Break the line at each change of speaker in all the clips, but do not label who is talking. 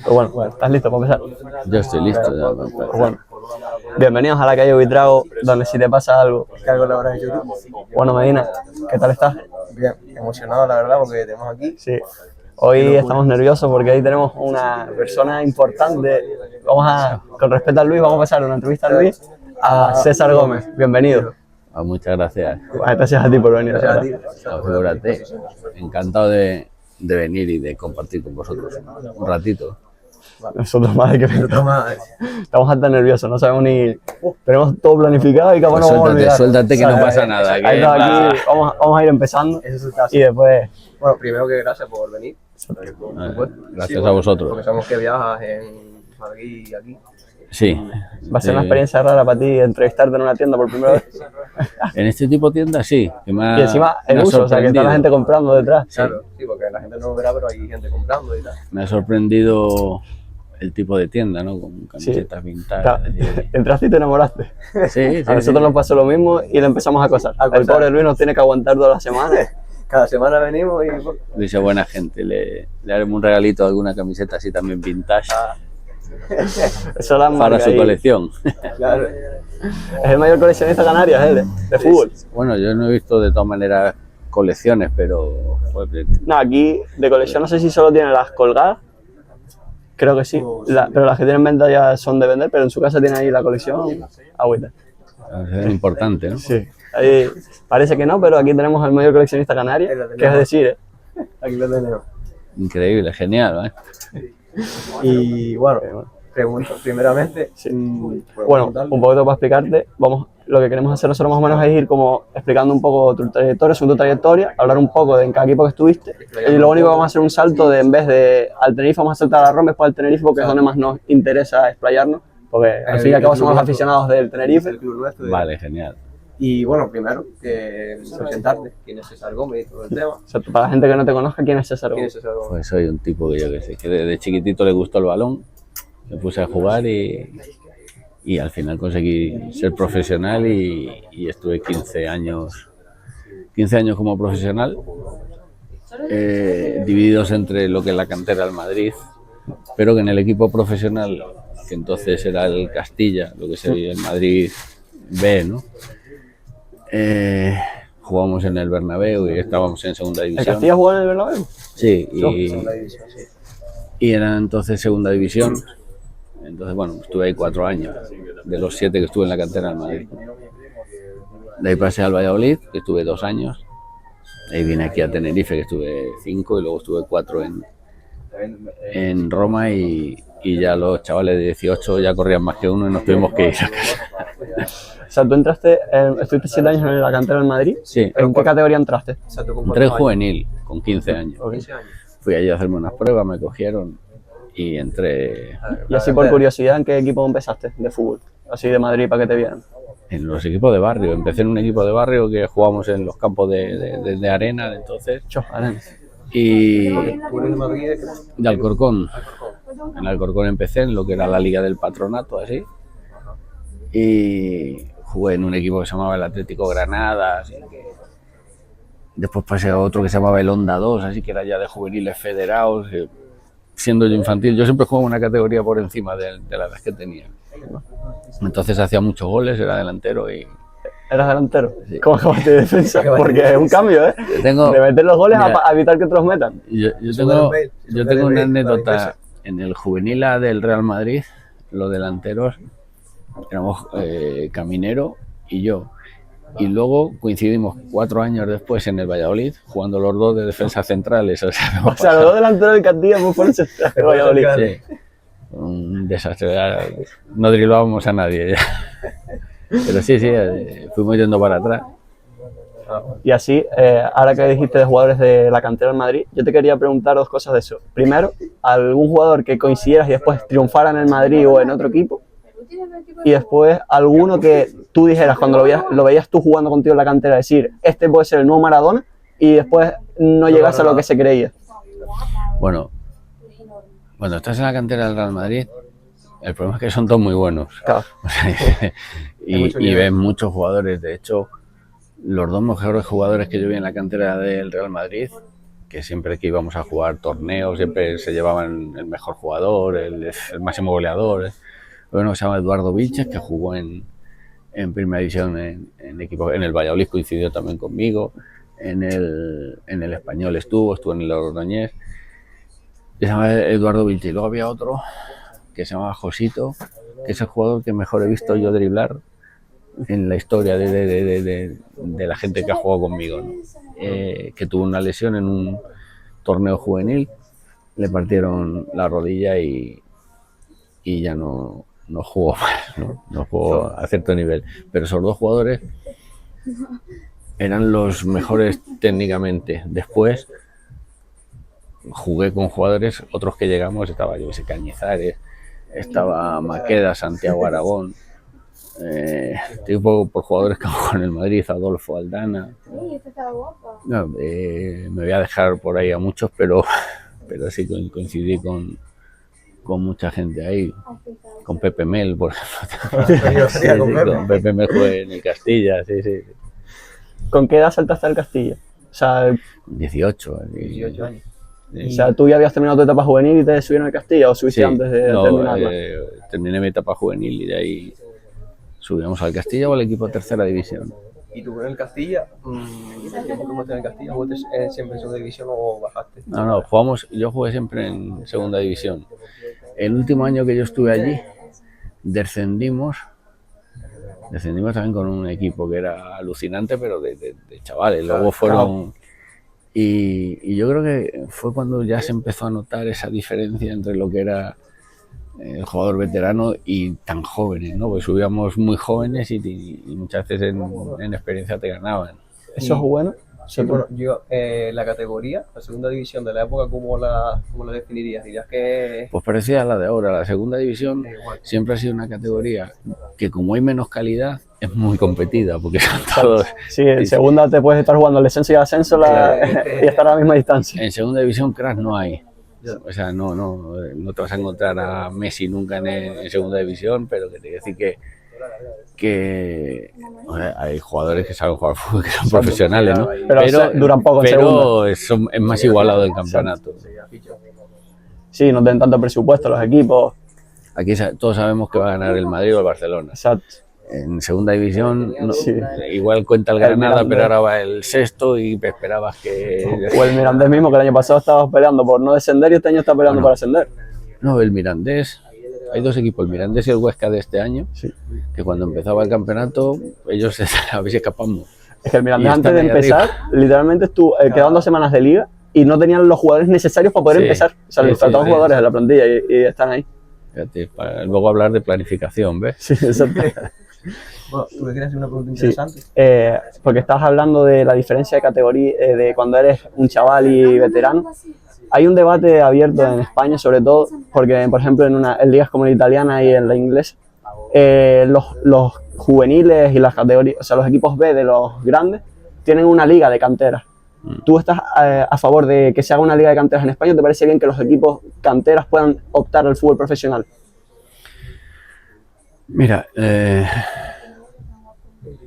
Pero bueno, ¿estás listo para empezar?
Yo estoy listo ya para empezar.
Pues bueno, bienvenidos a la calle Buitrago, donde si te pasa algo,
¿Qué algo le habrás hecho tú?
Bueno, Medina, ¿qué tal estás?
Bien, emocionado la verdad porque tenemos aquí.
Sí. Hoy estamos nerviosos porque ahí tenemos una persona importante. Con respeto a Luis, vamos a pasar una entrevista a Luis, a César Gómez. Bienvenido.
Muchas gracias.
Gracias a ti por venir.
Gracias a ti.
Figúrate, encantado de venir y de compartir con vosotros un ratito.
Nosotros más de que estamos hasta nerviosos, no sabemos ni... Tenemos todo planificado y capaz
Pues
no vamos a olvidar.
suéltate que no pasa nada.
Ahí está, aquí vamos a ir empezando
Eso es su caso.
y después...
Bueno, primero que gracias por venir.
Gracias a vosotros.
Porque sabemos que viajas en Madrid y aquí.
Sí.
Va a ser una experiencia rara para ti entrevistarte en una tienda por primera vez.
En este tipo de tiendas sí. Que
Y encima en uso, o sea que está la gente comprando detrás.
Claro, sí, porque la gente no lo verá, pero hay gente comprando y tal.
Me ha sorprendido el tipo de tienda, ¿no? Con camisetas vintage.
Claro, entraste y te enamoraste.
Sí,
A nosotros nos pasó lo mismo y le empezamos a acosar. El pobre Luis nos tiene que aguantar toda la semana.
Cada semana venimos y...
Dice buena gente, le haremos un regalito de alguna camiseta así también vintage
Eso la
para su colección.
Claro.
Es el mayor coleccionista de Canarias, él, de fútbol.
Bueno, yo no he visto de todas maneras colecciones, pero
No, aquí de colección no sé si solo tiene las colgadas. Creo que sí, pero las que tienen venta ya son de vender, pero en su casa tiene ahí la colección agüita.
es importante, ¿no?
Sí, ahí parece que no, pero aquí tenemos al mayor coleccionista de Canarias, que es decir,
Aquí lo tenemos.
Increíble, genial, ¿eh?
Y bueno, pregunto primeramente.
Bueno, un poquito para explicarte, lo que queremos hacer nosotros más o menos es ir como explicando un poco tu trayectoria, hablar un poco de en cada equipo que estuviste, y lo único que vamos a hacer un salto en vez de al Tenerife, vamos a saltar a la Roma, después al Tenerife, porque es donde más nos interesa explayarnos, porque al fin y al cabo somos los aficionados del Tenerife.
Vale, genial.
Y bueno, primero, que presentarte, quién es César Gómez y todo el tema.
O sea, para la gente que no te conozca, ¿quién es César
¿Quién
Gómez?
es César Gómez?
Pues soy un tipo que yo que sé, que desde chiquitito le gustó el balón, me puse a jugar y al final conseguí ser profesional y estuve 15 años como profesional, divididos entre lo que es la cantera del Madrid, pero que en el equipo profesional, que entonces era el Castilla, lo que sería el Madrid B, ¿no? Jugábamos en el Bernabéu y estábamos en segunda división.
¿El Castilla jugó en el Bernabéu?
Sí,
Segunda división, sí.
y era entonces segunda división. Entonces, bueno, estuve ahí 4 años, de los 7 que estuve en la cantera del Madrid. De ahí pasé al Valladolid, que estuve 2 años. De ahí vine aquí a Tenerife, que estuve 5, y luego estuve 4 en Roma, y ya los chavales de 18 ya corrían más que uno y nos tuvimos que ir a casa.
O sea, tú estuviste 7 años en la cantera del Madrid.
Sí,
¿En qué categoría entraste?
O sea, tú con
entré en
4 años.
juvenil, con 15 años.
15 años.
Fui allí a hacerme unas pruebas, me cogieron y entré
Y así por curiosidad, ¿en qué equipo empezaste de fútbol? Así de Madrid para que te vieran.
en los equipos de barrio. Empecé en un equipo de barrio que jugábamos en los campos de arena de entonces. Y
¿Tú eres de Madrid?
de Alcorcón. En Alcorcón empecé en lo que era la Liga del Patronato, así. Y jugué en un equipo que se llamaba el Atlético Granada. Así que... Después pasé a otro que se llamaba el Onda 2, así que era ya de juveniles federados. Siendo yo infantil, yo siempre jugaba una categoría por encima de la edad que tenía. Entonces hacía muchos goles, era delantero y...
¿Eras delantero?
Sí.
¿Cómo acabaste de defensa? Porque es un cambio, ¿eh?
Yo tengo,
de meter los goles
mira,
a evitar que otros metan.
yo tengo una anécdota. En el juvenil A del Real Madrid, los delanteros éramos Caminero y yo. Y luego coincidimos 4 años después en el Valladolid, jugando los dos de defensa centrales. O sea,
los dos delanteros del Castilla muy fuertes de Valladolid.
Sí. Un desastre. No driblábamos a nadie ya. Pero sí, fuimos yendo para atrás.
Y así, ahora que dijiste de jugadores de la cantera del Madrid, yo te quería preguntar 2 cosas de eso. Primero, ¿algún jugador que coincidieras y después triunfara en el Madrid o en otro equipo? Y después, alguno que tú dijeras cuando lo veías tú jugando contigo en la cantera, decir, este puede ser el nuevo Maradona, y después no llegas a lo que se creía.
Bueno, cuando estás en la cantera del Real Madrid, el problema es que son todos muy buenos.
Claro.
O sea, y ves muchos jugadores. De hecho, los 2 mejores jugadores que yo vi en la cantera del Real Madrid, que siempre que íbamos a jugar torneos siempre se llevaban el mejor jugador, el máximo goleador. Uno que se llama Eduardo Vilches, que jugó en primera división en equipo, en el Valladolid coincidió también conmigo, en el Español estuvo en el Ordóñez. Se llama Eduardo Vilches. Y luego había otro que se llamaba Josito, que es el jugador que mejor he visto yo driblar en la historia de la gente que ha jugado conmigo, ¿no? Que tuvo una lesión en un torneo juvenil, le partieron la rodilla y ya no jugó más, no jugó a cierto nivel. Pero esos dos jugadores eran los mejores técnicamente. Después jugué con jugadores, otros que llegamos, estaba yo, Cañizares, estaba Maqueda, Santiago Aragón, tipo por jugadores que han jugado en el Madrid, Adolfo Aldana. No, me voy a dejar por ahí a muchos, pero sí coincidí con mucha gente ahí, con Pepe Mel, por ejemplo. Sí, con Pepe Mel jugué en el Castilla, sí.
¿Con qué edad saltaste al Castilla? O sea,
18
años.
O sea, ¿tú ya habías terminado tu etapa juvenil y te subieron al Castilla o subiste antes de terminarla?
Terminé mi etapa juvenil y de ahí subíamos al Castilla o al equipo de tercera división.
¿Y tú en el Castilla, el tiempo que jugaste en el Castilla, jugaste siempre en segunda división o bajaste?
No, yo jugué siempre en segunda división. El último año que yo estuve allí, descendimos también con un equipo que era alucinante, pero de chavales. Luego fueron... Y yo creo que fue cuando ya se empezó a notar esa diferencia entre lo que era el jugador veterano y tan jóvenes, ¿no? Pues subíamos muy jóvenes y muchas veces en experiencia te ganaban.
¿Eso es bueno?
Sí, bueno, yo, la categoría, la segunda división de la época, ¿cómo la definirías? ¿Dirías que...?
Pues parecida a la de ahora. La segunda división siempre ha sido una categoría que, como hay menos calidad, es muy competida, porque son todos...
Sí, en segunda te puedes estar jugando el descenso y el ascenso y estar a la misma distancia.
En segunda división cracks no hay. O sea, no te vas a encontrar a Messi nunca en segunda división, pero que te quiero decir que hay jugadores que saben jugar fútbol, que son profesionales, ¿no?
Pero duran poco en segunda.
Pero es más igualado el campeonato.
Sí, no tienen tanto presupuesto los equipos.
Aquí todos sabemos que va a ganar el Madrid o el Barcelona.
Exacto.
En segunda división igual cuenta el Granada, pero ahora va el sexto y esperabas que...
O el Mirandés mismo, que el año pasado estaba peleando por no descender y este año está peleando por ascender.
No, el Mirandés, hay dos equipos, el Mirandés y el Huesca de este año, que cuando empezaba el campeonato, ellos a ver si escapamos.
Es que el Mirandés antes de empezar, literalmente quedaban 2 semanas de liga y no tenían los jugadores necesarios para poder empezar. O sea, les faltaban jugadores en la plantilla y están ahí.
Fíjate, para luego hablar de planificación, ¿ves?
Sí, exacto.
Bueno, ¿tú le quieres hacer una pregunta interesante?
Porque estabas hablando de la diferencia de categoría de cuando eres un chaval y veterano. Hay un debate abierto en España, sobre todo porque, por ejemplo, en ligas como la italiana y en la inglesa, los juveniles y las categorías, o sea, los equipos B de los grandes tienen una liga de canteras. ¿Tú estás a favor de que se haga una liga de canteras en España o te parece bien que los equipos canteras puedan optar al fútbol profesional?
Mira,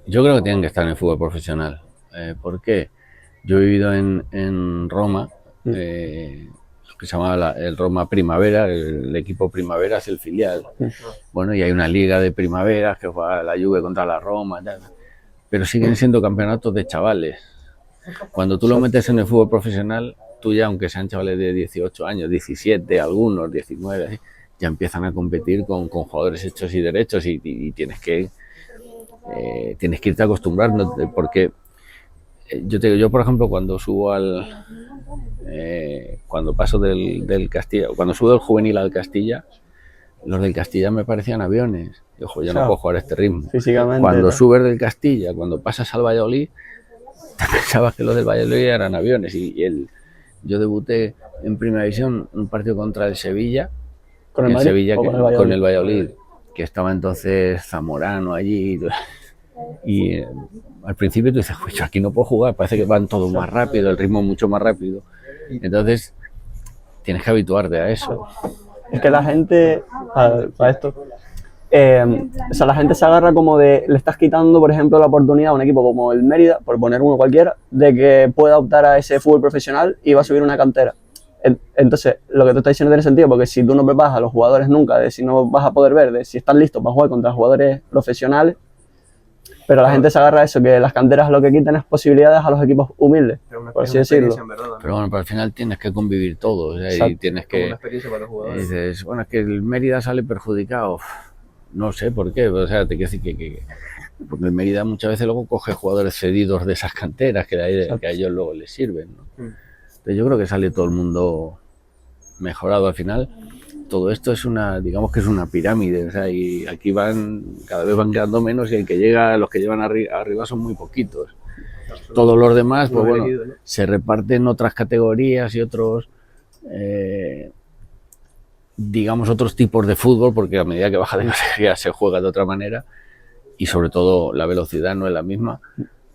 yo creo que tienen que estar en el fútbol profesional. ¿Por qué? Yo he vivido en Roma, lo que se llamaba el Roma Primavera, el equipo Primavera es el filial. Bueno, y hay una liga de primaveras que juega la Juve contra la Roma, pero siguen siendo campeonatos de chavales. Cuando tú lo metes en el fútbol profesional, tú ya, aunque sean chavales de 18 años, 17, algunos, 19, así, ya empiezan a competir con jugadores hechos y derechos y tienes que irte acostumbrando, porque yo por ejemplo, cuando subo cuando paso del Castilla, cuando subo del juvenil al Castilla, los del Castilla me parecían aviones. Y, ojo, yo no puedo jugar a este ritmo.
Físicamente,
cuando subes del Castilla, cuando pasas al Valladolid, te pensabas que los del Valladolid eran aviones. Yo debuté en Primera División un partido contra el Sevilla,
¿Con el Madrid?
Sevilla con el Valladolid, que estaba entonces Zamorano allí. Y al principio tú dices, yo aquí no puedo jugar, parece que van todo más rápido, el ritmo mucho más rápido. Entonces tienes que habituarte a eso.
Es que la gente, para esto, o sea, la gente se agarra como de, le estás quitando, por ejemplo, la oportunidad a un equipo como el Mérida, por poner uno cualquiera, de que pueda optar a ese fútbol profesional y va a subir una cantera. Entonces, lo que tú estás diciendo tiene sentido, porque si tú no preparas a los jugadores nunca, de si no vas a poder ver, de si están listos para jugar contra jugadores profesionales, pero la gente se agarra a eso, que las canteras lo que quitan es posibilidades a los equipos humildes, por así decirlo.
Pero bueno, pero al final tienes que convivir todos, o sea, y
Exacto.
tienes
Como
que...
una experiencia para los
Y
jugadores.
dices, bueno, es que el Mérida sale perjudicado. Uf, no sé por qué, o sea, te quiero decir que porque el Mérida muchas veces luego coge jugadores cedidos de esas canteras que a ellos luego les sirven, ¿no? Entonces yo creo que sale todo el mundo mejorado al final. Todo esto es una, digamos que es una pirámide, o sea, y aquí cada vez van quedando menos y el que llega, los que llevan arriba son muy poquitos. Todos los demás, pues bueno,
elegido, ¿no?
se reparten otras categorías y otros, digamos, otros tipos de fútbol, porque a medida que baja de categoría se juega de otra manera y sobre todo la velocidad no es la misma,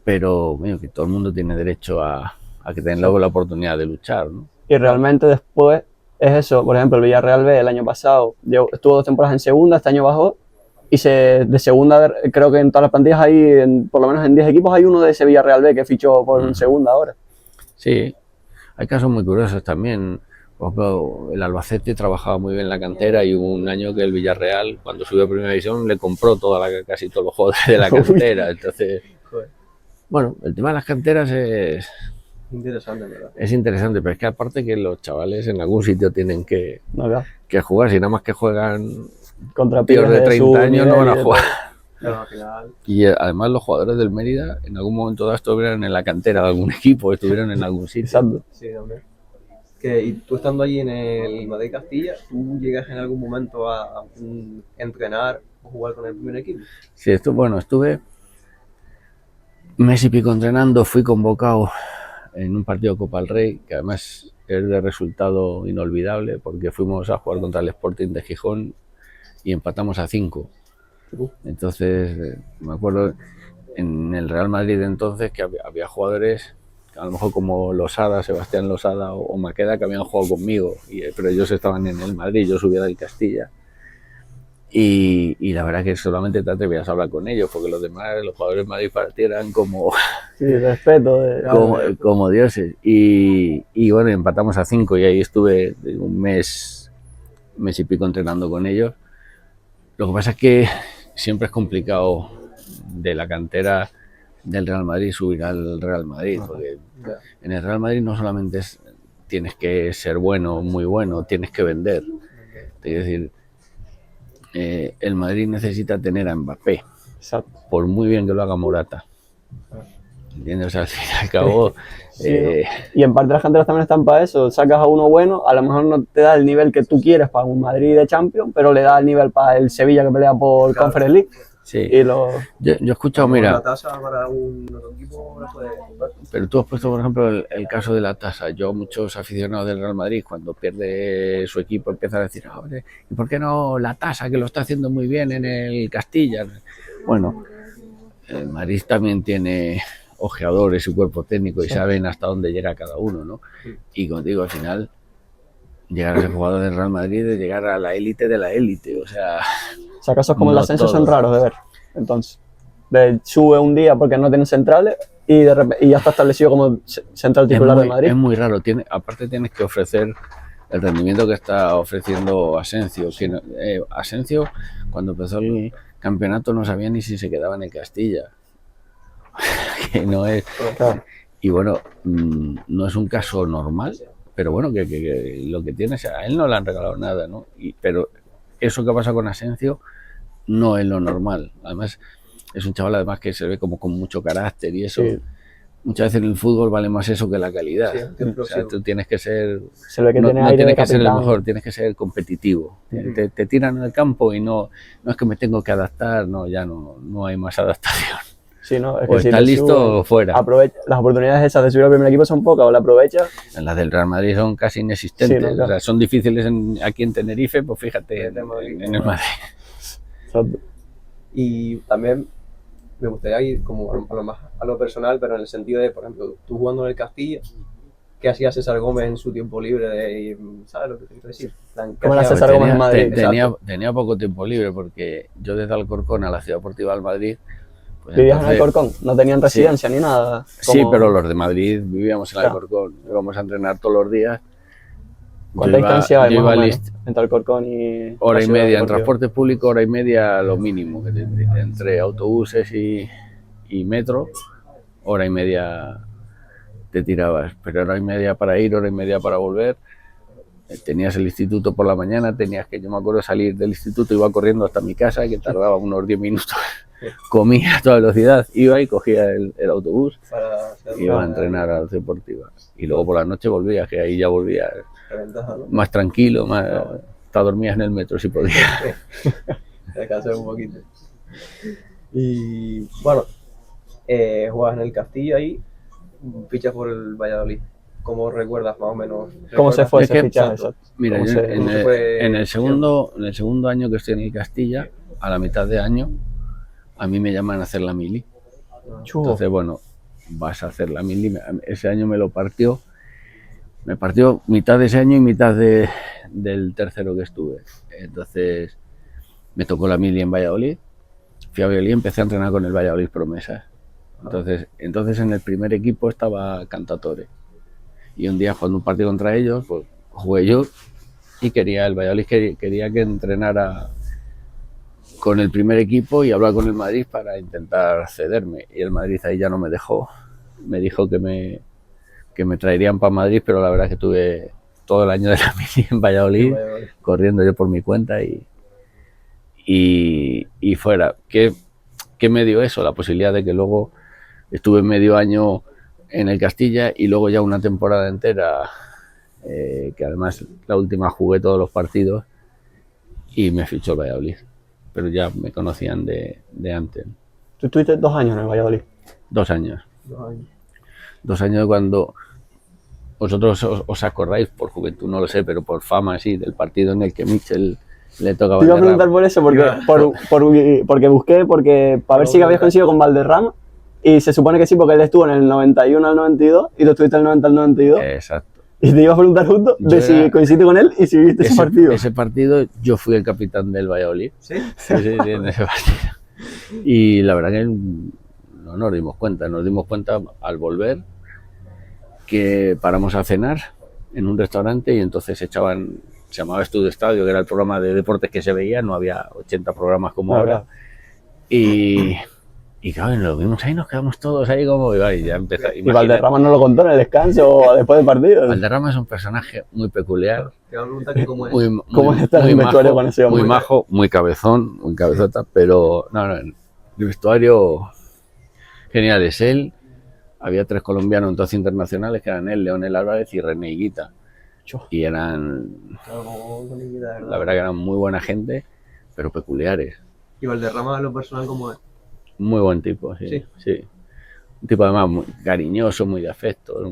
pero bueno, que todo el mundo tiene derecho a que tenga luego la oportunidad de luchar, ¿no?
Y realmente después es eso, por ejemplo, el Villarreal B el año pasado estuvo 2 temporadas en segunda, este año bajó y de segunda, creo que en todas las plantillas hay, por lo menos en 10 equipos hay uno de ese Villarreal B que fichó por segunda ahora.
Sí, hay casos muy curiosos también. Por ejemplo, el Albacete trabajaba muy bien en la cantera y hubo un año que el Villarreal, cuando subió a Primera División, le compró casi todos los jugadores de la cantera. Entonces,
Joder,
bueno, el tema de las canteras
interesante, ¿verdad?
es interesante, pero es que aparte que los chavales en algún sitio tienen que
No, claro.
jugar, si nada más que juegan
Contra
tíos de
pibes su
30 años no
nivel
van
y
a
de
jugar.
Pero al final,
Y además los jugadores del Mérida en algún momento dado estuvieron en la cantera de algún equipo, estuvieron en algún sitio.
Exacto.
sí, también. Y tú estando allí en el Madrid Castilla, ¿tú llegas en algún momento a entrenar o jugar con el primer equipo?
Sí, estuve mes y pico entrenando, fui convocado en un partido de Copa del Rey, que además es de resultado inolvidable, porque fuimos a jugar contra el Sporting de Gijón y empatamos a 5. Entonces, me acuerdo en el Real Madrid de entonces que había jugadores, a lo mejor como Losada, Sebastián Losada o Maqueda, que habían jugado conmigo, pero ellos estaban en el Madrid, yo subía del Castilla. Y la verdad que solamente te atrevías a hablar con ellos, porque los demás, los jugadores de Madrid para ti eran como,
Sí, respeto.
como dioses. Y bueno, empatamos a 5 y ahí estuve un mes y pico entrenando con ellos. Lo que pasa es que siempre es complicado de la cantera del Real Madrid subir al Real Madrid, porque en el Real Madrid no solamente tienes que ser bueno, muy bueno, tienes que vender. Es decir, el Madrid necesita tener a Mbappé,
Exacto.
por muy bien que lo haga Morata. ¿Entiendes? O sea, al fin y al cabo...
Sí, ¿no? Y en parte las canteras también están para eso. Sacas a uno bueno, a lo mejor no te da el nivel que tú quieres para un Madrid de Champions, pero le da el nivel para el Sevilla que pelea por Conference League.
Sí.
Y
Yo he escuchado, mira...
La tasa para un otro equipo la puede comprar.
Pero tú has puesto, por ejemplo, el caso de la tasa. Yo, muchos aficionados del Real Madrid, cuando pierde su equipo, empiezan a decir, ¿y por qué no la tasa, que lo está haciendo muy bien en el Castilla? Bueno, el Madrid también tiene ojeadores y cuerpo técnico y saben hasta dónde llega cada uno, ¿no? Y como digo, al final, llegar a ser jugador del Real Madrid es llegar a la élite de la élite, o sea...
O sea, casos como el
no
ascenso
todos.
son raros de ver. Entonces, sube un día porque no tienen centrales y ya está establecido como central titular de Madrid.
Es muy raro. Aparte tienes que ofrecer el rendimiento que está ofreciendo Asensio. Asensio, cuando empezó el campeonato, no sabía ni si se quedaba en el Castilla. Que no es...
Claro.
Y bueno, no es un caso normal, pero bueno, que lo que tiene, o sea, a él no le han regalado nada, ¿no? Pero eso que pasa con Asensio no es lo normal. Además, es un chaval además que se ve como con mucho carácter y eso.
Sí.
Muchas veces en el fútbol vale más eso que la calidad.
Sí,
o sea, tú tienes que ser...
Se ve que
no
tiene
no
aire
tienes
de
que ser el
capitán.
mejor, tienes que ser competitivo. Te tiran en el campo y no es que me tengo que adaptar, no, ya no hay más adaptación.
Sí, ¿no? Es
O
que si
estás
te
listo
suben,
o fuera.
las oportunidades esas de subir al primer equipo son pocas, o la aprovechas.
Las del Real Madrid son casi inexistentes.
Sí, no, claro.
O sea, son difíciles aquí en Tenerife, pues fíjate en el Madrid.
Exacto.
Y también me gustaría ir como a lo personal, pero en el sentido de, por ejemplo, tú jugando en el Castilla, ¿Qué hacía César Gómez en su tiempo libre? ¿Sabes lo que te quiero decir?
¿Cómo era César Gómez en Madrid?
Tenía poco tiempo libre porque yo desde Alcorcón a la Ciudad Deportiva del Madrid... Pues
¿Vivías en Alcorcón? ¿No tenían residencia ni nada?
Sí, pero los de Madrid vivíamos en Alcorcón. Íbamos a entrenar todos los días.
¿Cuánta distancia hay más o menos entre Alcorcón y
hora y media en transporte público, hora y media lo mínimo, entre autobuses y metro, hora y media te tirabas, pero hora y media para ir, hora y media para volver. Tenías el instituto por la mañana, yo me acuerdo salir del instituto, iba corriendo hasta mi casa, que tardaba unos 10 minutos, comía a toda velocidad, iba y cogía el autobús, iba a entrenar a la deportiva. Y luego por la noche volvía, que ahí ya volvía más tranquilo, hasta dormías en el metro si podías.
Descansar un poquito. Y bueno, juegas en el Castilla y fichas por el Valladolid. ¿Cómo recuerdas más o menos?
¿Cómo se fue ese fichaje?
Mira, yo en el segundo año que estoy en el Castilla, a la mitad de año, a mí me llaman a hacer la mili. Entonces, bueno, vas a hacer la mili. Ese año me partió mitad de ese año y mitad del tercero que estuve. Entonces, me tocó la mili en Valladolid. Fui a Valladolid y empecé a entrenar con el Valladolid Promesas. Entonces en el primer equipo estaba Cantatore. Y un día jugando un partido contra ellos, pues jugué yo y el Valladolid quería que entrenara con el primer equipo y hablar con el Madrid para intentar cederme. Y el Madrid ahí ya no me dejó. Me dijo que me traerían para Madrid, pero la verdad es que tuve todo el año de la mili en Valladolid, corriendo yo por mi cuenta y fuera. ¿Qué me dio eso? La posibilidad de que luego estuve medio año en el Castilla y luego ya una temporada entera, que además la última jugué todos los partidos y me fichó el Valladolid, pero ya me conocían de antes.
¿Tú estuviste 2 años en el Valladolid?
2 años. 2 años cuando vosotros os acordáis, por juventud no lo sé, pero por fama sí, del partido en el que Michel le tocaba.
Te iba a preguntar por eso, porque busqué, para ver si habías coincidido con Valderrama. Y se supone que sí, porque él estuvo en el 91 al 92 y tú estuviste del 90 al 92.
Exacto.
Y te iba a preguntar justo si coincidiste con él y si viste ese partido.
Ese partido yo fui el capitán del Valladolid.
¿Sí?
Sí, en ese partido. Y la verdad que no nos dimos cuenta. Nos dimos cuenta al volver que paramos a cenar en un restaurante y entonces se llamaba Estudio Estadio, que era el programa de deportes que se veía, no había 80 programas como ahora. Y claro, nos vimos ahí, nos quedamos todos ahí como... Y ya empezó.
¿Y Valderrama no lo contó en el descanso o después del partido?
Valderrama es un personaje muy peculiar.
Te voy a preguntar cómo es.
¿Cómo está el vestuario con ese hombre?
Muy majo, muy cabezón, muy cabezota, pero el vestuario genial es él. Había 3 colombianos, entonces internacionales, que eran él, Leonel Álvarez y René Higuita. Y eran... La verdad que eran muy buena gente, pero peculiares.
¿Y Valderrama, lo personal, cómo es?
Muy buen tipo, sí. Un tipo además muy cariñoso, muy de afecto.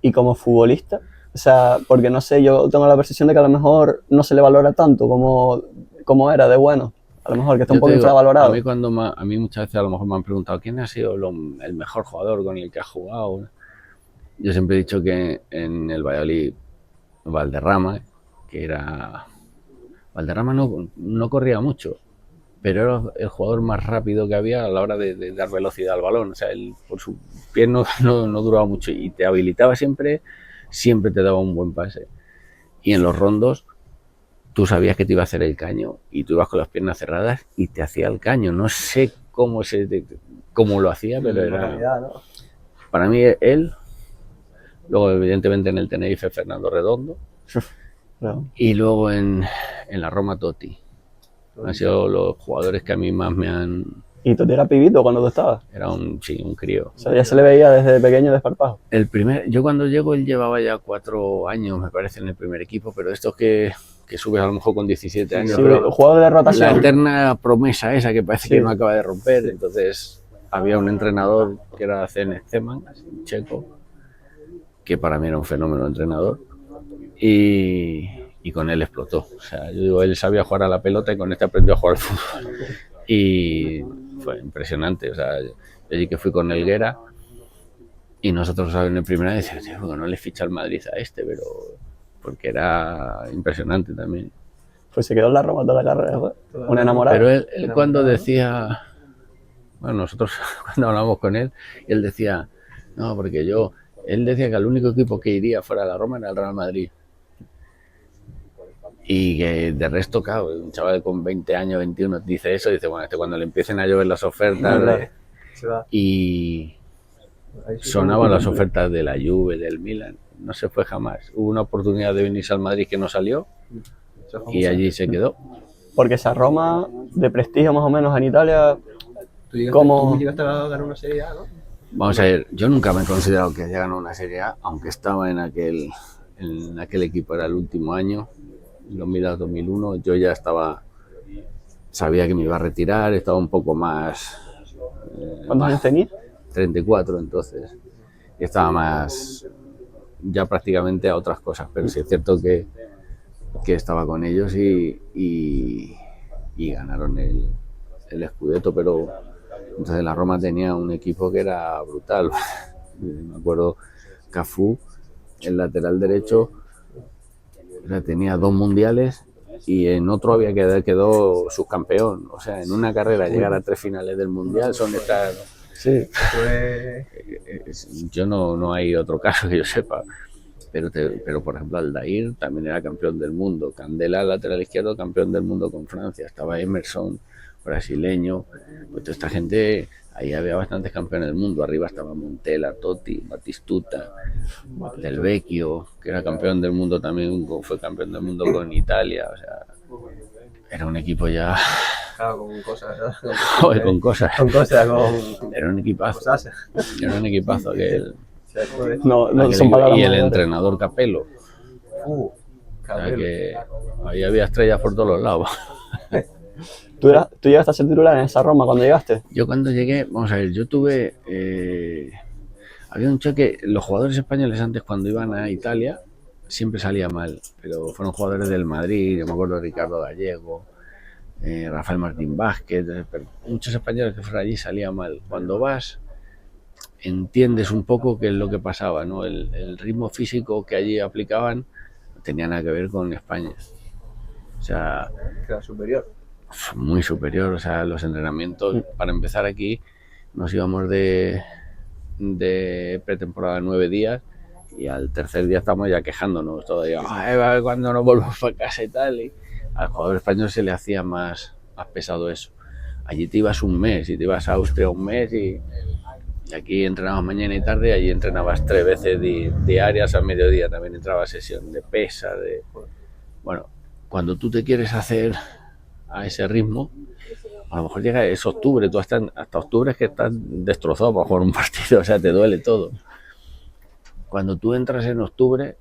¿Y como futbolista? O sea, porque no sé, yo tengo la percepción de que a lo mejor no se le valora tanto como era de bueno. A lo mejor que está un poco infravalorado.
A mí muchas veces a lo mejor me han preguntado ¿quién ha sido el mejor jugador con el que ha jugado? Yo siempre he dicho que en el Valladolid, Valderrama, Valderrama no corría mucho, pero era el jugador más rápido que había a la hora de dar velocidad al balón. O sea, él por su pie no duraba mucho y te habilitaba siempre te daba un buen pase. Y en los rondos tú sabías que te iba a hacer el caño y tú ibas con las piernas cerradas y te hacía el caño. No sé cómo lo hacía, pero era...
Realidad, ¿no?
Para mí él, luego evidentemente en el Tenerife Fernando Redondo,
Claro.
Y luego en la Roma Totti. Han sido los jugadores que a mí más me han...
¿Y Totti era pibito cuando tú estabas?
Era un crío.
O sea, ya se le veía desde pequeño desparpajo.
Yo cuando llego, él llevaba ya 4 años, me parece, en el primer equipo, pero estos que subes a lo mejor con 17 años.
Sí, pero jugador de rotación.
La eterna promesa esa que parece que no acaba de romper. Entonces había un entrenador que era Zenit Zeman, checo, que para mí era un fenómeno de entrenador. Y con él explotó. O sea, yo digo, él sabía jugar a la pelota y con este aprendió a jugar al fútbol. Y fue impresionante. O sea, yo allí que fui con Helguera Y nosotros en el primera decíamos, tío, ¿por qué no le ficha el Madrid a este? Pero porque era impresionante también.
Pues se quedó en la Roma toda la carrera, ¿no? Un enamorado.
Pero él cuando decía, bueno, nosotros cuando hablamos con él, él decía, no, porque él decía que el único equipo que iría fuera de la Roma era el Real Madrid. Y que de resto, claro, un chaval con 20 años, 21, dice eso, dice, bueno, cuando le empiecen a llover las ofertas, y sonaban las ofertas de la Juve, del Milan, no se fue jamás. Hubo una oportunidad de venirse al Madrid que no salió, y allí se quedó.
Porque esa Roma de prestigio más o menos en Italia,
Tú
¿cómo?
llegaste a ganar una Serie A, ¿no?
Vamos a ver, yo nunca me he considerado que haya ganado una Serie A, aunque estaba en aquel equipo, era el último año, 2000-2001, yo ya sabía que me iba a retirar, estaba un poco más...
¿Cuántos años tenías?
34 entonces, y estaba más ya prácticamente a otras cosas, pero sí es cierto que estaba con ellos y ganaron el Scudetto, pero entonces la Roma tenía un equipo que era brutal. Me acuerdo, Cafú, el lateral derecho, tenía 2 mundiales y en otro quedó subcampeón. O sea, en una carrera llegar a 3 finales del mundial son estas...
Sí.
Yo no hay otro caso que yo sepa. Pero por ejemplo, Aldair también era campeón del mundo. Candela, lateral izquierdo, campeón del mundo con Francia. Estaba Emerson, brasileño. Pues toda esta gente, ahí había bastantes campeones del mundo. Arriba estaba Montella, Totti, Batistuta, Del Vecchio, que era campeón del mundo también, fue campeón del mundo con Italia. O sea, era un equipo ya...
Claro, con cosas, ¿verdad?
Joder, con cosas.
Era
un equipazo. Era un equipazo que
No son palabras
y el
mayores.
entrenador Capello. O sea que ahí había estrellas por todos los lados.
¿Tú llegaste a ser titular en esa Roma cuando llegaste?
Yo cuando llegué, vamos a ver, yo tuve... había un choque, los jugadores españoles antes cuando iban a Italia siempre salía mal, pero fueron jugadores del Madrid, yo me acuerdo de Ricardo Gallego, Rafael Martín Vázquez, pero muchos españoles que fueron allí salía mal. Cuando vas, entiendes un poco qué es lo que pasaba, ¿no? El ritmo físico que allí aplicaban no tenía nada que ver con España. O sea,
era superior.
Muy superior. O sea, los entrenamientos, para empezar aquí, nos íbamos de pretemporada 9 días y al tercer día estamos ya quejándonos todavía. Cuando nos volvemos para casa y tal. Y al jugador español se le hacía más pesado eso. Allí te ibas un mes y te ibas a Austria un mes y aquí entrenabas mañana y tarde, allí entrenabas 3 veces diarias al mediodía, también entraba sesión de pesa, bueno, cuando tú te quieres hacer a ese ritmo, a lo mejor es octubre, tú hasta octubre es que estás destrozado para jugar un partido, o sea, te duele todo. Cuando tú entras en octubre,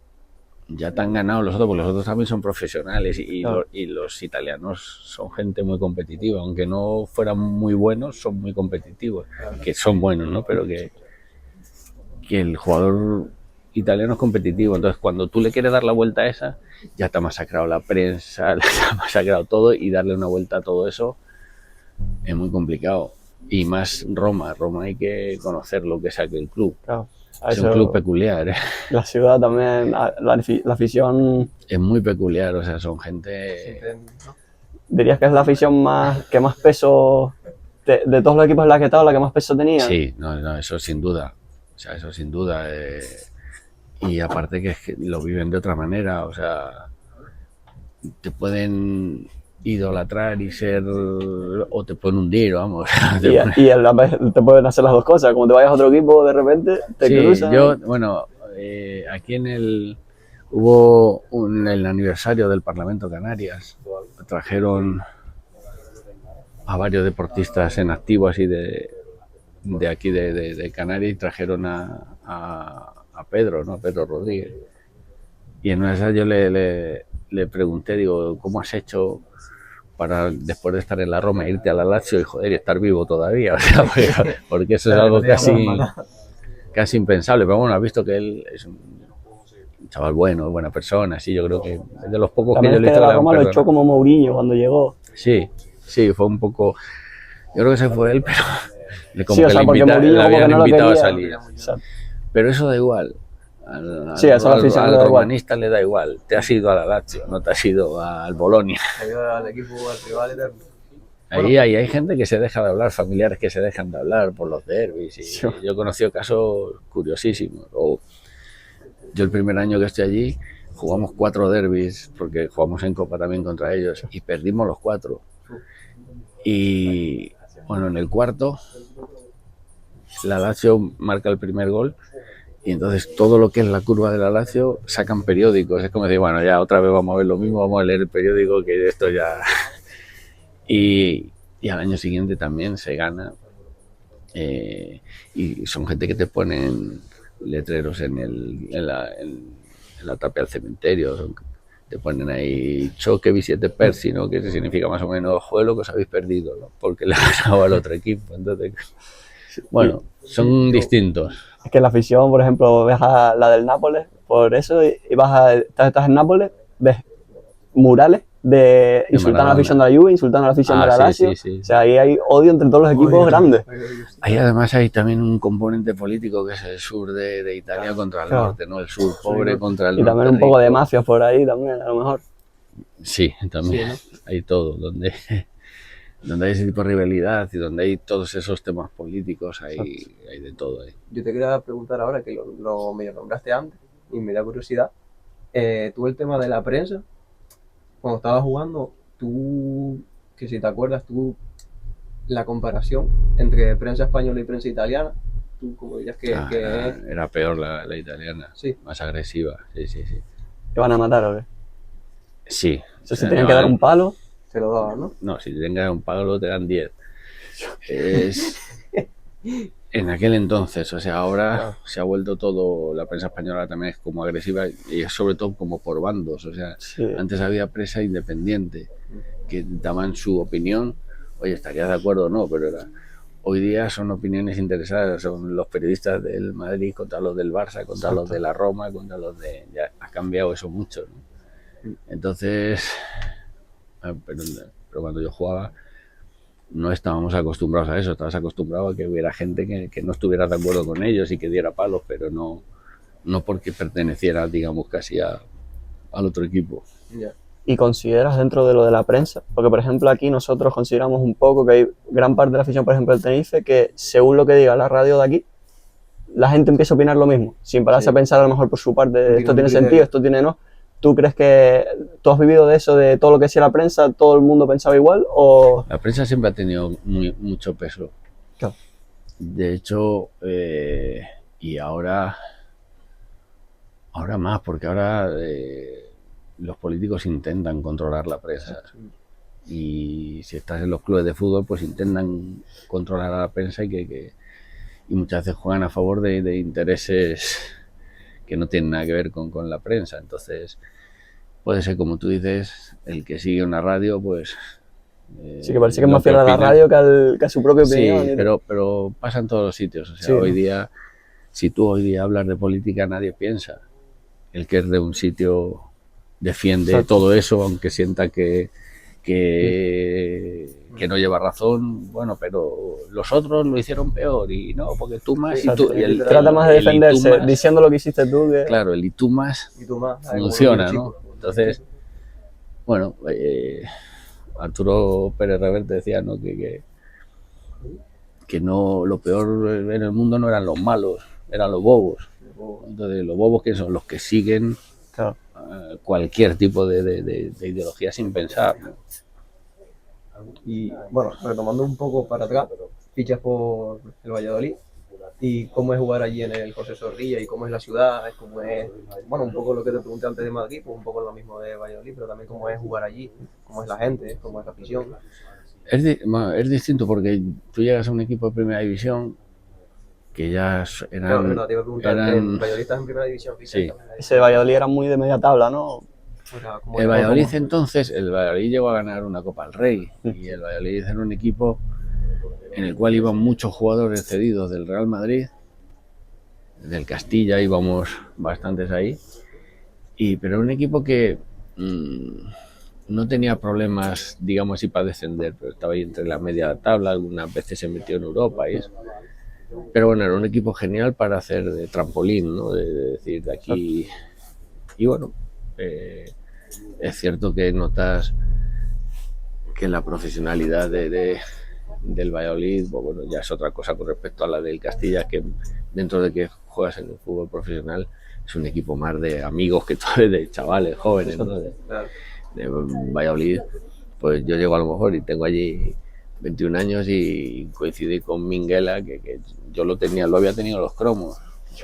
ya te han ganado los otros, porque los otros también son profesionales y los italianos son gente muy competitiva, aunque no fueran muy buenos, son muy competitivos, que son buenos, ¿no? Pero que el jugador italiano es competitivo, entonces cuando tú le quieres dar la vuelta a esa, ya te ha masacrado la prensa, te ha masacrado todo, y darle una vuelta a todo eso es muy complicado. Y más Roma hay que conocer lo que es aquel club.
Claro.
Es un club peculiar, ¿eh?
La ciudad también, la afición...
Es muy peculiar, o sea, son gente...
¿Dirías que es la afición que más peso, de todos los equipos en la que he estado, la que más peso tenía?
Sí, no, eso sin duda. O sea, eso sin duda. Y aparte que es que lo viven de otra manera, o sea, te pueden idolatrar y ser, o te pueden hundir, vamos.
Y a la vez te pueden hacer las dos cosas, como te vayas a otro equipo de repente, te cruzan.
Yo, bueno, aquí hubo el aniversario del Parlamento Canarias, trajeron a varios deportistas en activo así de aquí de Canarias, y trajeron a Pedro, ¿no? A Pedro Rodríguez. Y en una de esas yo le pregunté, digo, ¿cómo has hecho para después de estar en la Roma irte a la Lazio y joder, y estar vivo todavía? O sea, porque eso es algo casi impensable. Pero bueno, has visto que él es un chaval bueno, buena persona, sí, yo creo que es de los pocos
también
que yo
le he visto. La Roma lo echó como Mourinho cuando llegó.
Sí, fue un poco... Yo creo que se fue él, pero como
sí, o
que
sea,
le habían
no
invitado a salir.
Exacto.
Pero eso da igual.
Sí, eso a la afición le da
al
igual.
romanista le da igual. Te has ido a la Lazio, no te has ido al Bolonia.
Ayuda al equipo, al rival eterno.
Ahí hay gente que se deja de hablar, familiares que se dejan de hablar por los derbis. Y
Sí.
yo he conocido casos curiosísimos. Yo el primer año que estoy allí jugamos 4 derbis, porque jugamos en Copa también contra ellos, y perdimos los 4. Y bueno, en el cuarto, la Lazio marca el primer gol, y entonces todo lo que es la curva de la Lazio sacan periódicos. Es como decir, bueno, ya otra vez vamos a ver lo mismo, vamos a leer el periódico, que esto ya... Y al año siguiente también se gana. Y son gente que te ponen letreros en la tapia del cementerio. Te ponen ahí choque bisiete persi, ¿no? Que significa más o menos juego lo que os habéis perdido, ¿no? Porque le ha ganado al otro equipo. Entonces, bueno, son distintos.
Es que la afición, por ejemplo, ves a la del Nápoles, por eso, y estás en Nápoles, ves murales de insultando a la
Maradona.
afición de la Juve, insultando a la afición de la
Sí,
Lazio.
sí, sí.
O sea, ahí hay odio entre todos los equipos grandes.
Ahí además hay también un componente político que es el sur de Italia contra el
Claro.
norte, ¿no? El sur pobre contra el
Y
norte
también un poco de
rico.
mafias por ahí también, a lo mejor.
Sí, también hay todo, donde hay ese tipo de rivalidad y donde hay todos esos temas políticos, hay de todo ahí.
Yo te quería preguntar ahora, que lo medio nombraste antes, y me da curiosidad, tú el tema de la prensa, cuando estabas jugando, tú, que si te acuerdas, tú, la comparación entre prensa española y prensa italiana, tú como dirías que
Era peor la italiana,
Sí.
más agresiva, sí.
¿Te van a matar o qué?
Sí.
O sea, si tienen que dar un palo.
se lo daban, ¿no?
No, si te tengas un palo te dan 10. En aquel entonces, o sea, ahora se ha vuelto todo, la prensa española también es como agresiva y es sobre todo como por bandos, o sea,
Sí.
antes había prensa independiente que daban su opinión, oye, estarías de acuerdo o no, pero hoy día son opiniones interesadas, son los periodistas del Madrid contra los del Barça, contra los de la Roma, contra los de... Ya ha cambiado eso mucho, ¿no? Entonces, pero cuando yo jugaba no estábamos acostumbrados a eso, estabas acostumbrado a que hubiera gente que no estuviera de acuerdo con ellos y que diera palos, pero no porque perteneciera, digamos, casi al otro equipo.
Ya.
¿Y consideras dentro de lo de la prensa? Porque, por ejemplo, aquí nosotros consideramos un poco que hay gran parte de la afición, por ejemplo, del Tenerife, que según lo que diga la radio de aquí, la gente empieza a opinar lo mismo, sin pararse a pensar a lo mejor por su parte,
Tiene
esto
un
tiene
criterio.
sentido, esto tiene no. ¿Tú crees que tú has vivido de eso, de todo lo que decía la prensa, todo el mundo pensaba igual o...?
La prensa siempre ha tenido mucho peso.
Claro.
De hecho, y ahora más, porque ahora los políticos intentan controlar la prensa. Y si estás en los clubes de fútbol, pues intentan controlar a la prensa y muchas veces juegan a favor de intereses que no tienen nada que ver con la prensa. Entonces, puede ser, como tú dices, el que sigue una radio, pues...
Sí, que parece que es más fiel a la radio que a su propia opinión.
Sí, pero pasa en todos los sitios. O sea,
Sí,
hoy
¿no?
día, si tú hoy día hablas de política, nadie piensa. El que es de un sitio defiende
Exacto.
todo eso, aunque sienta que no lleva razón. Bueno, pero los otros lo hicieron peor y no, porque tú más y
Exacto.
tú... y el-
Trata más de
el y tú
defenderse,
más,
diciendo lo que hiciste tú que...
claro, el y tú más
Y tú más.
funciona,
como
¿no?
los chicos.
Entonces, bueno, Arturo Pérez Reverte decía, ¿no? que no, lo peor en el mundo no eran los malos, eran los bobos. Entonces, los bobos, que son los que siguen
Claro.
cualquier tipo de ideología sin pensar, ¿no?
Y bueno, retomando un poco para atrás, fichas por el Valladolid. ¿Y cómo es jugar allí en el José Zorrilla? ¿Y cómo es la ciudad? ¿Cómo es, bueno, un poco lo que te pregunté antes de Madrid, pues un poco lo mismo de Valladolid, pero también cómo es jugar allí, cómo es la gente, cómo es la afición?
Es distinto porque tú llegas a un equipo de primera división que ya eran...
Claro, verdad, te iba a preguntar, ¿el Valladolid está en primera división?
Sí.
Ese Valladolid era muy de media tabla, ¿no?
O sea, ¿cómo
El
es?
Valladolid
¿Cómo?
entonces, el Valladolid llegó a ganar una Copa del Rey y el Valladolid era un equipo en el cual iban muchos jugadores cedidos del Real Madrid, del Castilla íbamos bastantes ahí, pero era un equipo que no tenía problemas, digamos así, para descender, pero estaba ahí entre la media tabla, algunas veces se metió en Europa y eso. Pero bueno, era un equipo genial para hacer de trampolín, ¿no? De decir, de aquí... Y bueno, es cierto que notas que la profesionalidad del Valladolid, pues bueno, ya es otra cosa con respecto a la del Castilla, que dentro de que juegas en el fútbol profesional, es un equipo más de amigos que todo, de chavales jóvenes, ¿no? De Valladolid, pues yo llego a lo mejor y tengo allí 21 años y coincidí con Minguela, que yo lo había tenido los cromos,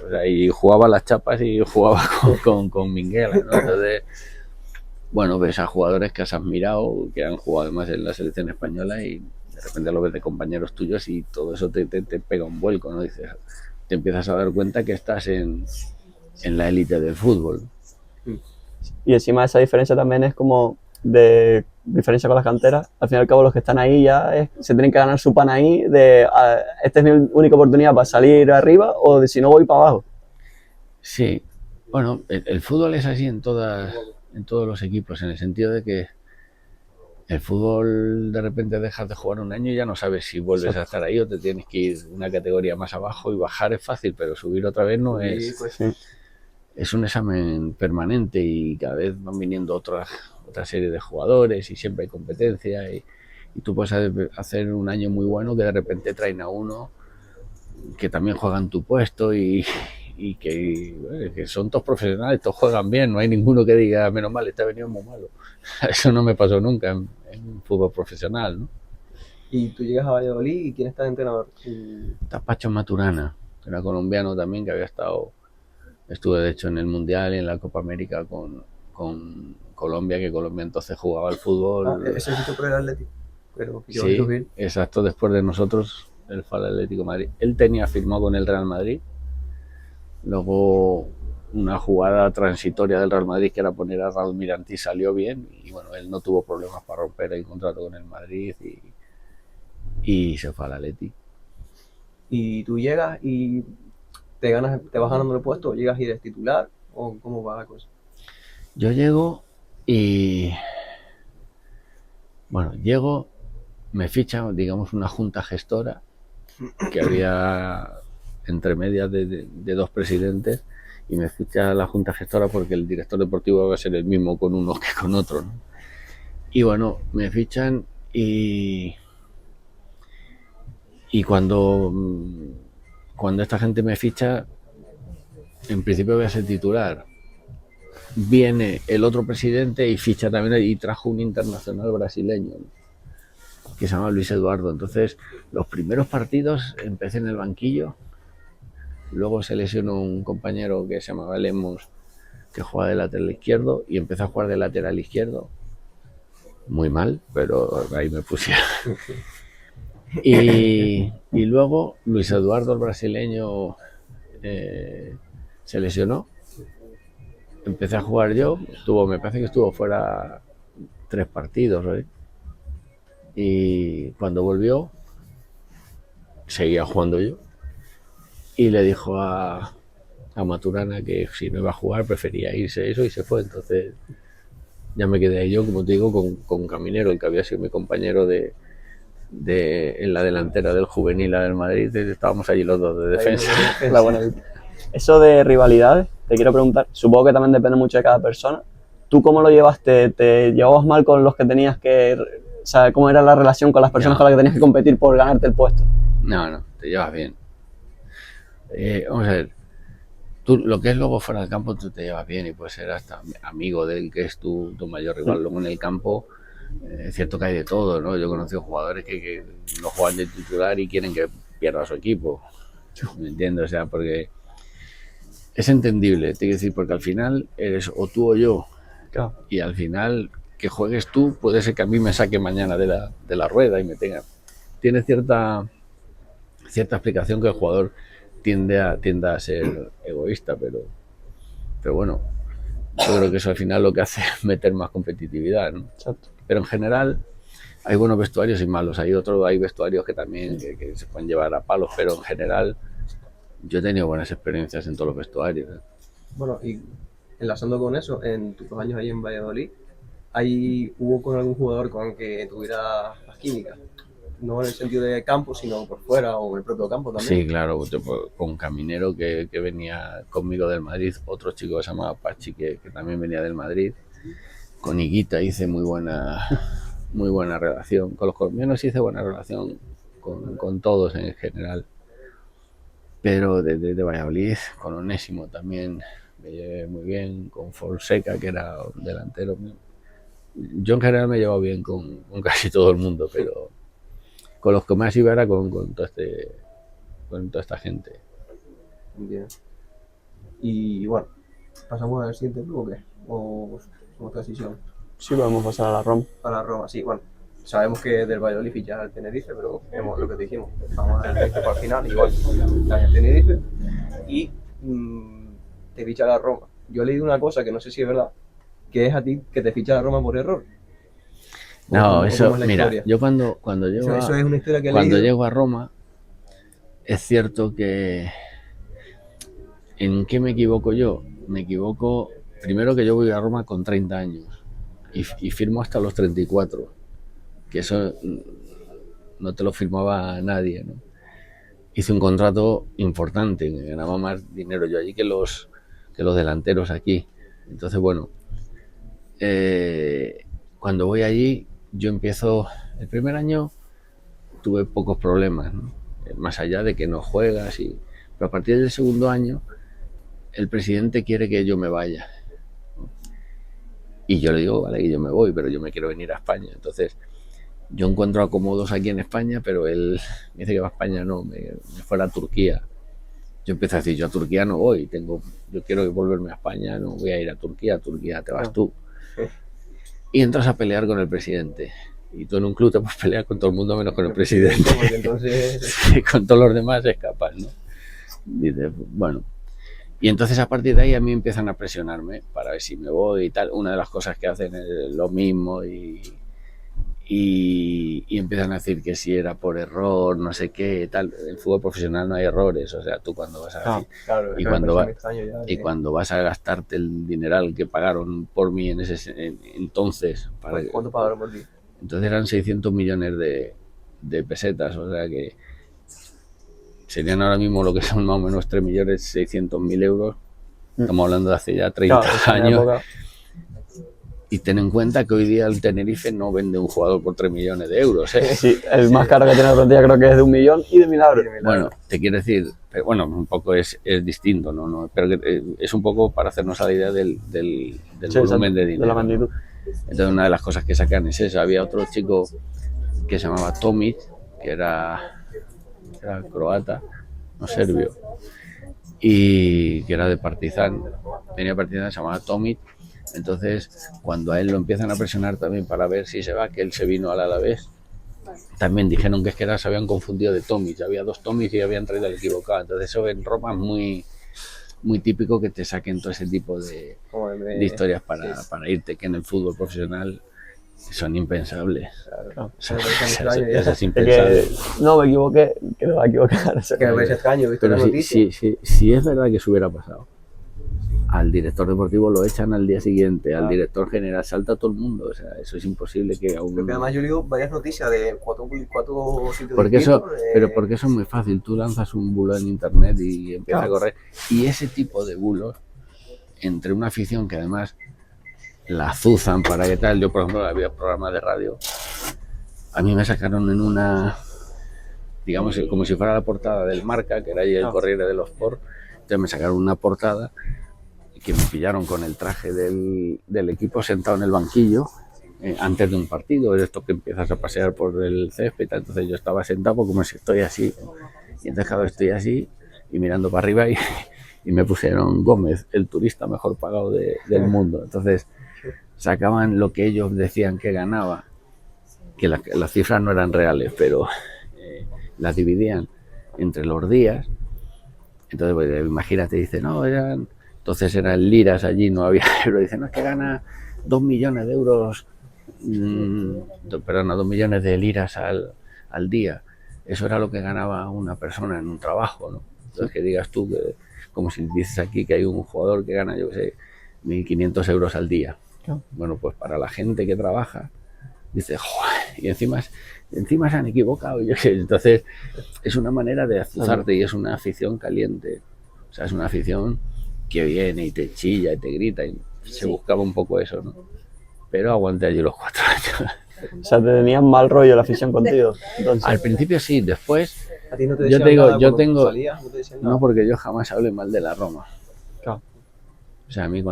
o sea, y jugaba las chapas y jugaba con Minguela, ¿no? Entonces, bueno, ves a jugadores que has admirado, que han jugado además en la selección española y de repente lo ves de compañeros tuyos y todo eso te pega un vuelco, ¿no? Dices, te empiezas a dar cuenta que estás en la élite del fútbol.
Y encima esa diferencia también es como de diferencia con las canteras. Al fin y al cabo los que están ahí ya se tienen que ganar su pan ahí de esta es mi única oportunidad para salir arriba o de si no voy para abajo.
Sí, bueno, el fútbol es así en todos los equipos, en el sentido de que el fútbol de repente dejas de jugar un año y ya no sabes si vuelves a estar ahí o te tienes que ir una categoría más abajo, y bajar es fácil, pero subir otra vez no es.
Pues sí.
Es un examen permanente y cada vez van viniendo otra serie de jugadores y siempre hay competencia y tú puedes hacer un año muy bueno que de repente traen a uno que también juega en tu puesto y que son todos profesionales, todos juegan bien, no hay ninguno que diga menos mal, este ha venido muy malo. Eso no me pasó nunca en fútbol profesional, ¿no?
Y tú llegas a Valladolid y ¿quién está de entrenador?
Está Pacho Maturana, que era colombiano también, que había estado, estuve de hecho en el Mundial y en la Copa América con Colombia, que Colombia entonces jugaba al fútbol.
Ese fichó por el Atlético. Pero
sí, exacto, después de nosotros, él fue al Atlético de Madrid. Él tenía firmado con el Real Madrid. Luego una jugada transitoria del Real Madrid que era poner a Raúl Mirantí salió bien y bueno, él no tuvo problemas para romper el contrato con el Madrid y se fue al Atleti.
Y tú llegas y te vas ganando el puesto, llegas y eres titular, o cómo va la cosa.
Yo llego y bueno, me ficha, digamos, una junta gestora que había entre medias de dos presidentes, y me ficha la junta gestora porque el director deportivo va a ser el mismo con unos que con otros, ¿no? Y bueno, me fichan y cuando esta gente me ficha, en principio voy a ser titular. Viene el otro presidente y ficha también y trajo un internacional brasileño, ¿no? Que se llama Luis Eduardo. Entonces, los primeros partidos empecé en el banquillo. Luego se lesionó un compañero que se llamaba Lemos, que jugaba de lateral izquierdo, y empecé a jugar de lateral izquierdo. Muy mal, pero ahí me pusieron. Y luego Luis Eduardo, el brasileño, se lesionó. Empecé a jugar yo. Me parece que estuvo fuera 3 partidos, ¿eh? Y cuando volvió, seguía jugando yo. Y le dijo a Maturana que si no iba a jugar prefería irse, eso, y se fue. Entonces ya me quedé ahí yo, como te digo, con Caminero, el que había sido mi compañero en la delantera del juvenil del Madrid. Estábamos allí los dos de defensa.
Eso de rivalidades, te quiero preguntar, supongo que también depende mucho de cada persona. ¿Tú cómo lo llevaste? ¿Te llevabas mal con los que tenías que... O sea, cómo era la relación con las personas con las que tenías que competir por ganarte el puesto?
No, te llevas bien. Vamos a ver, tú lo que es luego fuera del campo tú te llevas bien y puedes ser hasta amigo del que es tu mayor rival. Luego en el campo es cierto que hay de todo, ¿no? Yo he conocido jugadores que no juegan de titular y quieren que pierda su equipo, ¿me entiendes? O sea, porque es entendible, te quiero decir, porque al final eres o tú o yo,
Claro.
Y al final que juegues tú puede ser que a mí me saque mañana de la rueda y me tenga. Tiene cierta explicación que el jugador tiende a ser egoísta, pero bueno, yo creo que eso al final lo que hace es meter más competitividad, ¿no?
Exacto.
Pero en general hay buenos vestuarios y malos. Hay vestuarios que también que se pueden llevar a palos, pero en general yo he tenido buenas experiencias en todos los vestuarios, ¿eh?
Bueno, y enlazando con eso, en tus 2 años ahí en Valladolid, ¿hubo con algún jugador con el que tuviera las químicas? no en el sentido de campo, sino por fuera o en el propio campo también.
Sí, claro, con Caminero que venía conmigo del Madrid, otro chico que se llamaba Pachi que también venía del Madrid. Con Higuita hice muy buena relación. Con los colombianos hice buena relación con todos en general. Pero de Valladolid, con Onésimo también me llevé muy bien, con Fonseca, que era un delantero. Yo en general me llevo bien con casi todo el mundo, pero con los que más iba era con toda esta gente.
Bien. Y bueno, ¿pasamos al siguiente club o qué? ¿O nuestra decisión?
Sí, podemos pasar a la Roma.
A la Roma, sí, bueno. Sabemos que del Valladolid fichas al Tenerife, pero vemos lo que te dijimos. Vamos al Tenerife para el final, igual estás en Tenerife. Y te ficha la Roma. Yo he leído una cosa que no sé si es verdad, que es a ti que te ficha la Roma por error.
No, eso, mira,
historia.
yo cuando llego
Eso es una historia que he
cuando
leído.
llego a Roma, es cierto que ¿en qué me equivoco yo? Me equivoco, primero que yo voy a Roma con 30 años y firmo hasta los 34, que eso no te lo firmaba nadie, ¿no? Hice un contrato importante, ganaba más dinero yo allí que los delanteros aquí. Entonces, bueno, cuando voy allí, yo empiezo, el primer año tuve pocos problemas, ¿no? Más allá de que no juegas, pero a partir del segundo año, el presidente quiere que yo me vaya. Y yo le digo, vale, que yo me voy, pero yo me quiero venir a España. Entonces, yo encuentro acomodos aquí en España, pero él me dice que va a España, no, me fuera a Turquía. Yo empiezo a decir, yo a Turquía no voy, yo quiero volverme a España, no voy a ir a Turquía te vas tú. Y entras a pelear con el presidente. Y tú en un club te puedes pelear con todo el mundo menos con el presidente.
Porque entonces...
Sí, con todos los demás escapas, ¿no? Dice, bueno. Y entonces a partir de ahí a mí empiezan a presionarme para ver si me voy y tal. Una de las cosas que hacen es lo mismo y empiezan a decir que si era por error, no sé qué, tal. En el fútbol profesional no hay errores, o sea, tú cuando vas a...
Claro,
cuando vas a gastarte el dineral que pagaron por mí entonces...
¿Cuánto pagaron por ti?
Entonces eran 600 millones de pesetas, o sea que serían ahora mismo lo que son más o menos 3.600.000 euros. Estamos hablando de hace ya 30 años. Y ten en cuenta que hoy día el Tenerife no vende un jugador por 3 millones de euros, ¿eh?
Sí, el más caro que tiene la plantilla creo que es de 1 millón y de milagro.
Bueno, te quiero decir, pero bueno, un poco es distinto, ¿no? Pero es un poco para hacernos a la idea del volumen de dinero.
De la magnitud.
Entonces una de las cosas que sacan es esa. Había otro chico que se llamaba Tomic, que era croata, no serbio, y que era de Partizan, venía de Partizan, se llamaba Tomic. Entonces cuando a él lo empiezan a presionar también para ver si se va, que él se vino al Alavés, también dijeron que es que se habían confundido de Tomic, había dos Tomic y habían traído el equivocado. Entonces eso en Roma es muy típico que te saquen todo ese tipo de historias para irte, que en el fútbol profesional son impensables.
Claro.
Eso es impensable.
No me equivoqué, que me va a equivocar.
Que me parece extraño, ¿viste la noticia?
Si es verdad que eso hubiera pasado, al director deportivo lo echan al día siguiente, al director general salta todo el mundo, o sea, eso es imposible que aún...
Porque además yo leo varias noticias de cuatro sitios
porque pero porque eso es muy fácil, tú lanzas un bulo en internet y empieza a correr, y ese tipo de bulos, entre una afición que además la azuzan para que tal, yo por ejemplo había programas de radio, a mí me sacaron en una, digamos, como si fuera la portada del Marca, que era ahí el Corriere dello Sport, entonces me sacaron una portada que me pillaron con el traje del equipo sentado en el banquillo antes de un partido, de esto que empiezas a pasear por el césped, entonces yo estaba sentado como si estoy así, y entonces claro, estoy así y mirando para arriba y me pusieron Gómez, el turista mejor pagado del mundo. Entonces sacaban lo que ellos decían que ganaba, que las cifras no eran reales, pero las dividían entre los días. Entonces pues, imagínate, dice, no, entonces eran liras allí, no había euros. Dicen, no, es que gana 2 millones de euros, perdón, 2 millones de liras al día. Eso era lo que ganaba una persona en un trabajo, ¿no? Entonces que digas tú, que, como si dices aquí que hay un jugador que gana, yo qué sé, 1.500 euros al día. Bueno, pues para la gente que trabaja, dices, "Joder", y encima se han equivocado. Entonces, es una manera de azuzarte y es una afición caliente. O sea, es una afición que viene y te chilla y te grita y se buscaba un poco eso, ¿no? Pero aguanté allí los 4 años.
O sea, te tenían mal rollo la afición contigo. Entonces,
Al principio sí, después,
¿A ti no te
yo
decían
te digo,
nada
yo
cuando
tengo,
salías? ¿No te decían nada?
no porque yo jamás hablé mal de la Roma.
claro.
O sea, a mí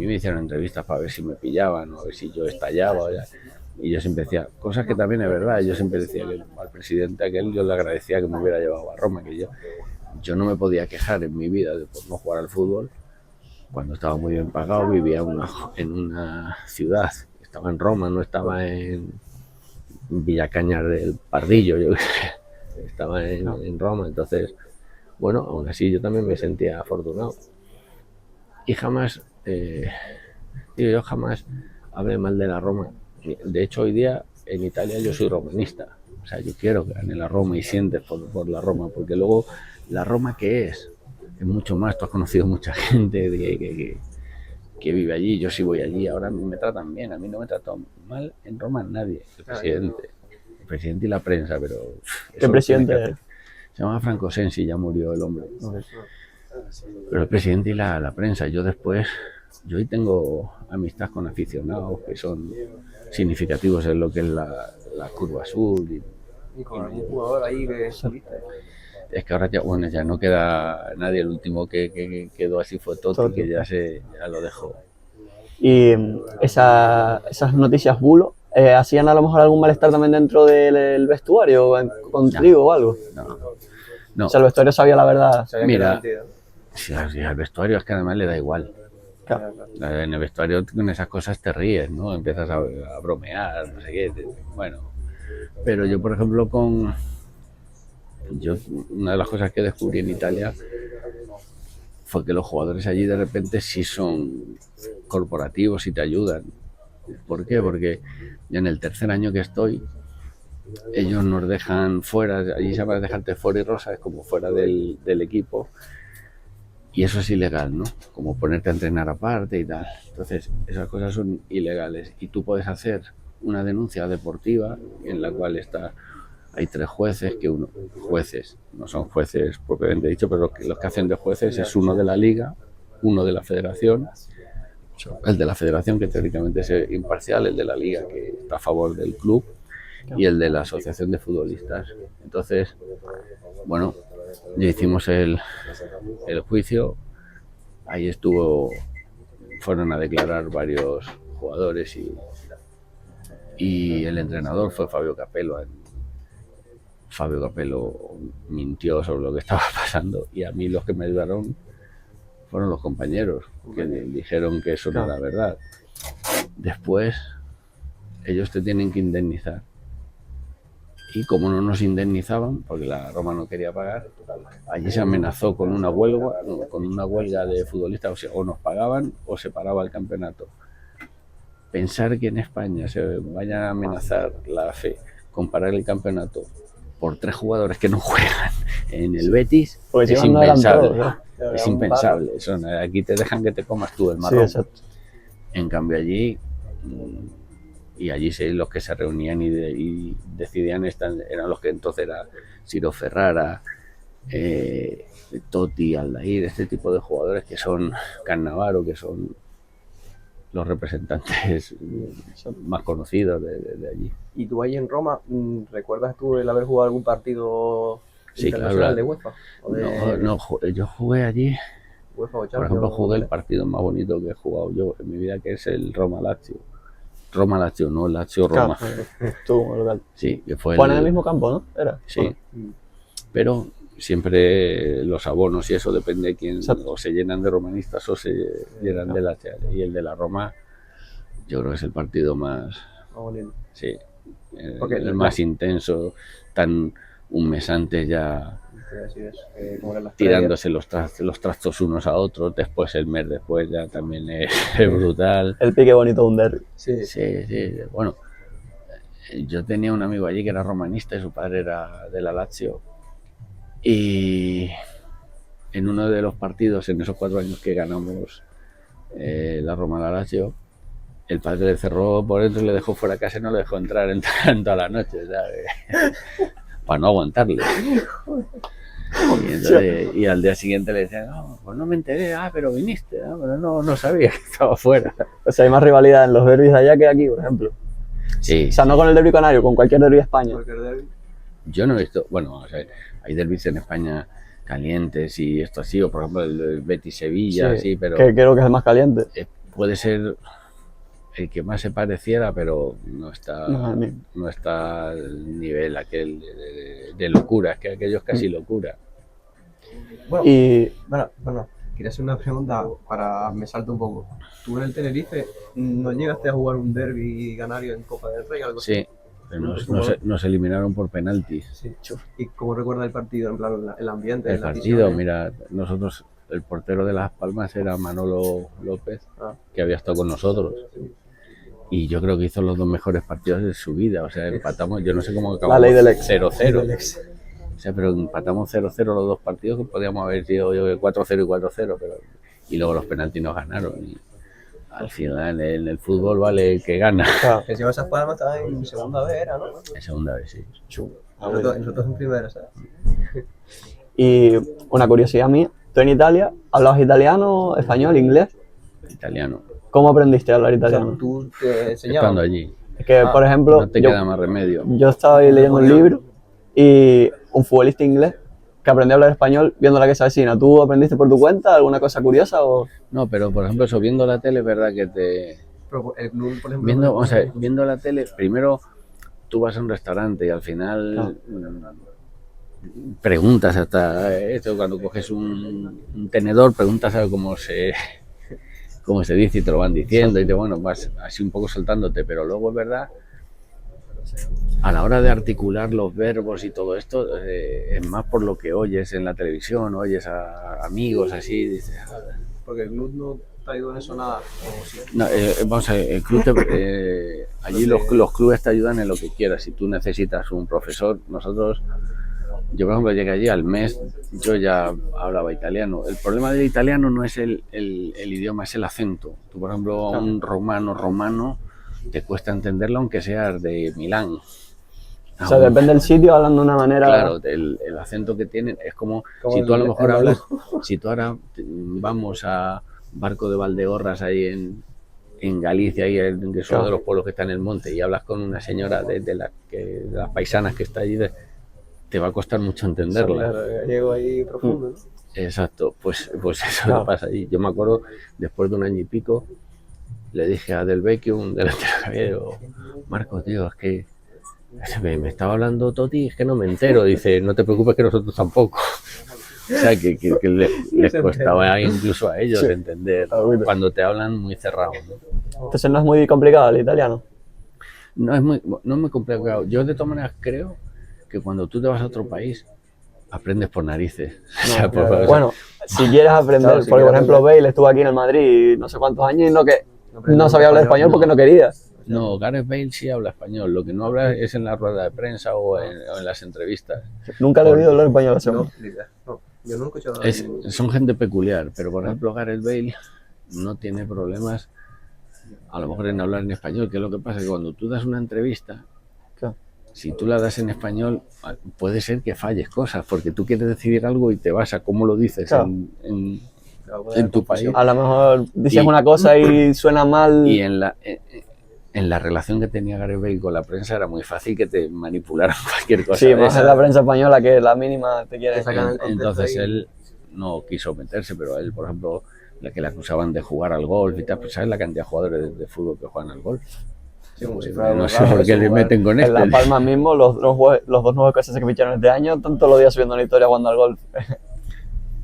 me hicieron entrevistas para ver si me pillaban o a ver si yo estallaba, y yo siempre decía, cosas que también es verdad, yo siempre decía que al presidente aquel yo le agradecía que me hubiera llevado a Roma, que yo no me podía quejar en mi vida de por no jugar al fútbol, cuando estaba muy bien pagado, vivía en una ciudad, estaba en Roma, no estaba en Villacañas del Pardillo, yo estaba en Roma, entonces, bueno, aún así yo también me sentía afortunado. Y jamás, yo jamás hablé mal de la Roma. De hecho, hoy día en Italia yo soy romanista. O sea, yo quiero que gane la Roma y sientes por la Roma, porque luego la Roma, ¿qué es? Es mucho más. Tú has conocido mucha gente que vive allí. Yo sí voy allí. Ahora me tratan bien. A mí no me trató mal en Roma nadie. El presidente y la prensa, pero...
¿Qué presidente?
Se llama Franco Sensi, ya murió el hombre. Pero el presidente y la prensa, yo hoy tengo amistad con aficionados que son significativos en lo que es la curva sur.
Y con algún jugador ahí que saliste.
Es que ahora ya no queda nadie, el último que quedó así fue Totti, que ya lo dejó.
Y esas noticias bulo, ¿hacían a lo mejor algún malestar también dentro del vestuario, contigo o algo?
No.
O sea, el vestuario sabía la verdad.
Mira, si al vestuario es que además le da igual.
Claro.
En el vestuario con esas cosas te ríes, ¿no? Empiezas a bromear, no sé qué. Bueno, pero yo, por ejemplo, una de las cosas que descubrí en Italia fue que los jugadores allí de repente sí son corporativos y te ayudan. ¿Por qué? Porque ya en el tercer año que estoy, ellos nos dejan fuera, allí se llama dejarte fuera y rosa, es como fuera del equipo. Y eso es ilegal, ¿no? Como ponerte a entrenar aparte y tal. Entonces, esas cosas son ilegales. Y tú puedes hacer una denuncia deportiva en la cual hay 3 jueces, jueces, no son jueces propiamente dicho, pero los que hacen de jueces es uno de la liga, uno de la federación, el de la federación que teóricamente es imparcial, el de la liga que está a favor del club y el de la asociación de futbolistas. Entonces, bueno, ya hicimos el juicio, ahí fueron a declarar varios jugadores y el entrenador fue Fabio Capello. Fabio Capello mintió sobre lo que estaba pasando y a mí los que me ayudaron fueron los compañeros que dijeron que eso no era verdad. Después ellos te tienen que indemnizar. Y como no nos indemnizaban, porque la Roma no quería pagar, allí se amenazó con una huelga de futbolistas, o sea, o nos pagaban o se paraba el campeonato. Pensar que en España se vaya a amenazar la AFE con parar el campeonato por 3 jugadores que no juegan en el Betis es impensable. Es impensable. Aquí te dejan que te comas tú el marrón.
Sí,
en cambio allí... Y allí los que se reunían y decidían eran los que entonces era Ciro Ferrara, Totti, Aldair, este tipo de jugadores que son Cannavaro, que son los representantes más conocidos de allí.
¿Y tú ahí en Roma, recuerdas tú el haber jugado algún partido internacional de UEFA?
No, yo jugué allí,
UEFA o Champions,
por ejemplo, jugué el partido más bonito que he jugado yo en mi vida, que es el Roma-Lazio. Roma-Lazio, no Lazio-Roma.
Claro,
sí, que fue
en el mismo campo, ¿no? ¿Era?
Sí, pero siempre los abonos y eso depende de quién, o se llenan de romanistas o se llenan de Lazio. Y el de la Roma, yo creo que es el partido más...
bonito.
Sí, el más intenso, un mes antes ya... tirándose los trastos unos a otros, después el mes después ya también es brutal.
El pique bonito de un derbi.
Sí. Bueno, yo tenía un amigo allí que era romanista y su padre era de la Lazio y en uno de los partidos, en esos 4 años que ganamos la Roma-la Lazio, el padre le cerró por dentro, le dejó fuera de casa y no le dejó entrar en toda la noche, ¿sabes? Para no aguantarle. Y al día siguiente le decían, no, pues no me enteré, pero viniste, pero no sabía que estaba fuera.
O sea, hay más rivalidad en los derbis de allá que aquí, por ejemplo.
Sí.
O sea, no con el derbi canario, con cualquier derbi de España.
Yo no he visto, bueno, o sea, hay derbis en España calientes y esto así, o por ejemplo el Betis-Sevilla, sí, pero
que creo que es el más caliente.
Puede ser el que más se pareciera, pero no está al nivel aquel de locura, es que aquello es casi locura.
Bueno, quería hacer una pregunta para me salto un poco. ¿Tú en el Tenerife no llegaste a jugar un derbi canario en Copa del Rey? Algo así?
Sí, pero nos eliminaron por penaltis.
Sí. ¿Y cómo recuerdas el partido? En plan, el ambiente.
El partido, mira, nosotros, el portero de Las Palmas era Manolo López, que había estado con nosotros. Y yo creo que hizo los 2 mejores partidos de su vida. O sea, empatamos, yo no sé cómo acabamos.
La ley del ex.
0-0. O sea, pero empatamos 0-0 los 2 partidos, que podíamos haber sido 4-0 y 4-0. Y luego los penaltis nos ganaron. Y al final, en el fútbol vale el que gana.
Claro. Que si esas Palmas estaba en segunda vez, ¿era, no?
En segunda vez, sí.
Nosotros en primera, ¿sabes?
Y una curiosidad mía, tú en Italia, ¿hablabas italiano, español, inglés?
Italiano.
¿Cómo aprendiste a hablar italiano?
O sea, ¿tú te enseñabas?
Estando allí.
Es que, por ejemplo,
No te queda más remedio.
Yo estaba ahí leyendo un libro y un futbolista inglés que aprendió a hablar español viendo la que se avecina. ¿Tú aprendiste por tu cuenta alguna cosa curiosa o...?
No, pero por ejemplo, eso, viendo la tele, es verdad que te...
Pero el club, por ejemplo...
Viendo la tele, primero tú vas a un restaurante y al final preguntas hasta esto, cuando coges un tenedor, preguntas a cómo se dice y te lo van diciendo y bueno, vas así un poco soltándote, pero luego es verdad, a la hora de articular los verbos y todo esto, es más por lo que oyes en la televisión, oyes a amigos así, dices...
Porque el club no te ayuda en eso nada.
No, vamos a ver, el club allí los clubes te ayudan en lo que quieras. Si tú necesitas un profesor, yo por ejemplo llegué allí al mes, yo ya hablaba italiano. El problema del italiano no es el idioma, es el acento. Tú por ejemplo a un romano te cuesta entenderlo aunque seas de Milán.
O sea, depende del sitio, hablando de una manera...
Claro, el acento que tienen es como si tú a lo mejor hablas, si tú ahora vamos a Barco de Valdeorras ahí en Galicia, ahí que es uno de los pueblos que está en el monte, y hablas con una señora de las paisanas que está allí, te va a costar mucho entenderla.
Claro, llego ahí profundo, ¿no?
Exacto, pues eso me pasa allí. Yo me acuerdo, después de 1 año y pico, le dije a Del Vecchio, un delantero que había, Marco, tío, es que me estaba hablando Totti, es que no me entero. Dice, no te preocupes que nosotros tampoco. O sea, que les costaba incluso a ellos entender cuando te hablan muy cerrado, ¿no?
Entonces no es muy complicado el italiano.
No es muy complicado. Yo de todas maneras creo que cuando tú te vas a otro país, aprendes por narices.
Bueno, si quieres aprender, porque por ejemplo Bale estuvo aquí en el Madrid no sé cuántos años y no sabía hablar español porque no quería.
No, Gareth Bale sí habla español, lo que no habla es en la rueda de prensa o en las entrevistas.
Nunca le he oído hablar español a
no, yo no he escuchado
son gente peculiar, pero por ejemplo Gareth Bale no tiene problemas a lo mejor en hablar en español, que es lo que pasa, que cuando tú das una entrevista, si tú la das en español, puede ser que falles cosas, porque tú quieres decidir algo y te vas a cómo lo dices en tu país.
A lo mejor dices una cosa y suena mal.
Y en la relación que tenía Gareth Bale con la prensa era muy fácil que te manipularan cualquier cosa.
Sí, más en la prensa española que la mínima te quiere sacar.
Entonces él no quiso meterse, pero él, por ejemplo, la que le acusaban de jugar al golf y tal, pues ¿sabes la cantidad de jugadores de fútbol que juegan al golf?
Sí, como si
no sé por qué le meten con esto.
En La Palma mismo, los 2 nuevos casos que ficharon este año, tanto los días subiendo la historia jugando al golf.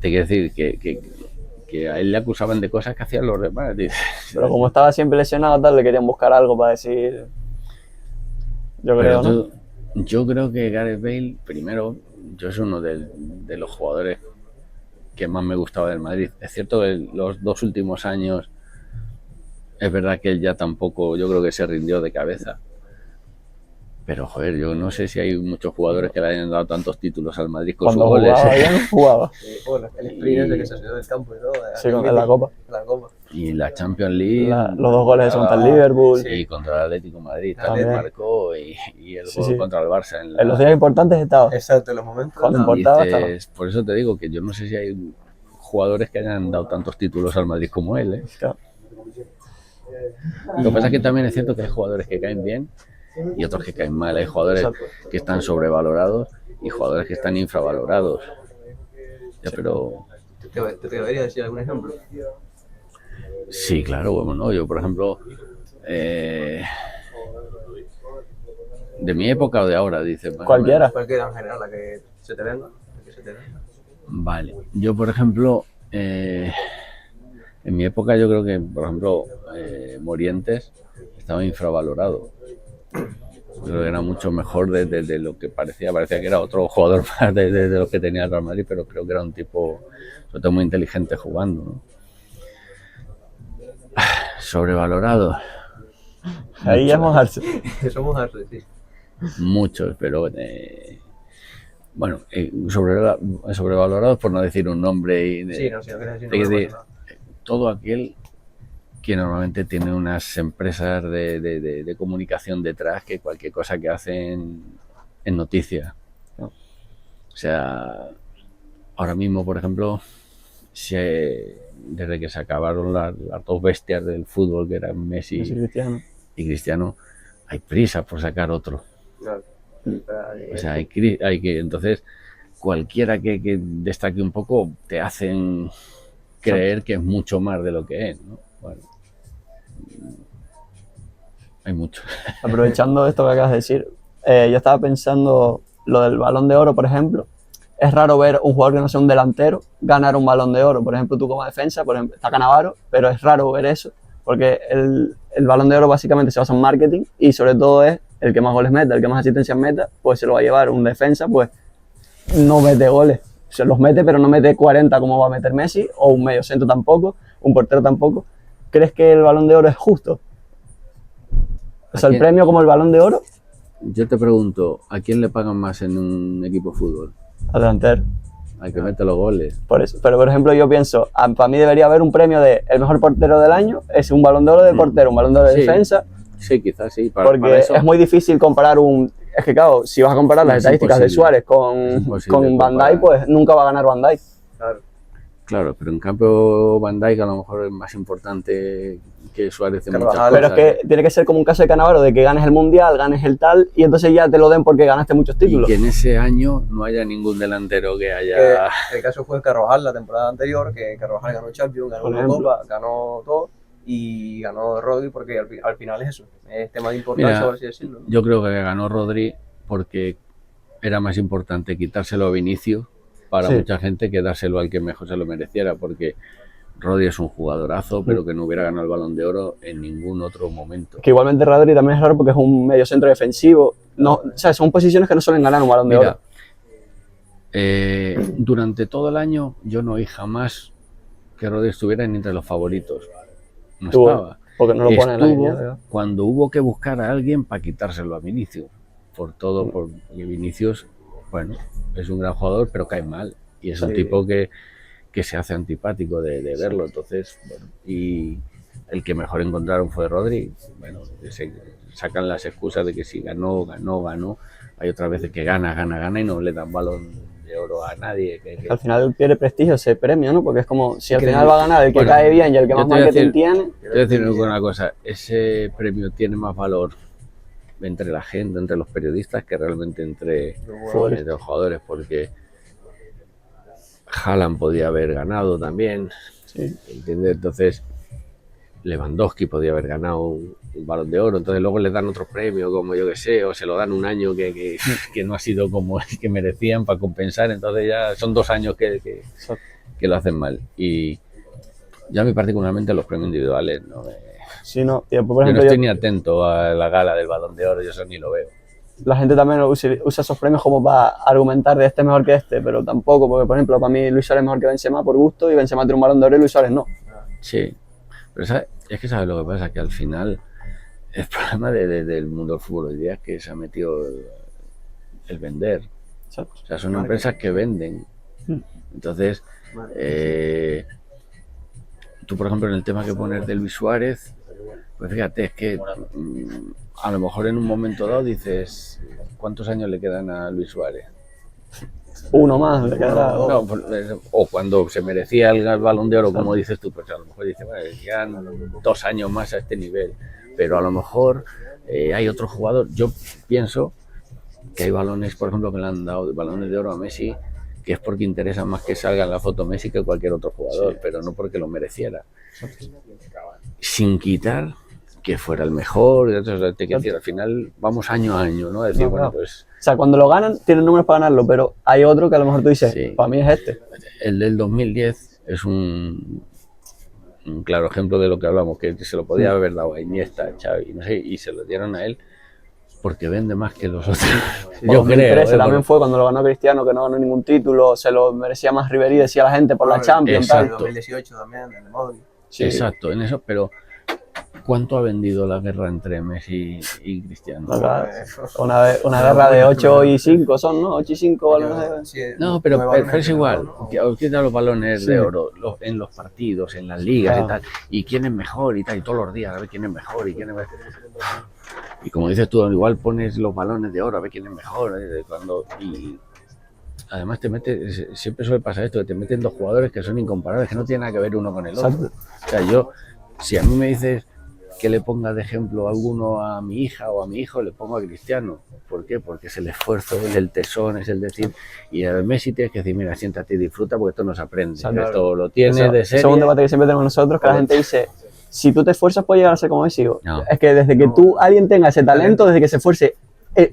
Te quiero decir que a él le acusaban de cosas que hacían los demás.
Pero como estaba siempre lesionado, tal, le querían buscar algo para decir. Yo creo, ¿no?
Yo creo que Gareth Bale, primero, yo es uno de los jugadores que más me gustaba del Madrid. Es cierto que los 2 últimos años, es verdad que él ya tampoco, yo creo que se rindió de cabeza. Pero, joder, yo no sé si hay muchos jugadores que le hayan dado tantos títulos al Madrid con sus goles.
Cuando jugaba,
el sprint ese que se salió del campo y todo.
Sí, en la Copa.
La Copa.
Y la Champions League.
Los 2 goles contra el Liverpool.
Sí, contra el Atlético de Madrid
También.
también marcó y el gol contra el Barça.
En los días importantes estaba.
Exacto, en los momentos.
Cuando importaba estaba.
Por eso te digo que yo no sé si hay jugadores que hayan dado tantos títulos al Madrid como él, ¿eh?
Claro.
Lo que pasa es que también es cierto que hay jugadores que caen bien y otros que caen mal. Hay jugadores que están sobrevalorados y jugadores que están infravalorados. Ya, pero...
¿Te debería decir algún ejemplo?
Sí, claro, bueno, ¿no? Yo, por ejemplo, de mi época o de ahora, dice.
Cualquiera.
Cualquiera en general, la que se te venga.
Vale, yo, por ejemplo, en mi época yo creo que, por ejemplo, Morientes estaba infravalorado. Yo creo que era mucho mejor de lo que parecía. Parecía que era otro jugador más de lo que tenía el Real Madrid, pero creo que era un tipo, sobre todo, muy inteligente jugando, ¿no? Sobrevalorado.
Ahí ya es mojarse.
Somos arte, sí.
Muchos, pero bueno, sobrevalorados por no decir un nombre. Y,
sí, no, si no quieres decir
todo aquel que normalmente tiene unas empresas de comunicación detrás que cualquier cosa que hacen en noticia, ¿no? O sea, ahora mismo, por ejemplo, desde que se acabaron las 2 bestias del fútbol, que eran Messi y Cristiano, hay prisa por sacar otro.
Claro.
O sea, hay que, entonces, cualquiera que destaque un poco te hacen creer que es mucho más de lo que es, ¿no? Bueno, hay mucho.
Aprovechando esto que acabas de decir, yo estaba pensando lo del Balón de Oro, por ejemplo. Es raro ver un jugador que no sea un delantero ganar un Balón de Oro. Por ejemplo, tú como defensa, por ejemplo, está Cannavaro, pero es raro ver eso, porque el Balón de Oro básicamente se basa en marketing y sobre todo es el que más goles meta, el que más asistencias meta, pues se lo va a llevar. Un defensa, pues no mete goles, se los mete, pero no mete 40 como va a meter Messi, o un mediocentro tampoco, un portero tampoco. ¿Crees que el Balón de Oro es justo? O sea, el premio como el Balón de Oro.
Yo te pregunto, ¿a quién le pagan más en un equipo de fútbol?
Al delantero.
Al que mete los goles.
Por eso. Pero, por ejemplo, yo pienso, para mí debería haber un premio de el mejor portero del año, es un Balón de Oro de portero, un Balón de Oro de defensa.
Sí, quizás sí.
Porque
eso,
es muy difícil comparar es que, claro, si vas a comparar las estadísticas de Suárez con Van Dijk, pues nunca va a ganar Van Dijk.
Claro, pero en cambio Van Dijk a lo mejor es más importante que Suárez en muchas cosas.
Pero es que tiene que ser como un caso de Cannavaro, de que ganes el Mundial, ganes el tal, y entonces ya te lo den porque ganaste muchos títulos.
Y que en ese año no haya ningún delantero que haya...
El caso fue Carvajal la temporada anterior, que Carvajal ganó Champions, ganó la Copa, ganó todo, y ganó Rodri porque al final es eso, es tema de importancia, por así decirlo, ¿no?
Yo creo que ganó Rodri porque era más importante quitárselo a Vinicius para mucha gente que dárselo al que mejor se lo mereciera, porque Rodri es un jugadorazo, pero que no hubiera ganado el Balón de Oro en ningún otro momento.
Que igualmente Rodri también es raro porque es un mediocentro defensivo. No, o sea, son posiciones que no suelen ganar un Balón de Oro.
Durante todo el año yo no oí jamás que Rodri estuviera entre los favoritos. No estaba.
Porque no lo ponen ahí.
Cuando hubo que buscar a alguien para quitárselo a Vinicius. Porque Vinicius, bueno, es un gran jugador, pero cae mal. Y es un tipo que se hace antipático de verlo. Entonces, bueno, y el que mejor encontraron fue Rodri. Bueno, se sacan las excusas de que si ganó. Hay otras veces que gana y no le dan Balón de Oro a nadie.
Al final pierde prestigio ese premio, ¿no? Porque es como si al final va a ganar el que cae bien y el que más marketing tiene.
Te voy a decir una cosa, ese premio tiene más valor entre la gente, entre los periodistas, que realmente entre los jugadores, porque Haaland podía haber ganado también, ¿entiendes? Entonces Lewandowski podía haber ganado un Balón de Oro, entonces luego les dan otro premio, como yo que sé, o se lo dan un año que no ha sido como el que merecían para compensar, entonces ya son 2 años que lo hacen mal. Y ya a mí particularmente los premios individuales no me...
Sí, no. Y después, por ejemplo,
yo no estoy ni atento a la gala del Balón de Oro, yo eso ni lo veo.
La gente también usa esos premios como para argumentar de este mejor que este, pero tampoco, porque por ejemplo para mí Luis Suárez es mejor que Benzema por gusto y Benzema tiene un Balón de Oro y Luis Suárez no.
Sí, pero es que sabes lo que pasa, que al final el problema del mundo del fútbol hoy día es que se ha metido el vender. O sea, son empresas que venden. Entonces, tú, por ejemplo, en el tema que pones de Luis Suárez, pues fíjate, es que a lo mejor en un momento dado dices, ¿cuántos años le quedan a Luis Suárez?
Uno más de cada dos.
No, o cuando se merecía el Balón de Oro, como dices tú, pues a lo mejor dices, bueno, quedan 2 años más a este nivel, pero a lo mejor hay otro jugador. Yo pienso que hay balones, por ejemplo, que le han dado balones de oro a Messi, que es porque interesa más que salga en la foto Messi que cualquier otro jugador, pero no porque lo mereciera. Sin quitar que fuera el mejor, entonces, te quiero decir, al final vamos año a año, ¿no? Decir, bueno, pues...
O sea, cuando lo ganan, tienen números para ganarlo, pero hay otro que a lo mejor tú dices,
Sí.
para mí es este.
El del 2010 es un claro ejemplo de lo que hablamos, que se lo podía haber dado a Iniesta, a Xavi, no sé, y se lo dieron a él porque vende más que los otros.
Yo 2013 también fue cuando lo ganó Cristiano, que no ganó ningún título, se lo merecía más Ribéry, decía la gente, por la Champions.
Exacto.
2018 también, el de Modric.
Sí.
Exacto, en eso, pero ¿cuánto ha vendido la guerra entre Messi y Cristiano?
Una guerra de 8 y 5 son, ¿no? 8 y 5 balones de...
No, pero es igual. Quita los balones de oro en los partidos, en las ligas y tal. Y quién es mejor y tal. Y todos los días a ver quién es mejor y quién es mejor. Y como dices tú, igual pones los balones de oro a ver quién es mejor. Y además te metes, siempre suele pasar esto, que te meten 2 jugadores que son incomparables, que no tienen nada que ver uno con el otro.
Exacto.
O sea, si a mí me dices que le ponga de ejemplo alguno a mi hija o a mi hijo, le pongo a Cristiano. ¿Por qué? Porque es el esfuerzo, es el tesón, es el decir. Y a Messi tienes que decir, mira, siéntate y disfruta porque esto no se aprende.
Claro.
Esto lo tienes de serie.
Eso es un debate que siempre tenemos nosotros, que la gente dice, si tú te esfuerzas puedes llegar a ser como Messi.
No.
Es que desde que alguien tenga ese talento, desde que se esfuerce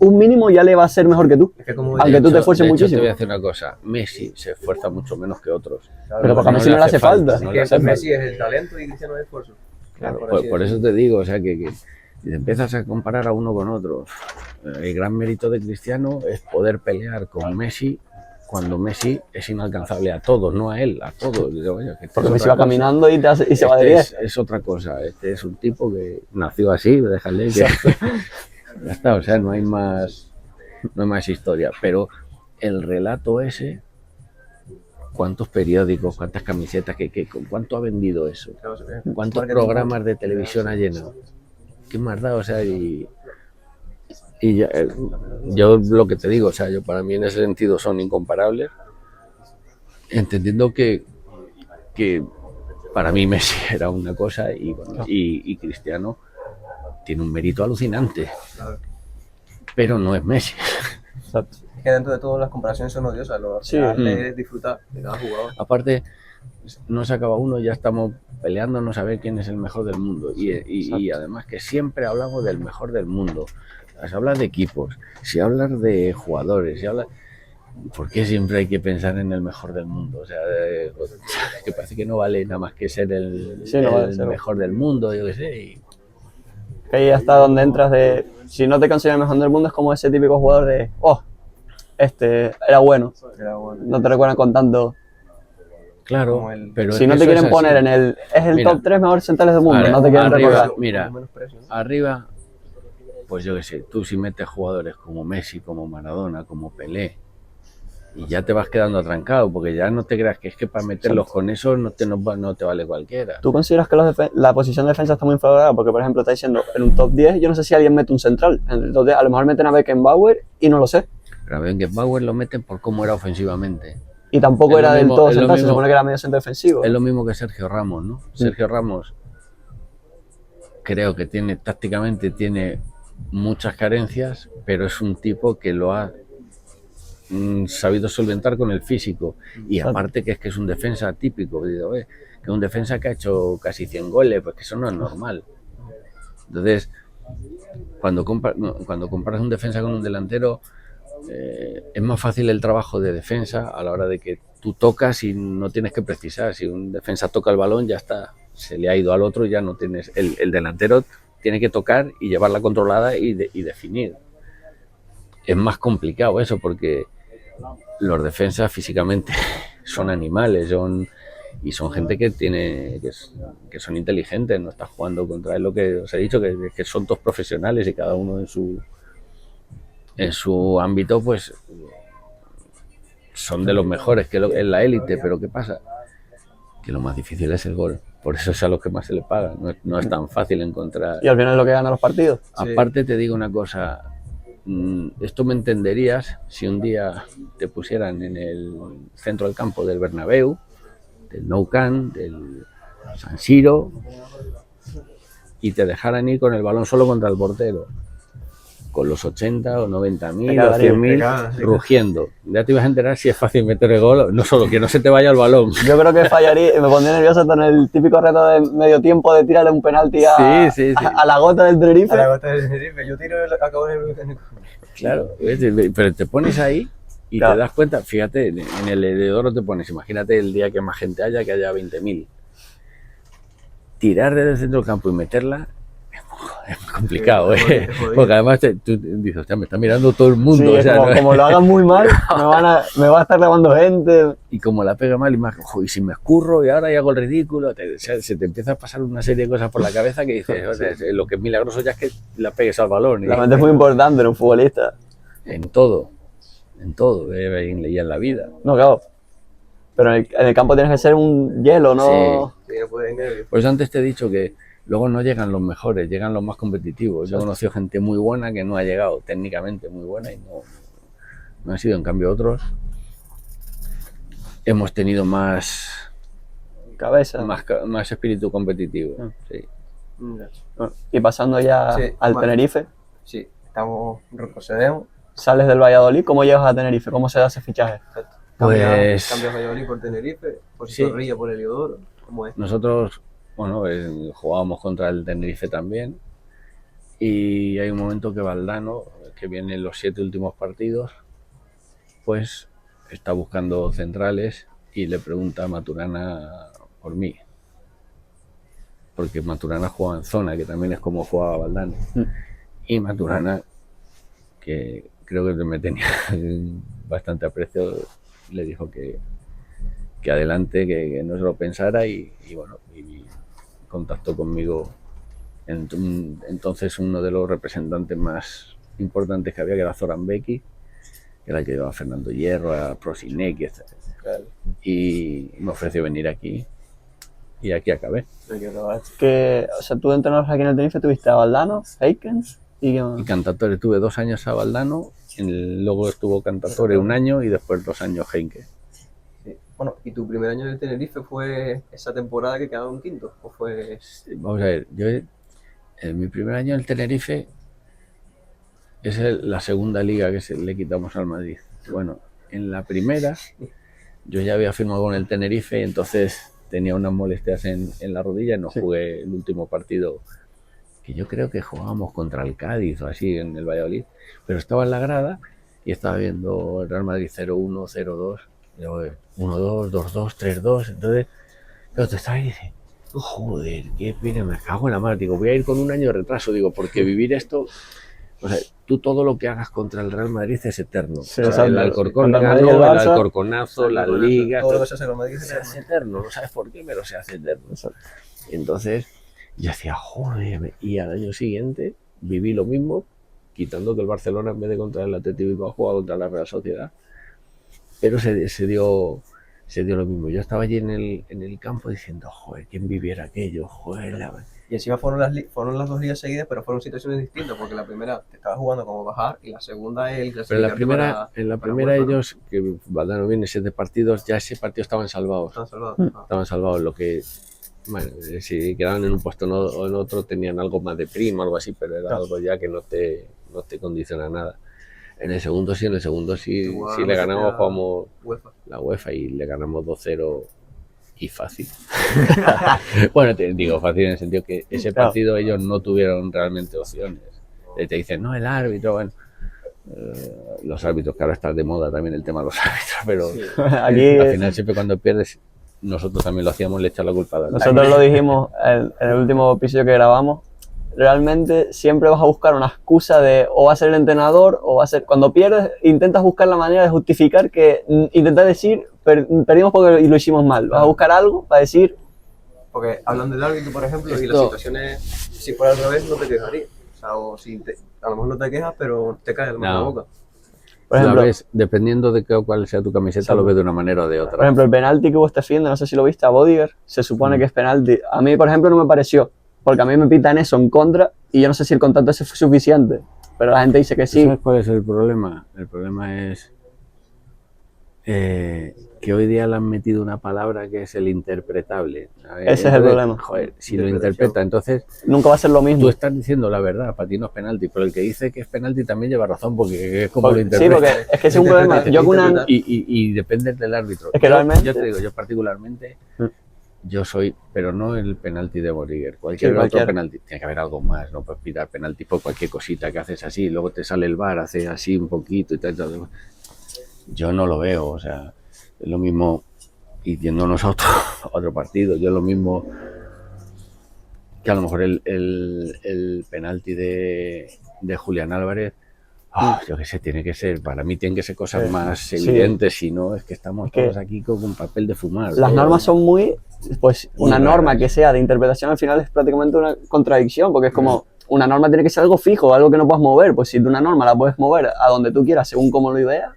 un mínimo ya le va a ser mejor que tú.
Es que como
Aunque tú te esfuerces
de hecho,
muchísimo.
te voy a decir una cosa, Messi se esfuerza mucho menos que otros.
Pero porque a Messi no le hace falta.
no
Es
le hace
que Messi
falta.
es el talento y Cristiano es el esfuerzo. Claro,
Por eso te digo, o sea, que si te empiezas a comparar a uno con otro, el gran mérito de Cristiano es poder pelear con Messi cuando Messi es inalcanzable a todos, no a él, a todos.
Porque Messi va caminando y se va de 10.
Es otra cosa, este es un tipo que nació así, déjale que... Ya está, o sea, no hay más historia, pero el relato ese, ¿cuántos periódicos, cuántas camisetas, cuánto ha vendido eso? ¿Cuántos programas de televisión ha llenado? ¿Qué más da? O sea, y yo lo que te digo, o sea, para mí en ese sentido son incomparables, entendiendo que para mí Messi era una cosa y Cristiano tiene un mérito alucinante, pero no es Messi.
Exacto.
Es que dentro de todo las comparaciones son odiosas, lo que es disfrutar de cada jugador.
Aparte, no se acaba uno, ya estamos peleándonos a ver quién es el mejor del mundo. Y además que siempre hablamos del mejor del mundo. Se habla de equipos, si hablas de jugadores, ¿por qué siempre hay que pensar en el mejor del mundo? O sea, que parece que no vale nada más que ser el mejor del mundo, yo qué sé.
Que ahí hasta donde entras de... Si no te consideras el mejor del mundo es como ese típico jugador de... este era bueno. No te recuerdan con tanto...
Claro, pero
si no te quieren poner en el... Es el top 3 mejores centrales del mundo, no te quieren recordar.
Mira, arriba, pues yo qué sé, tú si metes jugadores como Messi, como Maradona, como Pelé, y ya te vas quedando atrancado, porque ya no te creas que es que para meterlos con eso no te vale cualquiera.
¿Tú consideras que la posición de defensa está muy infravalorada? Porque, por ejemplo, está diciendo, en un top 10, yo no sé si alguien mete un central. En el top 10, a lo mejor meten a Beckenbauer y no lo sé.
Pero a Beckenbauer lo meten por cómo era ofensivamente.
Y tampoco era del todo central, se supone que era medio centro defensivo.
Es lo mismo que Sergio Ramos, ¿no? Sergio Ramos creo que tácticamente tiene muchas carencias, pero es un tipo que lo ha sabido solventar con el físico. Y aparte que es un defensa típico, que un defensa que ha hecho casi 100 goles, pues que eso no es normal. Entonces, cuando comparas un defensa con un delantero, es más fácil el trabajo de defensa a la hora de que tú tocas y no tienes que precisar. Si un defensa toca el balón, ya está, se le ha ido al otro y ya no tienes. El delantero tiene que tocar y llevarla controlada y definir. Es más complicado eso porque los defensas físicamente son animales, y son gente que son inteligentes, no estás jugando contra él. Lo que os he dicho, que son todos profesionales y cada uno en su ámbito, pues son de los mejores, que es la élite. Pero ¿qué pasa? Que lo más difícil es el gol, por eso es a los que más se les paga. No es tan fácil encontrar.
Y al final es lo que gana los partidos.
Sí.
Aparte te digo una cosa, esto me entenderías si un día te pusieran en el centro del campo del Bernabéu, del Nou Camp, del San Siro, y te dejaran ir con el balón solo contra el portero, con los 80 o 90.000 o 100.000 rugiendo. Ya te ibas a enterar si es fácil meter el gol, no solo que no se te vaya el balón.
Yo creo que fallaría, me pondría nervioso con el típico reto de medio tiempo de tirarle un penalti a la gota del Tenerife.
A la gota del Tenerife, yo tiro acabo en el...
Claro, pero te pones ahí y
claro,
te das cuenta, fíjate, en el heredero te pones, imagínate el día que más gente haya, que haya 20.000. Tirar desde el centro del campo y meterla es muy complicado, porque además tú dices, hostia, me está mirando todo el mundo.
sí,
o sea,
como lo hagan muy mal, me va a estar grabando gente.
Y como la pega mal, y si me escurro y ahora ya hago el ridículo, se te empieza a pasar una serie de cosas por la cabeza que dices, o sea, lo que es milagroso ya es que la pegues al balón.
La mente es muy importante en un futbolista.
En todo, y en la vida.
No, claro. Pero en el campo tienes que ser un hielo, ¿no?
Sí, no puede ir nervio.
Por eso antes te he dicho que luego no llegan los mejores, llegan los más competitivos. Yo he conocido gente muy buena que no ha llegado, técnicamente muy buena, y no ha sido. En cambio otros hemos tenido más
Cabeza.
más espíritu competitivo. Sí.
Bueno, y pasando ya
Sí,
al
vale.
Tenerife,
Sí, retrocedemos.
sales del Valladolid, ¿cómo llegas a Tenerife? ¿Cómo se da ese fichaje?
Pues
Cambias Valladolid por Tenerife, por
sí.
Zorrilla, por Heliodoro. ¿Cómo es?
Nosotros, bueno, jugábamos contra el Tenerife también, y hay un momento que Valdano, que viene en los 7 últimos partidos, pues está buscando centrales y le pregunta a Maturana por mí, porque Maturana juega en zona, que también es como jugaba Valdano, y Maturana, que creo que me tenía bastante aprecio, le dijo que adelante, que no se lo pensara, y bueno, y contactó conmigo entonces uno de los representantes más importantes que había, que era Zoran Beki, que era el que llevaba a Fernando Hierro, a Prosinek, etc.
Claro.
Y me ofreció venir aquí, y aquí acabé.
O sea, tú entrenadores aquí en el Tenerife tuviste a Valdano, Heikens y
Cantatore, tuve 2 años a Valdano, luego estuvo Cantatore 1 año y después 2 años Heinke.
Sí. Bueno, ¿y tu primer año en el Tenerife fue esa temporada que quedaron quinto? ¿O fue...?
Vamos a ver, yo en mi primer año en el Tenerife es la segunda liga que le quitamos al Madrid. Bueno, en la primera yo ya había firmado con el Tenerife y entonces tenía unas molestias en la rodilla y no jugué el último partido, que yo creo que jugábamos contra el Cádiz o así en el Valladolid, pero estaba en la grada y estaba viendo el Real Madrid 0-1, 0-2, 1-2, 2-2, 3-2, entonces claro, te estaba ahí y dices, joder, qué pena, me cago en la mar, digo, voy a ir con 1 año de retraso, digo, porque vivir esto, o sea, tú todo lo que hagas contra el Real Madrid es eterno.
Sí,
o sea, el Alcorcón
el
ganó, el
Barça,
Alcorconazo, la Liga,
todo lo que se hace con Madrid
se hace eterno, no sabes por qué, pero se hace eterno. Y entonces yo decía, joder, y al año siguiente viví lo mismo, quitando que el Barcelona en vez de contra el Atlético Bilbao jugaba contra la Real Sociedad, pero se dio lo mismo. Yo estaba allí en el campo diciendo, joder, ¿quién viviera aquello? Joder,
Y encima fueron las 2 ligas seguidas, pero fueron situaciones distintas, porque la primera te estabas jugando como bajar y la segunda es el
Pero en la primera
UEFA, ¿no?
ellos, que Valdano viene 7 partidos, ya ese partido estaban salvados.
Están salvados.
Estaban salvados, lo que, bueno, si quedaban en un puesto o en otro tenían algo más de prima, algo así, pero era algo ya que no te condiciona nada. En el segundo sí le ganamos, jugamos la UEFA y le ganamos 2-0 y fácil. Bueno, te digo fácil en el sentido que ese partido ellos no tuvieron realmente opciones. Te dicen, no, el árbitro, bueno, los árbitros, que ahora está de moda también el tema de los árbitros, pero
aquí,
al final siempre cuando pierdes, nosotros también lo hacíamos, le echar la culpa a la
nosotros lo dijimos en el último episodio que grabamos, realmente siempre vas a buscar una excusa de o va a ser el entrenador o va a ser, cuando pierdes intentas buscar la manera de justificar que intentas decir perdimos porque lo hicimos mal, vas a buscar algo para decir,
porque hablando del árbitro, por ejemplo, y las situaciones, si fuera al revés no te quejarías, o sea, o si a lo mejor no te quejas pero te cae el mal de la boca.
Por
la
ejemplo,
ves, dependiendo de cuál sea tu camiseta, lo ves de una manera o de
por
otra.
ejemplo, el penalti que hubo este fin de, no sé si lo viste, a Bodiger, se supone que es penalti. A mí, por ejemplo, no me pareció, porque a mí me pitan eso en contra y yo no sé si el contacto ese fue suficiente, pero la gente dice que sí.
¿Sabes cuál es el problema? El problema es que hoy día le han metido una palabra que es el interpretable. ¿Sabes?
Ese es el problema.
Joder, si lo interpreta, entonces
Nunca va a ser lo mismo.
tú estás diciendo la verdad, para ti no es penalti, pero el que dice que es penalti también lleva razón, porque es como lo
Sí,
interpreta.
porque es que es un problema. Yo con una...
Y depende del árbitro.
Es que realmente...
Yo te digo, yo particularmente, yo soy, pero no el penalti de Bodiger, cualquier
Sí,
otro
cualquiera.
penalti. Tiene que haber algo más, no puedes pitar penalti por cualquier cosita que haces así, luego te sale el VAR, haces así un poquito y tal. Yo no lo veo, o sea, es lo mismo, y yéndonos a otro partido, yo lo mismo que a lo mejor el penalti de Julián Álvarez, yo qué sé, tiene que ser, para mí tienen que ser cosas más evidentes, si no es que estamos todos aquí con un papel de fumar.
Las normas son muy, pues una
Muy
norma
raras.
que sea de interpretación al final es prácticamente una contradicción, porque es como una norma tiene que ser algo fijo, algo que no puedas mover, pues si tú una norma la puedes mover a donde tú quieras según como lo ideas,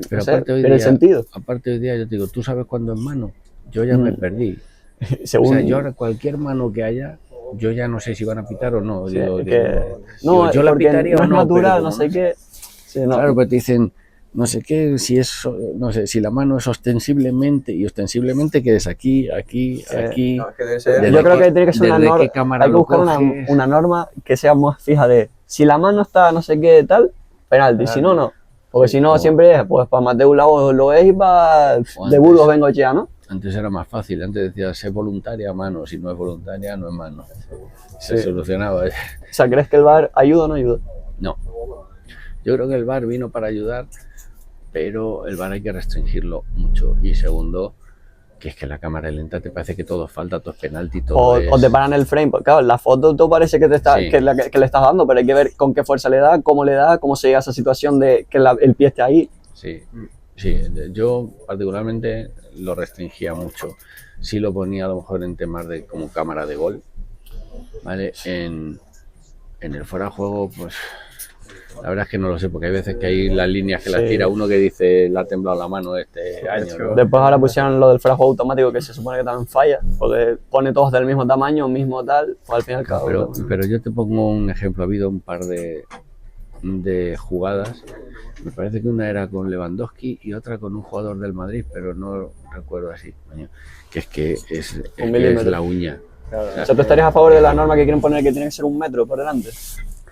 Pero
no sé,
aparte,
pierde sentido.
aparte hoy día yo te digo, ¿tú sabes cuándo es mano? Yo ya me perdí.
Según...
O sea, yo ahora cualquier mano que haya, yo ya no sé si van a pitar o no.
Sí,
Digo,
es que...
digo,
No,
yo la
porque
pitaría
no
o
es
no,
natural,
pero
no
como
sé qué. Sí, no.
Claro, pues te dicen, no sé qué, si es, no sé, si la mano es ostensiblemente, y ostensiblemente que es aquí, aquí, aquí.
No, es que debe ser...
Desde
Yo creo
qué-
que tiene que ser una
desde
norma,
qué cámara
hay que
lo
buscar
coges.
una norma que sea más fija de si la mano está no sé qué tal, penalti, si no, no. Porque si no,
no.
siempre es, pues para más de un lado lo es y para
O
de
antes.
Burgos vengo ya, ¿no?
Antes era más fácil, antes decías, es voluntaria, mano, si no es voluntaria, no es mano. Se
Sí.
solucionaba.
O sea, ¿crees que el VAR ayuda o no ayuda?
No. Yo creo que el VAR vino para ayudar, pero el VAR hay que restringirlo mucho. Y segundo, que es que la cámara lenta te parece que todo falta, todo es penalti, todo es...
O te paran el frame, porque claro, la foto todo parece que, te está,
Sí.
que le estás dando, pero hay que ver con qué fuerza le da, cómo se llega a esa situación de que el pie esté ahí.
Sí, sí, yo particularmente lo restringía mucho. Sí lo ponía a lo mejor en temas de como cámara de gol, ¿vale? En el fuera de juego, pues la verdad es que no lo sé, porque hay veces que hay las líneas que las
Sí.
tira uno que dice, le ha temblado la mano este año, ¿no?
Después ahora pusieron lo del fuera de juego automático, que se supone que también falla, porque pone todos del mismo tamaño, mismo tal, pues al fin y al cabo.
Pero yo te pongo un ejemplo, ha habido un par de jugadas, me parece que una era con Lewandowski y otra con un jugador del Madrid, pero no recuerdo así, coño, que es la uña.
O sea, ¿tú estarías a favor de la norma que quieren poner que tiene que ser 1 metro por delante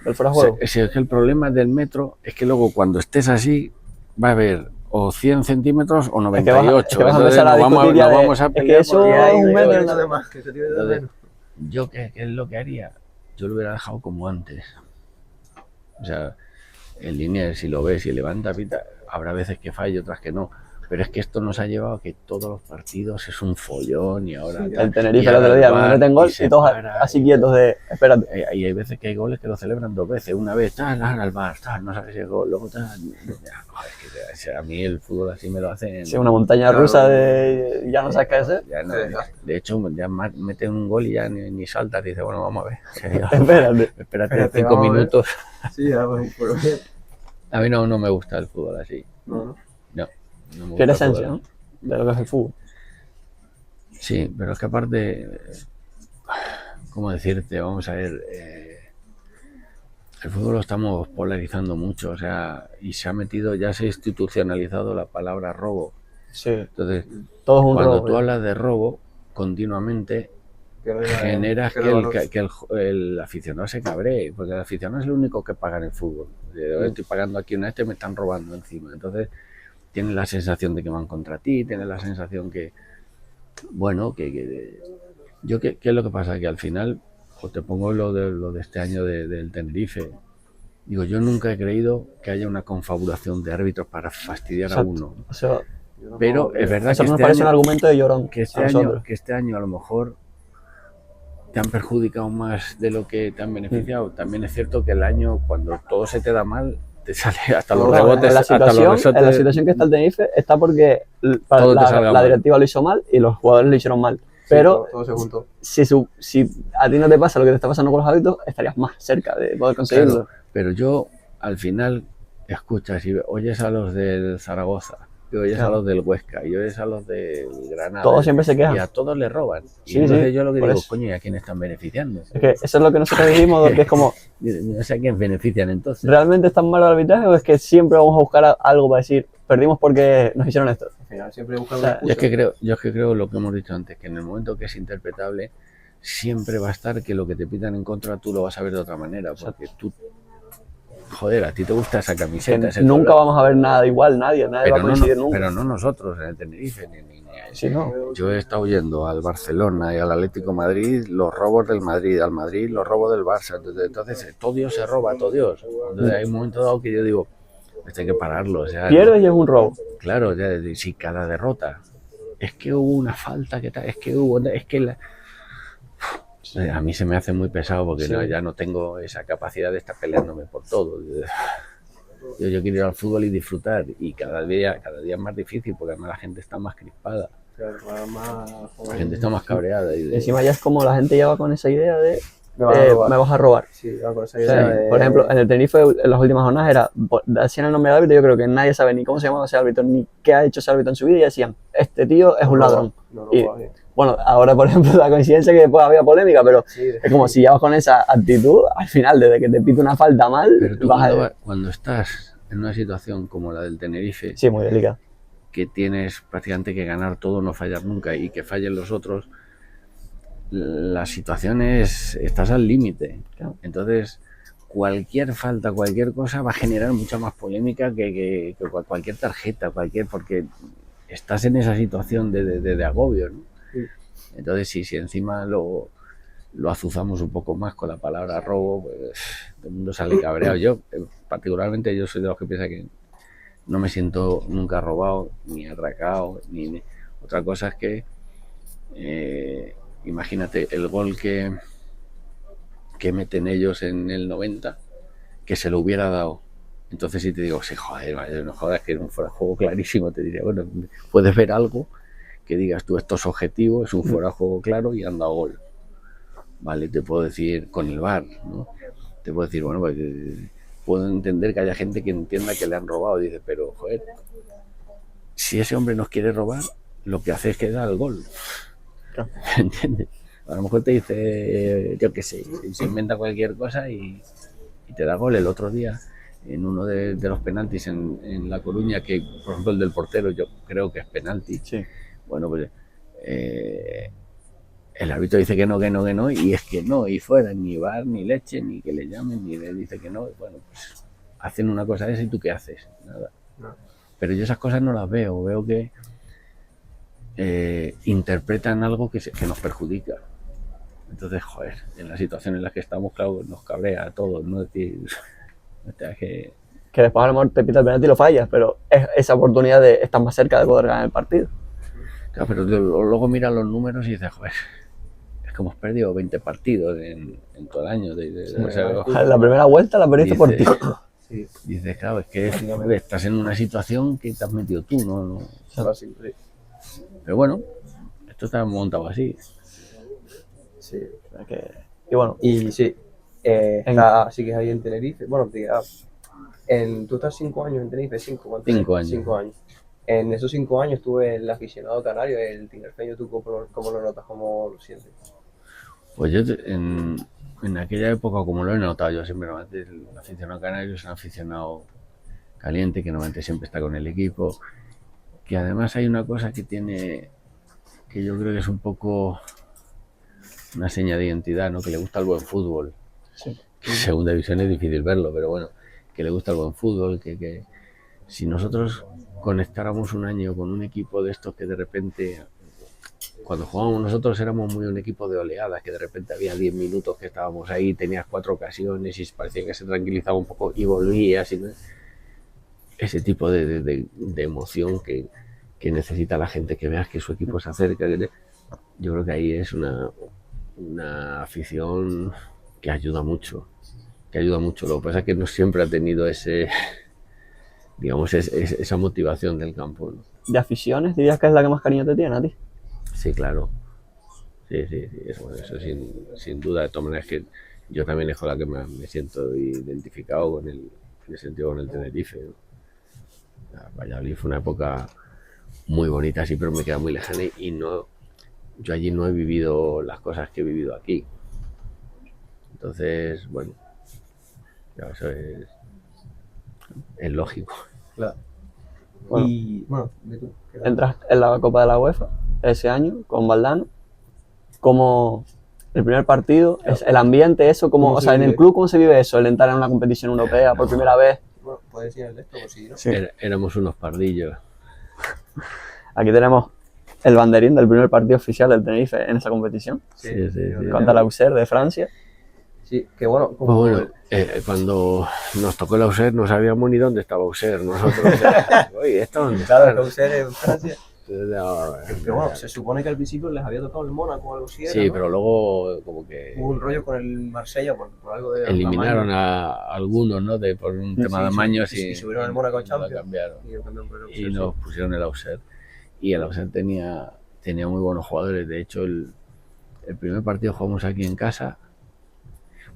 del fuera de juego?
Es que el problema del metro es que luego cuando estés así va a haber o 100 centímetros o 98.
Es que vas a empezar a discutir ya de, es que eso es 1 metro.
Entonces, ¿yo qué es lo que haría? Yo lo hubiera dejado como antes. O sea, en línea, si lo ves y levanta, pita, habrá veces que falle, otras que no. Pero es que esto nos ha llevado a que todos los partidos es un follón y ahora...
El Tenerife el otro día lo meten gol y todos así quietos de... Espérate.
Y hay veces que hay goles que lo celebran 2 veces. Una vez, tal, al bar, tal, no sabes si es gol, luego tal... Joder, que a mí el fútbol así me lo hacen...
Sí, una montaña rusa de... Ya no sabes qué hacer.
Ya no, de hecho, ya meten un gol y ya ni saltas y dices, bueno, vamos a ver. Espérate 5 minutos.
Sí,
A mí no me gusta el fútbol así.
No.
No me
Tiene
gusta el
esencia,
fútbol.
¿no? De lo que es el fútbol.
Sí, pero es que aparte, ¿cómo decirte? Vamos a ver, el fútbol lo estamos polarizando mucho, o sea, y se ha institucionalizado la palabra robo.
Sí.
Entonces,
todo es un
cuando
robo.
tú hablas de robo continuamente, generas que el aficionado se cabree, porque el aficionado es el único que paga en el fútbol. Estoy pagando aquí una me están robando encima. Entonces, tienes la sensación de que van contra ti, tienes la sensación que, bueno, ¿qué es lo que pasa? Que al final, pues te pongo lo de este año del Tenerife. Digo, yo nunca he creído que haya una confabulación de árbitros para fastidiar a uno.
O sea,
pero es verdad
eso
que
nos parece un argumento de llorón.
que este año a lo mejor te han perjudicado más de lo que te han beneficiado. También es cierto que el año, cuando todo se te da mal, te sale hasta los rebotes.
En la situación que está el Tenerife está porque la directiva lo hizo mal y los jugadores lo hicieron mal. Pero
todo se juntó.
Si a ti no te pasa lo que te está pasando con los hábitos, estarías más cerca de poder conseguirlo.
Claro, pero yo, al final, escuchas y oyes a los del Zaragoza, y oyes a los del Huesca, y oyes a los del Granada.
Todos siempre se quejan.
Y a todos les roban. Y
Sí,
entonces
sí,
yo lo que
por
digo,
eso.
coño, ¿y a quién están beneficiando?
Es que eso es lo que nosotros dijimos, que es como,
No sé a quién benefician entonces.
¿realmente es tan malo el arbitraje o es que siempre vamos a buscar algo para decir, perdimos porque nos hicieron esto?
Al final siempre buscan
O sea,
una excusa.
Yo es que creo lo que hemos dicho antes, que en el momento que es interpretable, siempre va a estar que lo que te pitan en contra tú lo vas a ver de otra manera, porque tú, joder, a ti te gusta esa camiseta, ese
Nunca
color,
vamos a ver nada igual, nadie va a coincidir nunca.
pero no nosotros en el Tenerife, ni
Sí, no.
yo he estado yendo al Barcelona y al Atlético de Madrid los robos del Madrid, al Madrid los robos del Barça, entonces todo Dios se roba, todo Dios. Entonces hay un momento dado que yo digo, esto hay que pararlo, o sea,
Pierdes y es un robo.
claro, ya, si cada derrota es que hubo una falta, que tal, es que hubo, es que a mí se me hace muy pesado porque
Sí.
ya no tengo esa capacidad de estar peleándome por todo. Yo quiero ir al fútbol y disfrutar, y cada día es más difícil porque además la gente está más crispada,
Claro,
la gente está más cabreada.
Y encima ya es como la gente ya va con esa idea de
me van a robar.
me vas a robar.
Sí, va con esa
O
idea
sea,
de...
por ejemplo, en el Tenerife, en las últimas jornadas era, decían el nombre del árbitro, yo creo que nadie sabe ni cómo se llamaba ese árbitro, ni qué ha hecho ese árbitro en su vida, y decían, este tío es un ladrón.
No,
Y,
no,
bueno, ahora por ejemplo la coincidencia que después había polémica, pero
sí,
es como si ya vas con esa actitud, al final, desde que te pita una falta mal,
Pero tú
vas a...
cuando estás en una situación como la del Tenerife,
Sí, muy delicado.
que tienes prácticamente que ganar todo, no fallar nunca, y que fallen los otros, la situación es, estás al límite.
Claro.
Entonces, cualquier falta, cualquier cosa va a generar mucha más polémica que cualquier tarjeta, porque estás en esa situación de agobio, ¿no?
Sí.
Entonces, si encima lo azuzamos un poco más con la palabra robo, pues todo el mundo sale cabreado. Yo, particularmente, yo soy de los que piensa que no me siento nunca robado, ni atracado, ni... Otra cosa es que, imagínate, el gol que meten ellos en el 90, que se lo hubiera dado. Entonces si te digo, sí, joder, no jodas, que era un fuera de juego clarísimo, te diría, bueno, puedes ver algo que digas tú, esto es objetivo, es un fuera de juego claro y han dado gol. Vale, te puedo decir con el VAR, ¿no? Te puedo decir, bueno, pues puedo entender que haya gente que entienda que le han robado, dice, pero joder, si ese hombre nos quiere robar, lo que hace es que da el gol.
Claro.
¿Entiendes? A lo mejor te dice, yo qué sé, se inventa cualquier cosa y te da gol. El otro día, en uno de los penaltis en La Coruña, que por ejemplo el del portero yo creo que es penalti,
Sí.
bueno, pues el árbitro dice que no, y es que no, y fuera, ni VAR, ni leche, ni que le llamen, ni le dice que no, y bueno, pues hacen una cosa de esa y tú qué haces, nada.
No.
Pero yo esas cosas no las veo que interpretan algo que nos perjudica. Entonces, joder, en la situación en la que estamos, claro, nos cabrea a todos, ¿no? Es decir, que
después a lo mejor te pita el penalti y lo fallas, pero es esa oportunidad de estar más cerca de poder ganar el partido.
Claro, pero luego miras los números y dices, joder, es que hemos perdido 20 partidos en todo el año. O sea,
La primera vuelta la perdiste por ti.
Sí,
dices, claro, es que estás en una situación que te has metido tú, ¿no?
sí.
Pero bueno, esto está montado así.
Sí.
O sea que- y bueno,
Y sí, sigues ahí en Tenerife. Bueno, tú estás 5 años en Tenerife, 5
años.
5 años. En esos 5 años estuve el aficionado canario, el tinerfeño. ¿Tú cómo lo notas, cómo lo sientes?
Pues yo en aquella época, como lo he notado, yo siempre normalmente el aficionado canario es un aficionado caliente, que normalmente siempre está con el equipo, que además hay una cosa que tiene, que yo creo que es un poco una seña de identidad, ¿no? Que le gusta el buen fútbol.
sí.
Que en segunda división es difícil verlo, pero bueno, que le gusta el buen fútbol, que si nosotros conectáramos un año con un equipo de estos que de repente, cuando jugábamos nosotros éramos muy un equipo de oleadas, que de repente había 10 minutos que estábamos ahí, tenías 4 ocasiones y parecía que se tranquilizaba un poco y volvías, y ese tipo de emoción que necesita la gente, que veas que su equipo se acerca. Yo creo que ahí es una afición que ayuda mucho. Lo que pasa es que no siempre ha tenido esa motivación del campo, ¿no?
De aficiones, dirías que es la que más cariño te tiene a ti.
Sí, claro. Sí, eso sin duda. De todas maneras, que yo también es con la que me siento identificado
en ese sentido con el Tenerife. Valladolid fue una época muy bonita, sí, pero me queda muy lejana y no, yo allí no he vivido las cosas que he vivido aquí. Entonces, bueno, ya eso es lógico.
Claro.
Bueno.
Y bueno, ve tú, ¿qué tal?
Entras en la Copa de la UEFA ese año con Valdano. ¿Cómo el primer partido, el ambiente, eso,
¿Cómo
o
se
sea, en el
vive?
club, cómo se vive eso, el entrar en una competición europea por primera vez?
Bueno, puedes decir esto, por si no.
Sí.
Éramos unos pardillos.
Aquí tenemos el banderín del primer partido oficial del Tenerife en esa competición,
Sí, sí.
contra el Auxerre de Francia.
Sí, que bueno,
Pues
como
bueno, cuando nos tocó el Auxerre no sabíamos ni dónde estaba Auxerre nosotros. Oye, ¿esto dónde
claro,
está?
el Auxerre en Francia.
No,
Pero bueno, se supone que al principio les había tocado el Mónaco o algo así.
sí,
¿no?
pero luego como que
Hubo un rollo con el Marsella por algo de
eliminaron
tamaño.
a algunos, ¿no? Por un tema de amaños
y subieron al Mónaco
lo
Champions.
cambiaron.
Y, el campeón por el
Y
Auxerre,
nos pusieron el Auxerre. Y el Auxerre tenía muy buenos jugadores. De hecho, el primer partido jugamos aquí en casa.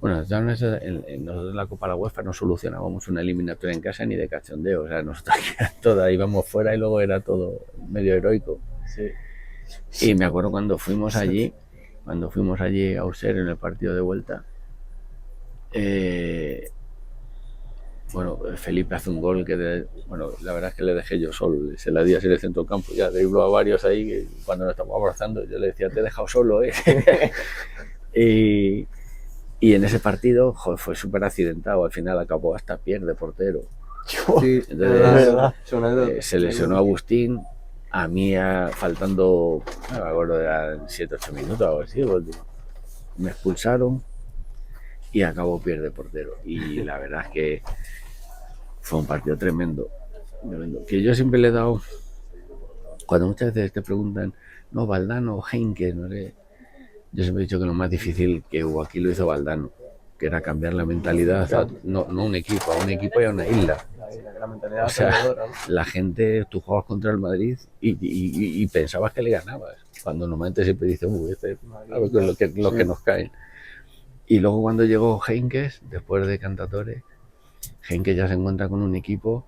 Bueno, nosotros en la Copa de la UEFA no solucionábamos una eliminatoria en casa ni de cachondeo. O sea, nosotros toda íbamos fuera y luego era todo medio heroico.
Sí.
Y me acuerdo cuando fuimos allí a Auxerre en el partido de vuelta. Bueno, Felipe hace un gol que, bueno, la verdad es que le dejé yo solo, se la di así en el centro del campo, ya dribló a varios ahí, que cuando nos estamos abrazando, yo le decía, te he dejado solo, y en ese partido, joder, fue súper accidentado, al final acabó hasta pierde portero.
Sí,
Entonces,
verdad.
se lesionó a Agustín, a mí faltando, no me acuerdo, eran 7-8 minutos o algo así, me expulsaron y acabó pierde portero. Y la verdad es que fue un partido tremendo. Que yo siempre le he dado, cuando muchas veces te preguntan, no, Valdano o Heynckes, no sé, yo siempre he dicho que lo más difícil que hubo aquí lo hizo Valdano, que era cambiar la mentalidad, no un equipo, a un equipo y a una isla.
La mentalidad
O sea,
perdedora, ¿no?
la gente, tú jugabas contra el Madrid y pensabas que le ganabas, cuando normalmente siempre dices, a ver lo que nos caen. Y luego cuando llegó Heynckes, después de Cantatore, Heynckes ya se encuentra con un equipo,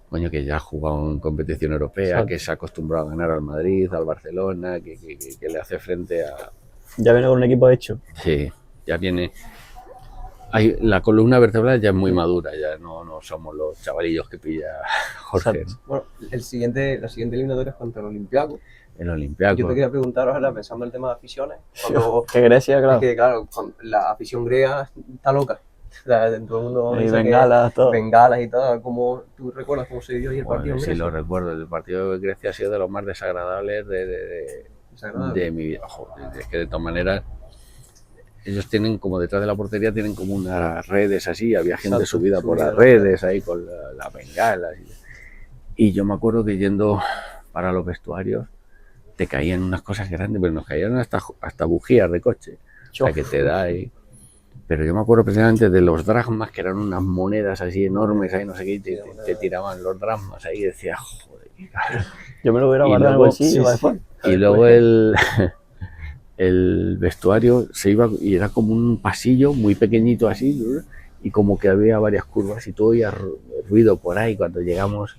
coño, que ya ha jugado en competición europea,
Exacto.
que se ha acostumbrado a ganar al Madrid, al Barcelona, que le hace frente a...
Ya viene con un equipo hecho.
Sí, ya viene... la columna vertebral ya es muy madura, ya no somos los chavalillos que pilla Jorge.
Exacto.
Bueno, la siguiente eliminatoria es contra el Olympiacos.
El Olympiacos.
Yo te quería preguntar ahora, pensando en el tema de aficiones, cuando,
Que Grecia, claro.
es que, claro, la afición griega está loca. O sea, todo el mundo
Y
dice que
bengalas, todo.
bengalas y todo. ¿Cómo tú recuerdas cómo se vivió ahí el partido?
Bueno,
en
sí,
Grecia?
lo recuerdo. El partido de Grecia ha sido de los más desagradables
Desagradable.
de mi vida. Joder, es que de todas maneras, ellos tienen como detrás de la portería, tienen como unas redes así, había gente
Exacto,
subida por las
subida.
redes ahí con las bengalas. Y yo me acuerdo que yendo para los vestuarios, te caían unas cosas grandes, pero nos caían hasta bujías de coche. O sea, que te da ahí. Pero yo me acuerdo precisamente de los dracmas, que eran unas monedas así enormes, ahí no sé qué, te tiraban los dracmas ahí y decías, joder.
Yo me lo hubiera
Y
guardado en el
luego-
bolsillo.
sí,
después.
Y luego el vestuario se iba y era como un pasillo muy pequeñito así, y como que había varias curvas y todo oía ruido por ahí. Cuando estábamos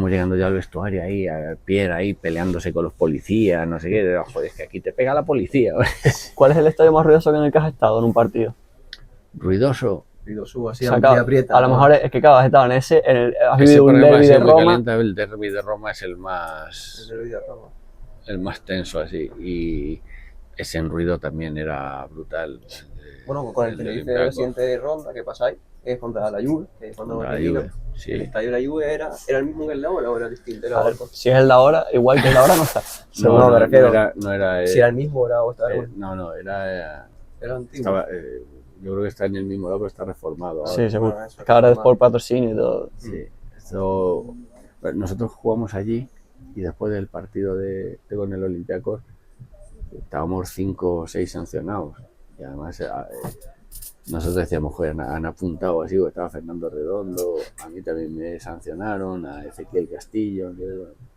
llegando ya al vestuario ahí, a Pierre ahí peleándose con los policías, no sé qué, joder, es que aquí te pega la policía.
¿Cuál es el estadio más ruidoso en el que has estado en un partido?
Ruidoso.
Y lo subo así,
O sea,
a
claro,
aprieta.
a lo mejor es que claro, has estado en ese, has
Ese,
vivido
por
un
ejemplo, ha
derbi
sido
de
muy
Roma.
caliente. El derbi de Roma es el más tenso así, y ese en ruido también era brutal.
Bueno, con el Tenerife de la siguiente ronda que pasáis, es contra la Juve, que es cuando
La
clasifican.
Juve, sí.
El estadio de la Juve era el mismo que el de ahora o era distinto. Era
A ver,
otro.
si es el de ahora, igual que el de ahora no está.
No, me refiero.
No era
Si era el mismo, era otra.
no, era
Era antiguo.
estaba, yo creo que está en el mismo lado, pero está reformado ahora.
Sí, seguro.
Bueno, eso
Es que ahora es
normal.
por patrocinio y todo.
Sí, nosotros jugamos allí y después del partido con el Olympiacos estábamos 5 o 6 sancionados, y además nosotros decíamos, joder, han apuntado así, porque estaba Fernando Redondo, a mí también me sancionaron, a Ezequiel Castillo,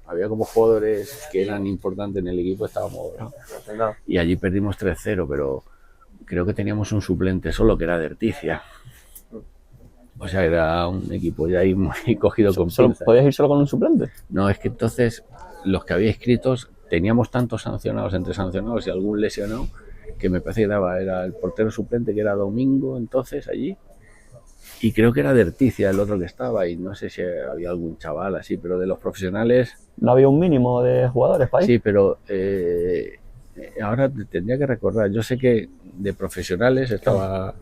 había como jugadores que eran importantes en el equipo, estábamos,
No.
y allí perdimos 3-0, pero creo que teníamos un suplente solo, que era de Erticia.
O sea, era un equipo ya ahí muy cogido con pinzas.
¿Podías ir solo con un suplente?
No, es que entonces los que había inscritos teníamos tantos sancionados, entre sancionados y algún lesionado, que me parece que era el portero suplente, que era Domingo entonces allí, y creo que era de Erticia el otro que estaba, y no sé si había algún chaval así, pero de los profesionales...
No había un mínimo de jugadores para ir.
Sí, pero ahora tendría que recordar, yo sé que de profesionales estaba,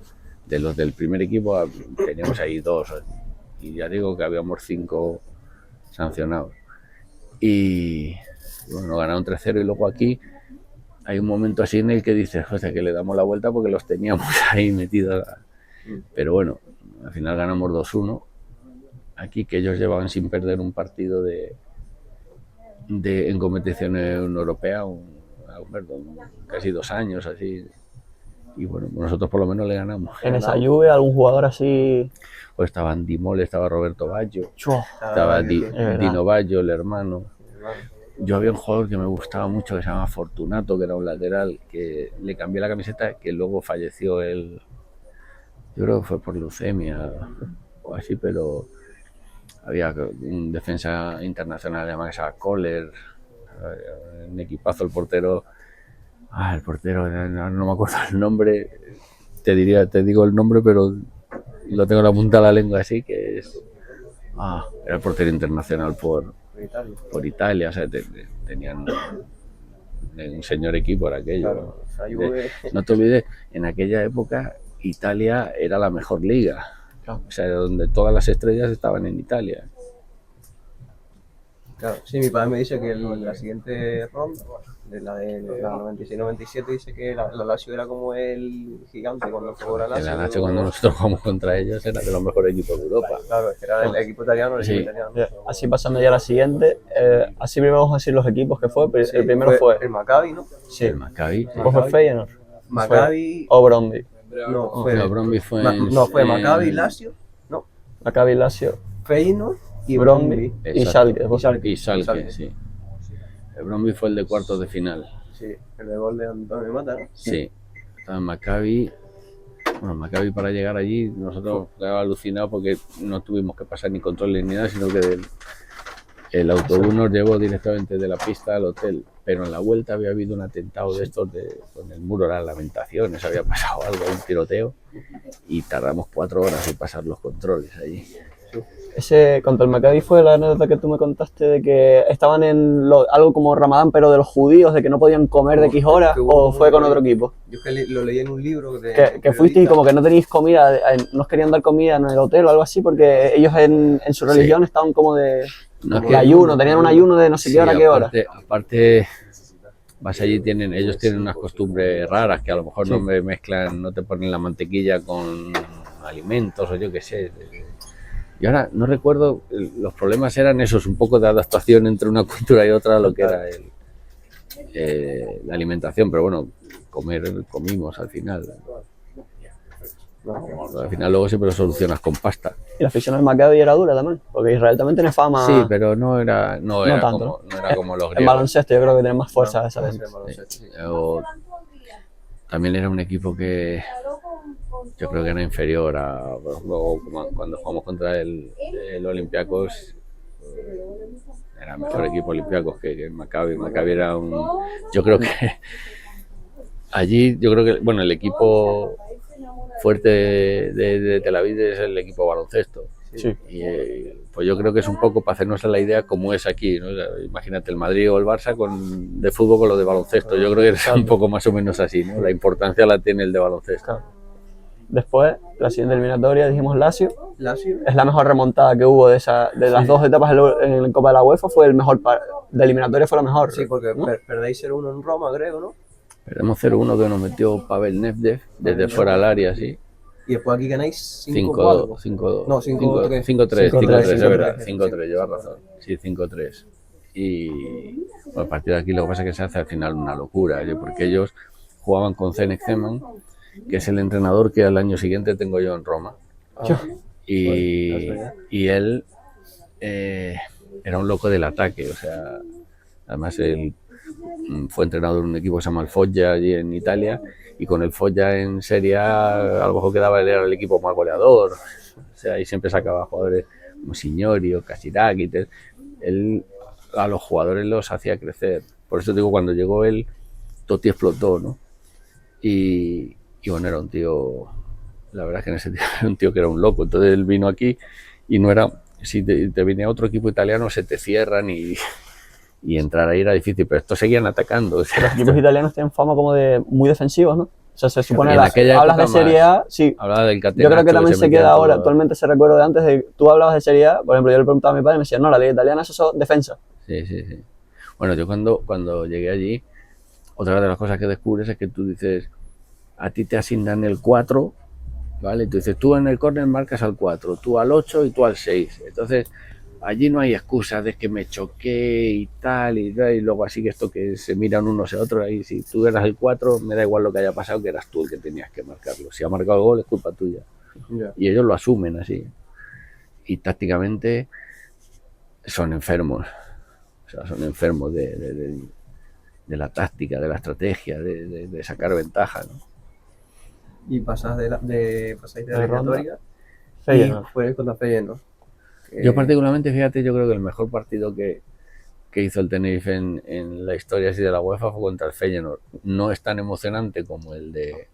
de los del primer equipo teníamos ahí 2, y ya digo que habíamos 5 sancionados. Y bueno, ganaron 3-0 y luego aquí hay un momento así en el que dices, o sea, que le damos la vuelta porque los teníamos ahí metidos. Pero bueno, al final ganamos 2-1. Aquí que ellos llevaban sin perder un partido en competición europea, casi 2 años así. Y bueno, nosotros por lo menos le ganamos.
En esa Juve, algún jugador así...
Pues estaba Andy Mole, estaba Roberto Baggio,
Chua.
estaba Dino Baggio, el hermano. Yo había un jugador que me gustaba mucho que se llama Fortunato, que era un lateral, que le cambié la camiseta, que luego falleció él. Yo creo que fue por leucemia o así, pero había un defensa internacional llamado Kohler, un equipazo, el portero, no me acuerdo el nombre, te digo el nombre, pero lo tengo en la punta de la lengua así, que es... era el portero internacional por Italia, o sea, tenían un señor equipo, era aquello. Claro, no te olvides, en aquella época Italia era la mejor liga, o sea, donde todas las estrellas estaban en Italia.
Claro, sí, mi padre me dice que la siguiente ronda, de la 96-97, dice que la Lazio era como el gigante cuando jugó la Lazio.
La Lazio cuando nosotros jugamos contra ellos era de los mejores equipos de Europa.
Claro, es que era el equipo italiano,
Sí.
italiano.
Así pasando ya a la siguiente, así primero vamos a decir los equipos que fue.
Sí,
el primero fue
el Maccabi, ¿no?
sí.
El Maccabi.
Después fue Feyenoord.
Maccabi...
O Brøndby.
No,
No, Brøndby fue
fue Maccabi, Lazio, no,
Maccabi, Lazio,
Feyenoord y
Brøndby
Brøndby.
y Schalke.
Y Schalke, sí. El Brøndby fue el de cuartos de final.
Sí, el de gol de Antonio Mata, ¿no?
Sí. Estaba Maccabi. Bueno, Maccabi para llegar allí, nosotros quedamos alucinados porque no tuvimos que pasar ni controles ni nada, sino que el autobús nos llevó directamente de la pista al hotel. Pero en la vuelta había habido un atentado de estos con el muro de las lamentaciones, había pasado algo, un tiroteo, y tardamos 4 horas en pasar los controles allí.
Ese contra el Maccabi fue la anécdota que tú me contaste de que estaban en algo como Ramadán, pero de los judíos, de que no podían comer de X horas, o fue con otro equipo.
Yo que lo leí en un libro
Que fuiste y como que no tenéis comida, no os querían dar comida en el hotel o algo así, porque ellos en su religión estaban como de ayuno, tenían un ayuno de no sé qué hora, qué hora.
Aparte, vas allí, ellos tienen unas costumbres raras que a lo mejor no me mezclan, no te ponen la mantequilla con alimentos o yo qué sé. Y ahora no recuerdo, los problemas eran esos, un poco de adaptación entre una cultura y otra a lo que era la alimentación, pero bueno, comimos al final. Al final luego siempre lo solucionas con pasta.
Y la afición al Maccabi era dura también, porque Israel también tiene fama.
Sí, pero no era
tanto,
como los griegos.
En baloncesto yo creo que tiene más fuerza esa vez.
También era un equipo que yo creo que era inferior a, por ejemplo, cuando jugamos contra el Olympiacos, era mejor equipo Olympiacos que el Maccabi. Maccabi era yo creo que allí, bueno, el equipo fuerte de Tel Aviv es el equipo baloncesto.
Sí.
Y pues yo creo que es un poco para hacernos la idea cómo es aquí, ¿no? O sea, imagínate el Madrid o el Barça de fútbol con lo de baloncesto. Yo creo que es un poco más o menos así, ¿no? La importancia la tiene el de baloncesto.
Claro. Después, la siguiente eliminatoria, dijimos Lazio.
Lazio.
Es la mejor remontada que hubo de las dos etapas en la Copa de la UEFA, fue el mejor de eliminatoria, fue la mejor.
Sí, porque
¿no?
perdéis 0-1 en Roma, creo, ¿no?
Perdemos 0-1 que nos metió Pavel Nedved desde fuera del área, sí.
Y después aquí ganáis
5-2. 5-2.
No, 5-3.
5-3, es verdad. 5-3, llevas razón. Sí, 5-3. Y bueno, a partir de aquí lo que pasa es que se hace al final una locura, porque ellos jugaban con Zdeněk Zeman, que es el entrenador que al año siguiente tengo yo en Roma. Y él era un loco del ataque, o sea, además él fue entrenador de un equipo que se llama el Foggia allí en Italia, y con el Foggia en Serie A, a lo mejor quedaba él era el equipo más goleador. O sea, y siempre sacaba jugadores como Signori o Casiraghi. Él a los jugadores los hacía crecer. Por eso digo, cuando llegó él, Totti explotó, ¿no? Y bueno, era un tío, la verdad es que en ese tiempo era un tío que era un loco. Entonces él vino aquí y no era, si te venía otro equipo italiano se te cierran y entrar ahí era difícil, pero estos seguían atacando. O sea,
Los equipos italianos tienen fama como de muy defensivos, ¿no? O sea, se supone
en aquella
hablas de
época
Serie A, sí.
hablaba del
Yo
Catenaccio,
creo que también se
metían
queda ahora,
todo.
actualmente se recuerdo de antes de tú hablabas de Serie A, por ejemplo, yo le preguntaba a mi padre y me decía, no, la liga italiana eso son defensa.
Sí. Bueno, yo cuando llegué allí, otra de las cosas que descubres es que tú dices, a ti te asignan el 4, ¿vale? Tú dices, tú en el córner marcas al 4, tú al 8 y tú al 6. Entonces, allí no hay excusas de que me choqué y tal, y luego así que esto que se miran unos a otros, ahí si tú eras el 4, me da igual lo que haya pasado, que eras tú el que tenías que marcarlo. Si ha marcado el gol es culpa tuya.
Ya.
Y ellos lo asumen así. Y tácticamente son enfermos. O sea, son enfermos de la táctica, de la estrategia, de sacar ventaja, ¿no?
Y pasáis de la
ronda.
eliminatoria y
Feyenoord.
fue contra Feyenoord, ¿no?
Yo particularmente, fíjate, yo creo que el mejor partido que hizo el Tenerife en la historia así de la UEFA fue contra el Feyenoord. No es tan emocionante como el de...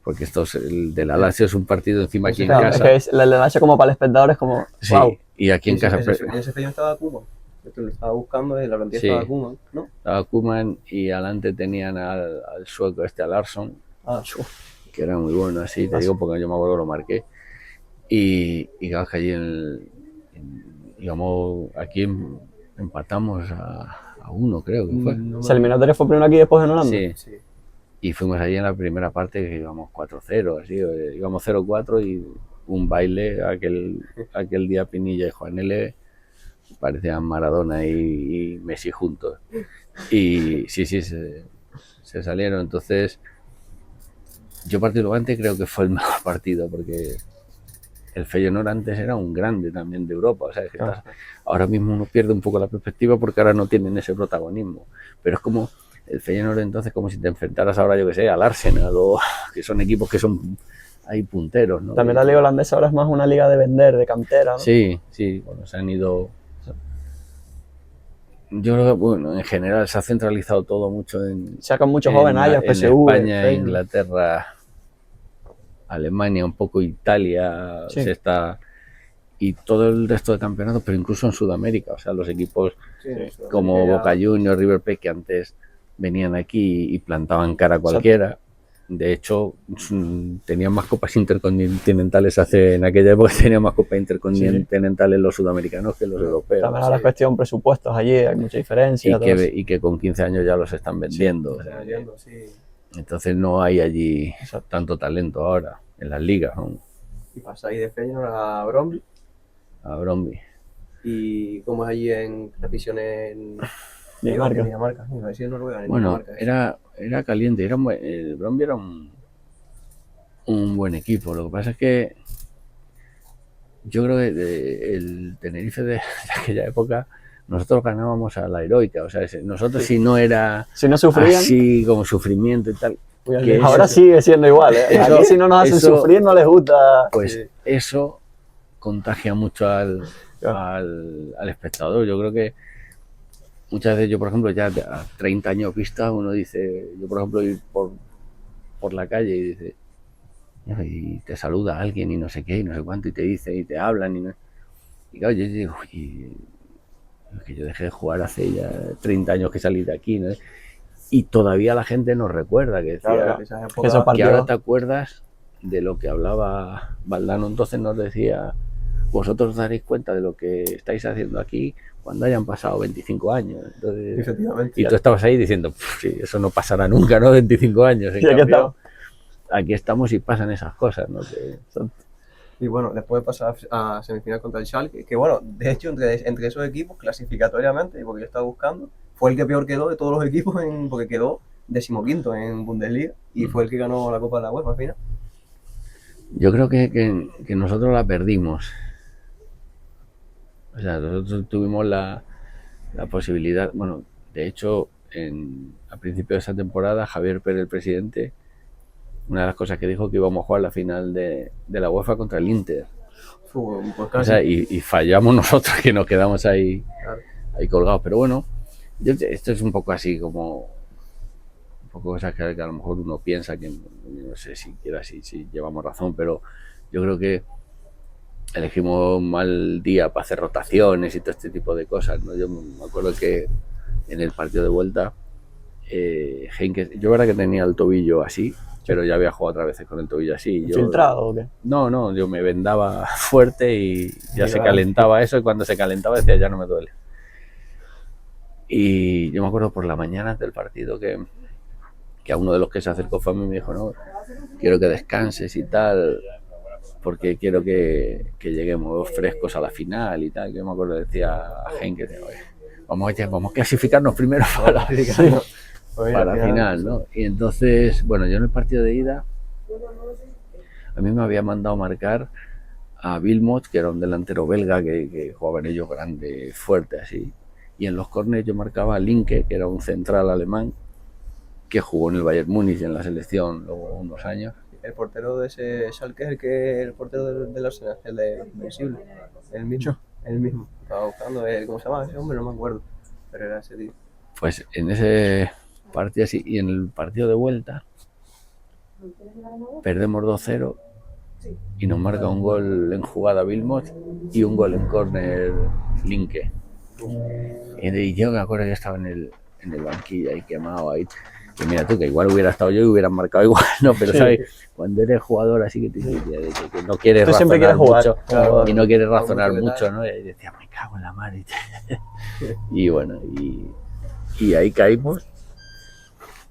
Porque el de la Lazio es un partido encima aquí en
Claro, es
casa.
que la Lazio como para el espectador es como,
Sí,
wow.
y aquí en casa
En ese Feyenoord estaba Koeman. Yo lo estaba buscando y la plantilla
Sí.
estaba Koeman, ¿no?
estaba Koeman y adelante tenían al sueco a Larsson,
Ah,
que era muy bueno así, te digo porque yo me acuerdo que lo marqué. Y claro que allí digamos, aquí empatamos a 1, creo que fue.
no
Si el eliminatorio fue primero aquí y después en Holanda.
Sí.
Sí.
Y fuimos allí en la primera parte que íbamos 4-0, así, íbamos 0-4 y un baile aquel día Pinilla y Juan L. parecían Maradona y Messi juntos. Y sí, se salieron. Entonces, yo particularmente creo que fue el mejor partido porque el Feyenoord antes era un grande también de Europa. O sea, que ahora mismo uno pierde un poco la perspectiva porque ahora no tienen ese protagonismo. Pero es como el Feyenoord entonces como si te enfrentaras ahora, yo que sé, al Arsenal o que son equipos que son ahí punteros, ¿no?
También la liga holandesa ahora es más una liga de vender, de cantera, ¿no?
Sí, bueno, se han ido... Yo creo que, bueno, en general se ha centralizado todo mucho en...
Sacan muchos jóvenes, Ajax,
en
PSV,
España,
Feyenoord.
Inglaterra, Alemania, un poco Italia,
Sí.
se está... Y todo el resto de campeonatos, pero incluso en Sudamérica, o sea, los equipos como Boca Juniors, River Plate, que antes venían aquí y plantaban cara a cualquiera. De hecho, tenían más copas intercontinentales en aquella época, tenían más copas intercontinentales los sudamericanos que los europeos.
También ahora es cuestión presupuestos allí, hay mucha diferencia.
Y que con 15 años ya los están vendiendo. Entonces no hay allí tanto talento ahora en las ligas, ¿no?
Y pasáis de Feyenoord a Bromby.
A Bromby.
¿Y cómo es allí en la afición en
Dinamarca.
Dinamarca? No, en Noruega, en
Bueno,
Dinamarca.
era caliente, el Bromby era un buen equipo. Lo que pasa es que yo creo que el Tenerife de aquella época, nosotros ganábamos a la heroica. O sea, nosotros si no era
Si no sufrían,
así como sufrimiento y tal, que
ahora
eso-
sigue siendo igual, ¿eh?
eso-
Aquí si no nos hacen
eso-
sufrir no les gusta.
pues eso contagia mucho al espectador. Yo creo que muchas veces yo, por ejemplo, ya a 30 años vista, uno dice, yo por ejemplo, ir por la calle y dice, y te saluda alguien y no sé qué, y no sé cuánto, y te dice, y te hablan, y claro, yo digo, es que yo dejé de jugar hace ya 30 años que salí de aquí, ¿no? Y todavía la gente nos recuerda, que decía,
Claro, esas
que
épocas-
esos
que
partidos-
ahora te acuerdas de lo que hablaba Valdano, entonces nos decía, vosotros os daréis cuenta de lo que estáis haciendo aquí cuando hayan pasado 25 años. Entonces,
Efectivamente.
y tú estabas ahí diciendo, sí, eso no pasará nunca, ¿no? 25 años. En
Sí, aquí
cambio,
estamos.
aquí estamos y pasan esas cosas, ¿no?
Y bueno, después de pasar a semifinal contra el Schalke, que bueno, de hecho, entre esos equipos, clasificatoriamente, porque yo estaba buscando, fue el que peor quedó de todos los equipos, porque quedó 15º en Bundesliga y fue el que ganó la Copa de la UEFA al final.
Yo creo que nosotros la perdimos. O sea, nosotros tuvimos la posibilidad, bueno, de hecho, a principio de esa temporada, Javier Pérez, el presidente, una de las cosas que dijo que íbamos a jugar la final de la UEFA contra el Inter.
Pues
O
casi.
sea, y fallamos nosotros que nos quedamos ahí,
Claro.
ahí colgados. Pero bueno, esto es un poco así como un poco cosas que a lo mejor uno piensa que no sé siquiera si llevamos razón, pero yo creo que elegimos un mal día para hacer rotaciones y todo este tipo de cosas, ¿no? Yo me acuerdo que en el partido de vuelta, Heynckes, yo verdad que tenía el tobillo así, pero ya había jugado otras veces con el tobillo así.
¿Infiltrado o qué?
No, yo me vendaba fuerte y ya
Y
se
va.
calentaba eso, y cuando se calentaba decía ya no me duele. Y yo me acuerdo por la mañana del partido que a uno de los que se acercó fue a mí y me dijo, no, quiero que descanses y tal, porque quiero que lleguemos frescos a la final y tal. Que yo me acuerdo, decía a Heynckes, vamos a clasificarnos primero para la final, ¿no? Y entonces, bueno, yo en el partido de ida, a mí me había mandado marcar a Wilmot, que era un delantero belga que jugaba en ellos grande, fuerte así. Y en los córneres yo marcaba a Linke, que era un central alemán que jugó en el Bayern Múnich en la selección luego unos años.
El portero de ese Schalke es el portero del Arsenal, el de Invencible. El mismo. El mismo. Estaba buscando, ¿cómo se llama ese hombre? No me acuerdo. Pero era ese tío.
Pues en ese partido así, y en el partido de vuelta, perdemos 2-0 y nos marca un gol en jugada Wilmot y un gol en córner Linke. Y yo me acuerdo que estaba en el banquillo ahí quemado ahí. Y mira tú, que igual hubiera estado yo y hubieran marcado igual, ¿no? Pero
Sí.
¿sabes? Cuando eres jugador así que te dice que no quieres
Tú siempre
razonar
quieres jugar,
mucho,
claro.
y no quieres razonar
Algún
mucho, ¿no? Y decía, me cago en la madre. Y bueno, y ahí caímos.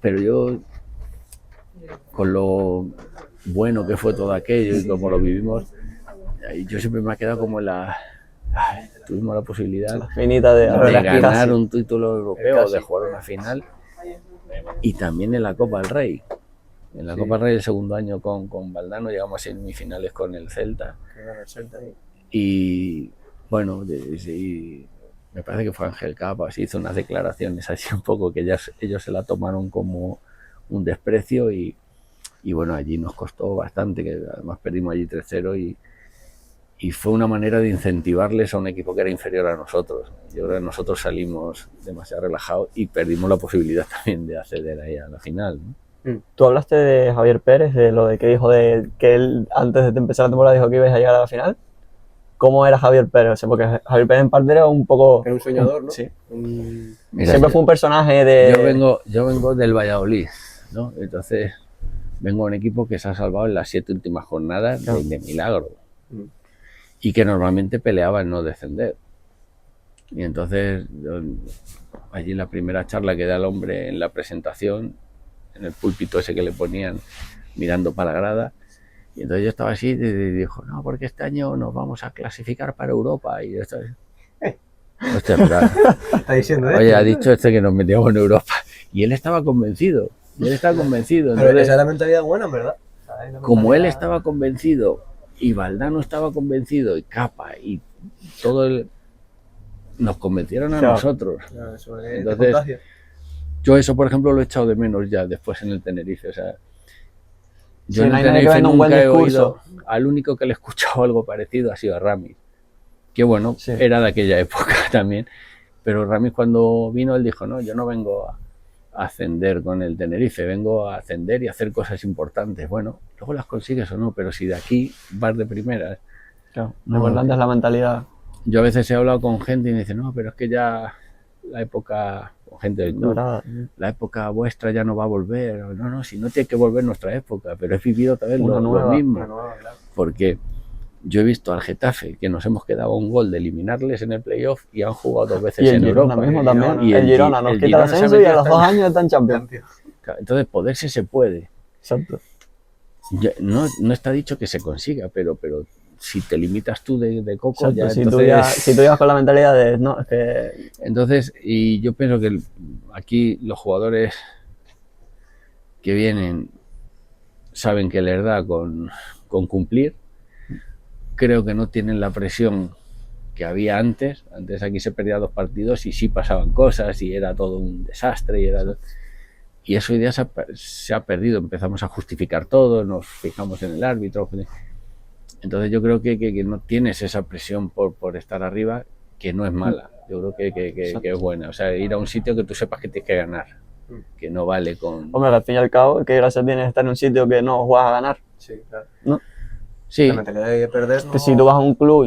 Pero yo, con lo bueno que fue todo aquello y como lo vivimos, yo siempre me ha quedado como en la... tuvimos la posibilidad
Finita de
ganar un título europeo,
casi.
de jugar una final, y también en la Copa del Rey. En la Copa del Rey, el segundo año con Valdano, llegamos a semifinales con el Celta.
Que gana el Celta ahí.
Y bueno, me parece que fue Ángel Capa, así hizo unas declaraciones así un poco que ellos se la tomaron como un desprecio, y bueno, allí nos costó bastante, que además perdimos allí 3-0, y fue una manera de incentivarles a un equipo que era inferior a nosotros. Yo creo que nosotros salimos demasiado relajados y perdimos la posibilidad también de acceder ahí a la final, ¿no?
Tú hablaste de Javier Pérez, de lo de que dijo de que él antes de empezar la temporada dijo que ibas a llegar a la final. ¿Cómo era Javier Pérez? O sea, porque Javier Pérez en parte era un poco...
Era un soñador, ¿no?
Sí.
Mira,
Siempre fue un personaje de...
Yo vengo del Valladolid, ¿no? Entonces vengo a un equipo que se ha salvado en las 7 últimas jornadas de milagro, y que normalmente peleaba en no descender. Y entonces allí en la primera charla que da el hombre en la presentación, en el púlpito ese que le ponían mirando para la grada, y entonces yo estaba así y dijo, no, porque este año nos vamos a clasificar para Europa. Y yo estaba... Hostia, pero,
Está diciendo,
oye, ha dicho este que nos metíamos en Europa. Y él estaba convencido.
Pero
Entonces,
esa es la mentalidad buena, en verdad. ¿Sabes? La
como él
mentalidad-
estaba convencido y Valdano estaba convencido y Capa y todo nos convencieron a
Claro.
nosotros.
Claro, eso es
Entonces,
de contagio.
Yo eso, por ejemplo, lo he echado de menos ya después en el Tenerife. O sea, yo
Sí,
en
no
el
hay nadie que
Tenerife
venda un buen
nunca he
discurso.
oído, al único que le he escuchado algo parecido ha sido a Ramis, que bueno,
Sí.
era de aquella época también. Pero Ramis, cuando vino, él dijo, no, yo no vengo a ascender con el Tenerife, vengo a ascender y a hacer cosas importantes. Bueno, luego las consigues o no, pero si de aquí vas de primeras.
Claro,
No.
lo importante es la mentalidad.
Yo a veces he hablado con gente y me dice, no, pero es que ya la época, con gente del club,
Dorada.
la época vuestra ya no va a volver. No, si no tiene que volver nuestra época, pero he vivido otra vez
Una
lo
nueva,
mismo.
Una nueva, claro.
Porque yo he visto al Getafe que nos hemos quedado a un gol de eliminarles en el playoff y han jugado 2 veces
Y el
en
Girona
Europa.
mismo también.
Y
el Girona nos quita el
Girona se ha
ascenso y
metido
a los
hasta
2 años está en Champions.
Claro, entonces poderse se puede.
Exacto.
No está dicho que se consiga, pero si te limitas tú de coco,
Exacto.
ya
Si,
entonces...
si tú llevas con la mentalidad de, no, es que...
Entonces, y yo pienso que aquí los jugadores que vienen saben que les da con cumplir. Creo que no tienen la presión que había antes. Antes aquí se perdía 2 partidos y sí pasaban cosas y era todo un desastre. Y eso hoy día se ha perdido. Empezamos a justificar todo, nos fijamos en el árbitro.
Entonces yo creo que no tienes esa presión por estar arriba, que no es mala. Yo creo que es buena. O sea, ir a un sitio que tú sepas que tienes que ganar, que no vale con...
Hombre, al fin y al cabo, ¿qué gracia tiene estar en un sitio que no vas a ganar?
Sí, claro.
¿No?
Sí,
La mentalidad de perder no...
Que si tú vas a un club,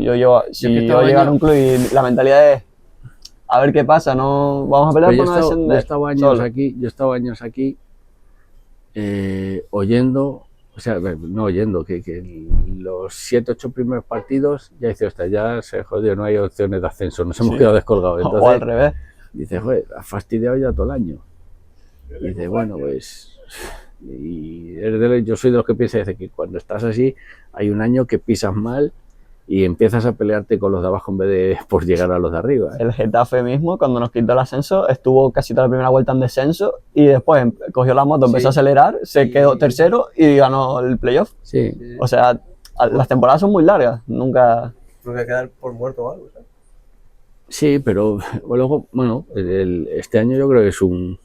si
que
yo
estaba
llegar a
yo-
un club y la mentalidad es a ver qué pasa, no vamos a pelear
pero
por no
yo he
descender.
estado
solo.
años aquí oyendo, o sea, no oyendo, que los 7, 8 primeros partidos ya dice, hostia, ya se jodió, no hay opciones de ascenso, nos hemos
Sí.
quedado descolgados.
O al
Entonces
revés.
dice, joder, has fastidiado ya todo el año. Y dice, bueno, pues... Y yo soy de los que piensa dice, que cuando estás así, hay un año que pisas mal y empiezas a pelearte con los de abajo en vez de por llegar a los de arriba.
El Getafe mismo, cuando nos quitó el ascenso, estuvo casi toda la primera vuelta en descenso y después cogió la moto, empezó a acelerar, se quedó tercero y ganó el playoff.
Sí,
O sea, las temporadas son muy largas, nunca...
No hay que quedar por muerto o algo, ¿sabes?
sí, pero luego, bueno, este año yo creo que es un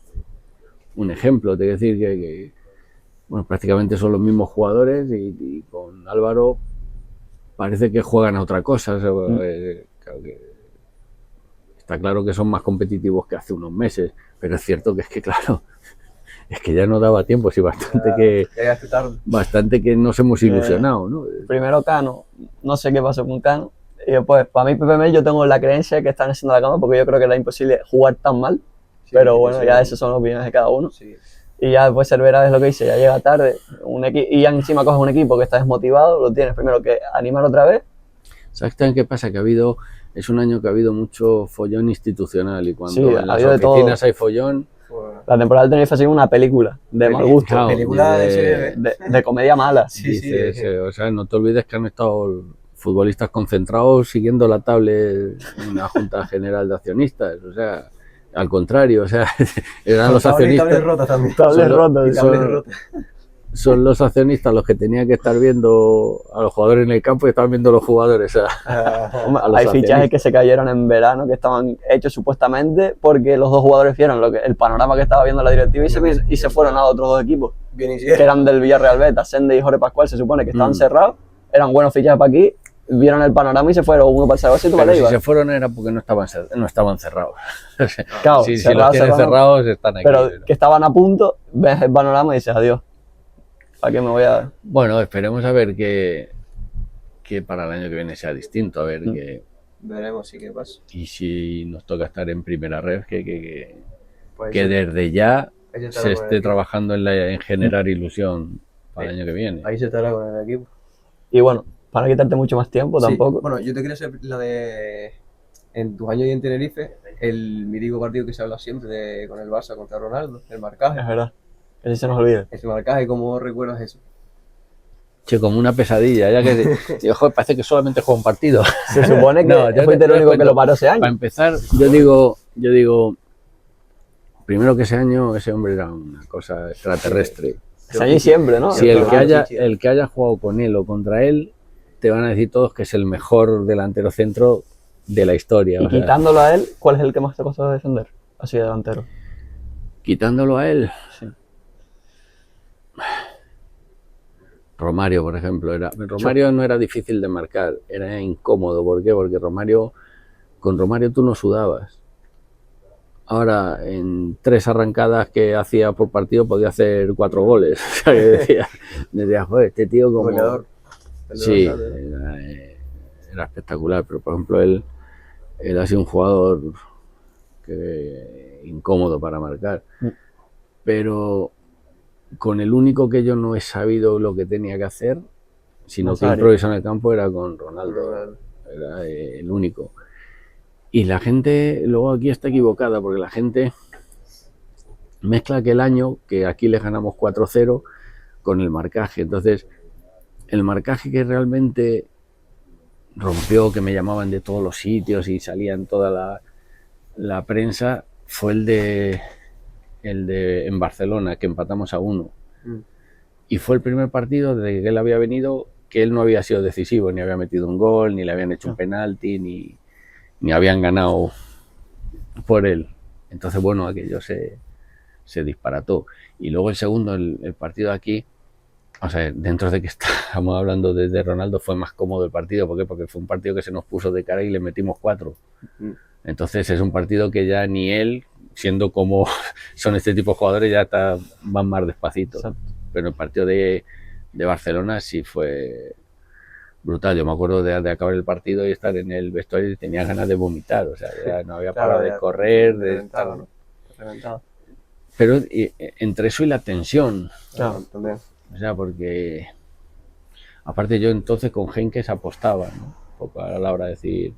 ejemplo, te quiero decir que, bueno, prácticamente son los mismos jugadores y con Álvaro parece que juegan a otra cosa. O sea, claro que está claro que son más competitivos que hace unos meses, pero es cierto que es que, claro, es que ya no daba tiempo, sí,
Ya tarde.
bastante que nos hemos ilusionado, ¿no?
Primero Cano, no sé qué pasó con Cano. Y después, para mí, Pepe Mel, yo tengo la creencia de que están haciendo la cama porque yo creo que era imposible jugar tan mal.
Sí,
Pero bueno,
sí,
ya
sí.
esas son las opiniones de cada uno.
Sí.
Y ya después Cervera es lo que dice, ya llega tarde. Y ya encima coges un equipo que está desmotivado, lo tienes primero que animar otra vez.
¿Sabes también qué pasa? Que es un año que ha habido mucho follón institucional y cuando
Sí,
en
ha
las
habido de todo.
oficinas hay follón,
Bueno,
La temporada del Tenerife ha sido una película de mal gusto,
claro,
película de serie B.
de comedia mala.
Sí, sí,
dices,
sí.
o sea, no te olvides que han estado futbolistas concentrados siguiendo la tablet en una junta general de accionistas, o sea, al contrario, o sea, eran los accionistas,
Tablets rotas también.
Tablets rotas,
Y tablets rotas.
son los accionistas los que tenían que estar viendo a los jugadores en el campo y estaban viendo a los jugadores. O sea,
Hombre,
a los
hay fichajes
accionistas.
que se cayeron en verano que estaban hechos supuestamente porque los dos jugadores vieron el panorama que estaba viendo la directiva y se fueron a otros dos equipos
Bien
que
hicieron.
eran del Villarreal B, Sende y Jorge Pascual, se supone que estaban cerrados, eran buenos fichajes para aquí, vieron el panorama y se fueron, uno para el Zaragoza y otro para
Pero
el
si
Eibar.
se fueron era porque no estaban cerrados. O sea,
Claro,
si los
cerrados,
tienes cerrados están aquí.
Pero que estaban a punto, ves el panorama y dices adiós. ¿Para qué me voy a...?
Bueno, esperemos a ver que para el año que viene sea distinto, a ver
Veremos sí qué pasa.
y si nos toca estar en primera red, que
Pues
desde ya
ahí se estará
se
con el
esté
equipo.
trabajando en generar ilusión para el año que viene.
Ahí se estará con el equipo.
Y bueno, para no quitarte mucho más tiempo
Sí,
tampoco.
Bueno, yo te quería hacer la de... En tus años ahí en Tenerife, el mítico partido que se habla siempre con el Barça contra Ronaldo, el marcaje.
Es verdad, que si se nos olvida.
Ese marcaje, ¿cómo recuerdas eso?
Che, como una pesadilla, ya que digo, joder, parece que solamente juega un partido.
Se supone que
No, yo
fuiste el
te
único que
cuento.
lo paró ese año.
Para empezar, yo digo, primero que ese año ese hombre era una cosa extraterrestre.
Ese año y siempre, ¿no?
Si
Ronaldo,
el que haya jugado con él o contra él, te van a decir todos que es el mejor delantero centro de la historia.
Y
O sea,
quitándolo a él, ¿cuál es el que más te costó defender? Así de delantero.
quitándolo a él,
Sí.
Romario, por ejemplo, Romario no era difícil de marcar, era incómodo. ¿Por qué? Porque con Romario tú no sudabas. Ahora, en 3 arrancadas que hacía por partido, podía hacer 4 goles. O sea, que decía, joder, este tío como...
Goleador.
Sí,
Ronaldo.
era espectacular, pero por ejemplo él ha sido un jugador incómodo para marcar. Pero con el único que yo no he sabido lo que tenía que hacer, sino que
Nazario.
improvisar en el campo, era con Ronaldo. Era el único. Y la gente luego aquí está equivocada, porque la gente mezcla aquel año que aquí les ganamos 4-0 con el marcaje. Entonces, el marcaje que realmente rompió, que me llamaban de todos los sitios y salía en toda la prensa, fue el de en Barcelona, que empatamos a 1. Y fue el primer partido desde que él había venido que él no había sido decisivo, ni había metido un gol, ni le habían hecho un penalti, ni habían ganado por él. Entonces, bueno, aquello se disparató. Y luego el segundo, el partido de aquí,
o sea, dentro de que estamos hablando de Ronaldo, fue más cómodo el partido. ¿Por qué? Porque fue un partido que se nos puso de cara y le metimos 4. Entonces es un partido que ya ni él, siendo como son este tipo de jugadores, ya van más despacito. Exacto. Pero el partido de Barcelona sí fue brutal. Yo me acuerdo de acabar el partido y estar en el vestuario y tenía ganas de vomitar. O sea, ya no había parado de correr, de estar, ¿no? Pero entre eso y la tensión.
Claro, también.
O sea, porque aparte yo entonces con Henkes apostaba, ¿no? Un poco a la hora de decir,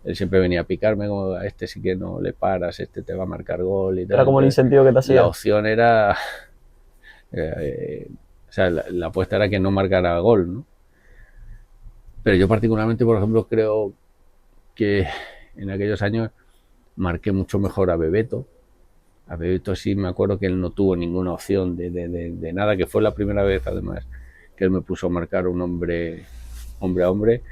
él siempre venía a picarme, como a este sí que no le paras, este te va a marcar gol y tal.
Era como el incentivo que te hacía.
La opción era, o sea, la apuesta era que no marcara gol, ¿no? Pero yo particularmente, por ejemplo, creo que en aquellos años marqué mucho mejor a Bebeto. A Bebeto sí me acuerdo que él no tuvo ninguna opción de nada, que fue la primera vez además que él me puso a marcar un hombre a hombre,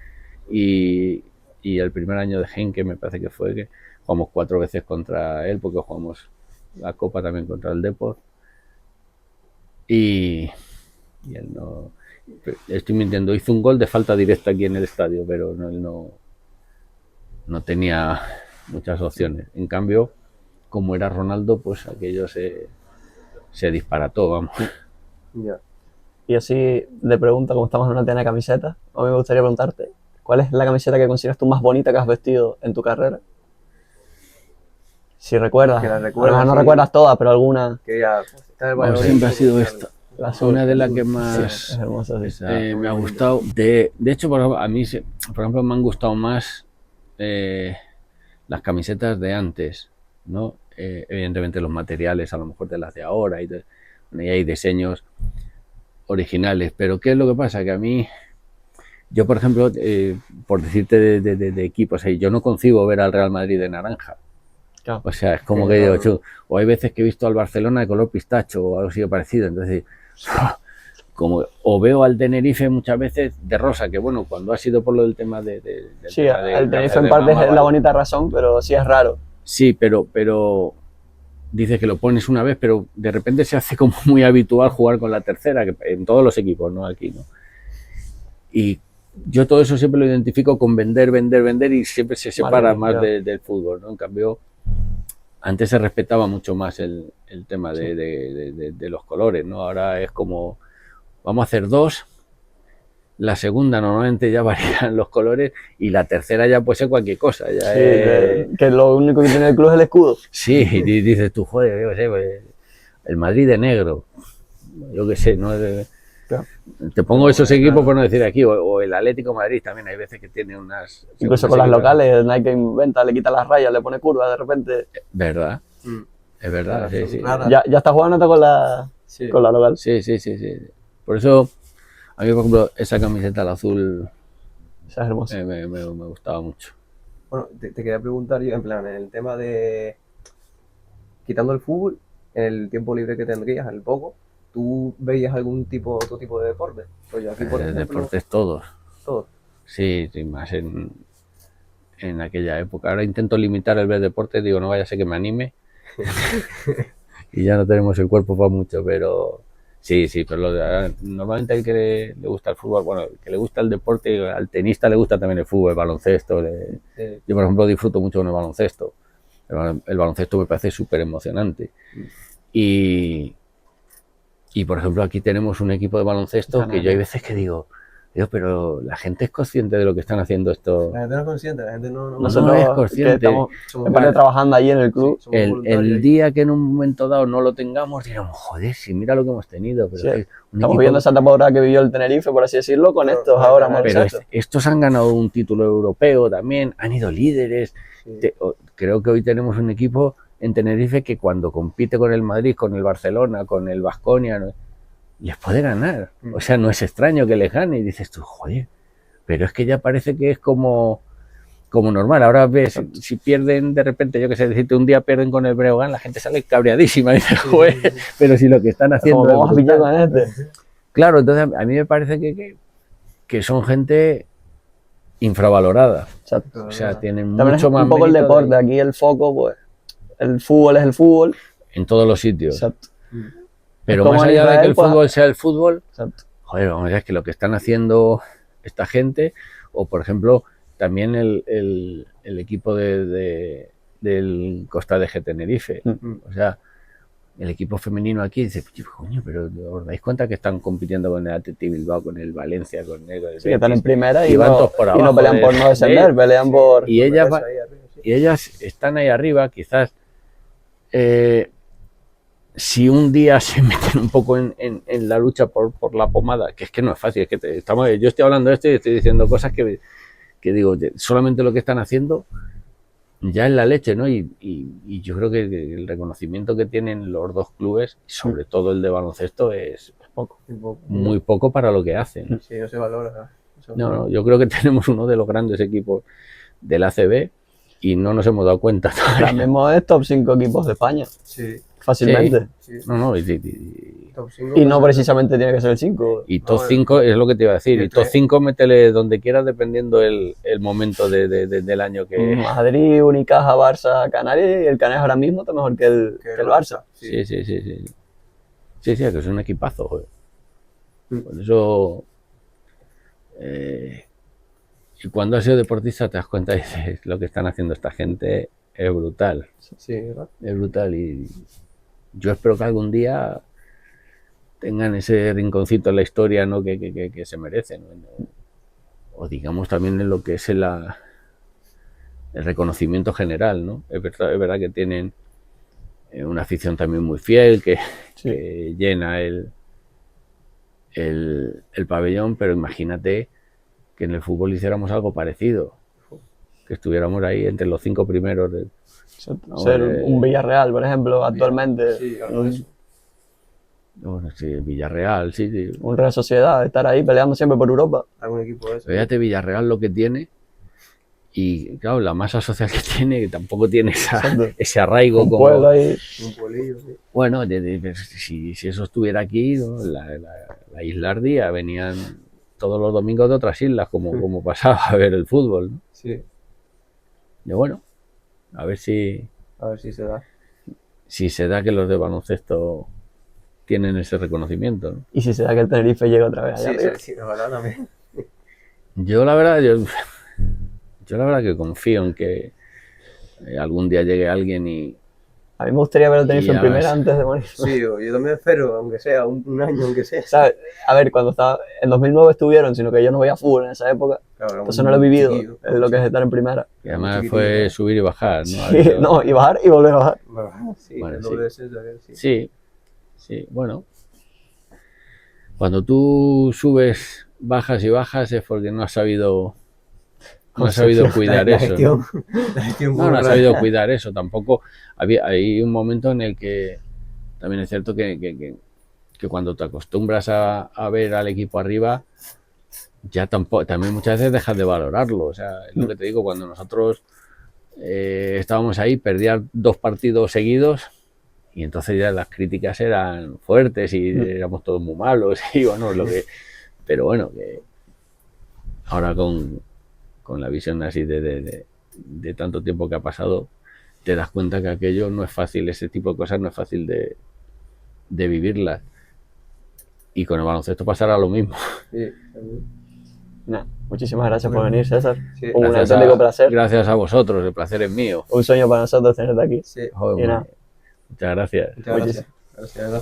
y el primer año de Henke me parece que fue que jugamos 4 veces contra él, porque jugamos la Copa también contra el Depor, y él no, estoy mintiendo, hizo un gol de falta directa aquí en el estadio, pero él no tenía muchas opciones. En cambio, como era Ronaldo, pues aquello se disparató, vamos.
Yeah. Y así de pregunta, como estamos en una tienda de camisetas, a mí me gustaría preguntarte, ¿cuál es la camiseta que consideras tú más bonita que has vestido en tu carrera? Si recuerdas, a lo mejor no recuerdas todas, pero alguna.
Que ya,
siempre ha sido esta. Una de las que más sí, es hermosa, sí. Me ha gustado. De hecho, por ejemplo, a mí, por ejemplo, me han gustado más las camisetas de antes, ¿no? Evidentemente los materiales, a lo mejor de las de ahora, y hay diseños originales, pero ¿qué es lo que pasa? Que a mí, yo por ejemplo, por decirte de equipos, yo no concibo ver al Real Madrid de naranja. Claro. O sea, es como que digo, o hay veces que he visto al Barcelona de color pistacho o algo así parecido, entonces, o veo al Tenerife muchas veces de rosa, que bueno, cuando ha sido por lo del tema
sí, el Tenerife en parte es la bonita razón, pero sí es raro.
Sí, pero dices que lo pones una vez, pero de repente se hace como muy habitual jugar con la tercera, que en todos los equipos, no aquí, ¿no? Y yo todo eso siempre lo identifico con vender, y siempre se separa más del fútbol, ¿no? En cambio, antes se respetaba mucho más el tema de los colores, ¿no? Ahora es como, vamos a hacer 2, la segunda normalmente ya varían los colores y la tercera ya puede ser cualquier cosa. Ya
sí, que lo único que tiene el club es el escudo.
Sí, y dices tú, joder, yo qué sé, pues, el Madrid de negro, yo qué sé, ¿no? Claro. Te pongo esos equipos por no decir aquí, o el Atlético de Madrid también, hay veces que tiene unas...
Incluso con las locales, Nike inventa, le quita las rayas, le pone curvas de repente.
¿Verdad? Es verdad, claro, sí.
Ya está jugando con la local.
Sí. Por eso, a mí, por ejemplo, esa camiseta, la azul,
esa es hermosa.
Me gustaba mucho.
Bueno, te quería preguntar yo, en plan, en el tema de... Quitando el fútbol, en el tiempo libre que tendrías, el poco, ¿tú veías otro tipo de deporte? Pues yo aquí, por ejemplo,
deportes todos.
¿Todos?
Sí, más en aquella época. Ahora intento limitar el ver deporte, digo, no vaya a ser que me anime. Y ya no tenemos el cuerpo para mucho, pero... Sí, pero normalmente el que le gusta el fútbol, bueno, el que le gusta el deporte, al tenista le gusta también el fútbol, el baloncesto. Yo, por ejemplo, disfruto mucho con el baloncesto. El baloncesto me parece súper emocionante. Y, por ejemplo, aquí tenemos un equipo de baloncesto que yo hay veces que digo, pero la gente es consciente de lo que están haciendo esto.
La gente no es consciente, la gente no
es consciente. Estamos trabajando allí en el club.
Sí, el día que en un momento dado no lo tengamos, diremos, joder, si mira lo que hemos tenido. Pero
sí. Estamos viendo esa temporada que vivió el Tenerife, por así decirlo, con estos ahora.
Pero estos han ganado un título europeo también, han ido líderes. Sí. Creo que hoy tenemos un equipo en Tenerife que cuando compite con el Madrid, con el Barcelona, con el Baskonia, les puede ganar. O sea, no es extraño que les gane y dices tú, joder, pero es que ya parece que es como normal. Ahora ves, si pierden de repente, yo qué sé, decirte un día pierden con el Breogán, la gente sale cabreadísima y dice, joder, pero si lo que están haciendo es claro, entonces a mí me parece que son gente infravalorada.
Exacto.
O sea, tienen
también
mucho más
un poco el deporte, aquí el foco, pues, el fútbol es el fútbol.
En todos los sitios.
Exacto.
Pero más allá de que el fútbol sea el fútbol,
exacto,
joder, vamos a ver, es que lo que están haciendo esta gente, o por ejemplo, también el equipo del Costa de Tenerife, o sea, el equipo femenino aquí dice, coño, pero ¿os dais cuenta que están compitiendo con el Athletic Bilbao, con el Valencia, con el
Sí, que están en primera y
van
no,
todos por
y
abajo
no pelean por no descender, pelean por...
y ellas,
Ahí arriba, sí.
y ellas están ahí arriba, quizás si un día se meten un poco en la lucha por la pomada, que es que no es fácil, es que yo estoy hablando de esto y estoy diciendo cosas que digo, solamente lo que están haciendo ya es la leche, ¿no? Y yo creo que el reconocimiento que tienen los dos clubes, sobre todo el de baloncesto, es
Poco.
muy poco para lo que hacen.
Sí, no se valora.
No, yo creo que tenemos uno de los grandes equipos del ACB y no nos hemos dado cuenta
Ahora
todavía.
mismo es top 5 equipos de España,
Sí,
fácilmente.
sí.
No,
Top 5,
Y no precisamente tiene que ser el 5.
y top
No,
5 es lo que te iba a decir.
y
Y top
tres.
5 métele donde quieras dependiendo el momento del año que...
Madrid, Unicaja, Barça, Canarias, y el Canarias ahora mismo está mejor que el Barça.
Sí. Sí, que es un equipazo, joder.
Mm.
Por eso... y cuando has sido deportista te das cuenta y dices, lo que están haciendo esta gente es brutal.
Sí, ¿verdad?
Es brutal y yo espero que algún día tengan ese rinconcito en la historia, ¿no? que se merecen, ¿no? O digamos también en lo que es el reconocimiento general, ¿no? Es verdad que tienen una afición también muy fiel que llena el pabellón, pero imagínate que en el fútbol hiciéramos algo parecido, que estuviéramos ahí entre los 5 primeros de...
Ser un Villarreal, por ejemplo, actualmente.
Sí, algo de eso.
Bueno, sí, Villarreal, sí.
Un Real Sociedad, estar ahí peleando siempre por Europa.
Algún equipo de eso.
Fíjate Villarreal lo que tiene y claro, la masa social que tiene, que tampoco tiene ese arraigo
Un
como...
pueblo ahí.
Un pueblillo, sí.
Bueno, si eso estuviera aquí, ¿no? La Isla Ardía, venían todos los domingos de otras islas, como pasaba a ver el fútbol, ¿no?
Sí,
Y bueno, a ver si
se da.
se da que los de baloncesto tienen ese reconocimiento, ¿no?
Y si se da que el Tenerife llega otra vez allá arriba.
Sí, ojalá también.
Yo la verdad que confío en que algún día llegue alguien y
A mí me gustaría ver el Tenerife
Y
en
ya
primera
ves.
antes de morir.
Sí, yo también espero, aunque sea un año, aunque sea.
¿Sabes? A ver, cuando estaba en 2009 estuvieron, sino que yo no veía fútbol en esa época,
Claro,
entonces no lo he vivido,
chiquillo.
es lo que es estar en primera.
que además
chiquitito.
fue subir y bajar, ¿no?
Sí, no, y bajar y volver a bajar.
Sí,
Bueno,
el
sí.
doble descenso aquel, sí.
Sí, bueno. Cuando tú subes, bajas y bajas es porque no has sabido cuidar
La
eso, ¿no?
gestión, la gestión
No has
burra.
sabido cuidar eso. Tampoco hay un momento en el que también es cierto que cuando te acostumbras a ver al equipo arriba, ya también muchas veces dejas de valorarlo. O sea, es lo que te digo, cuando nosotros estábamos ahí, perdían 2 partidos seguidos y entonces ya las críticas eran fuertes y éramos todos muy malos y bueno, pero bueno, que ahora con la visión así de tanto tiempo que ha pasado, te das cuenta que aquello no es fácil, ese tipo de cosas no es fácil de vivirlas. Y con el baloncesto pasará lo mismo.
Sí,
Nah, muchísimas gracias por venir, César.
sí.
Un auténtico placer.
Gracias a vosotros, el placer es mío.
Un sueño para nosotros tenerte aquí.
Sí,
Joder,
Y nada.
muchas gracias.
muchas gracias. Gracias, de verdad.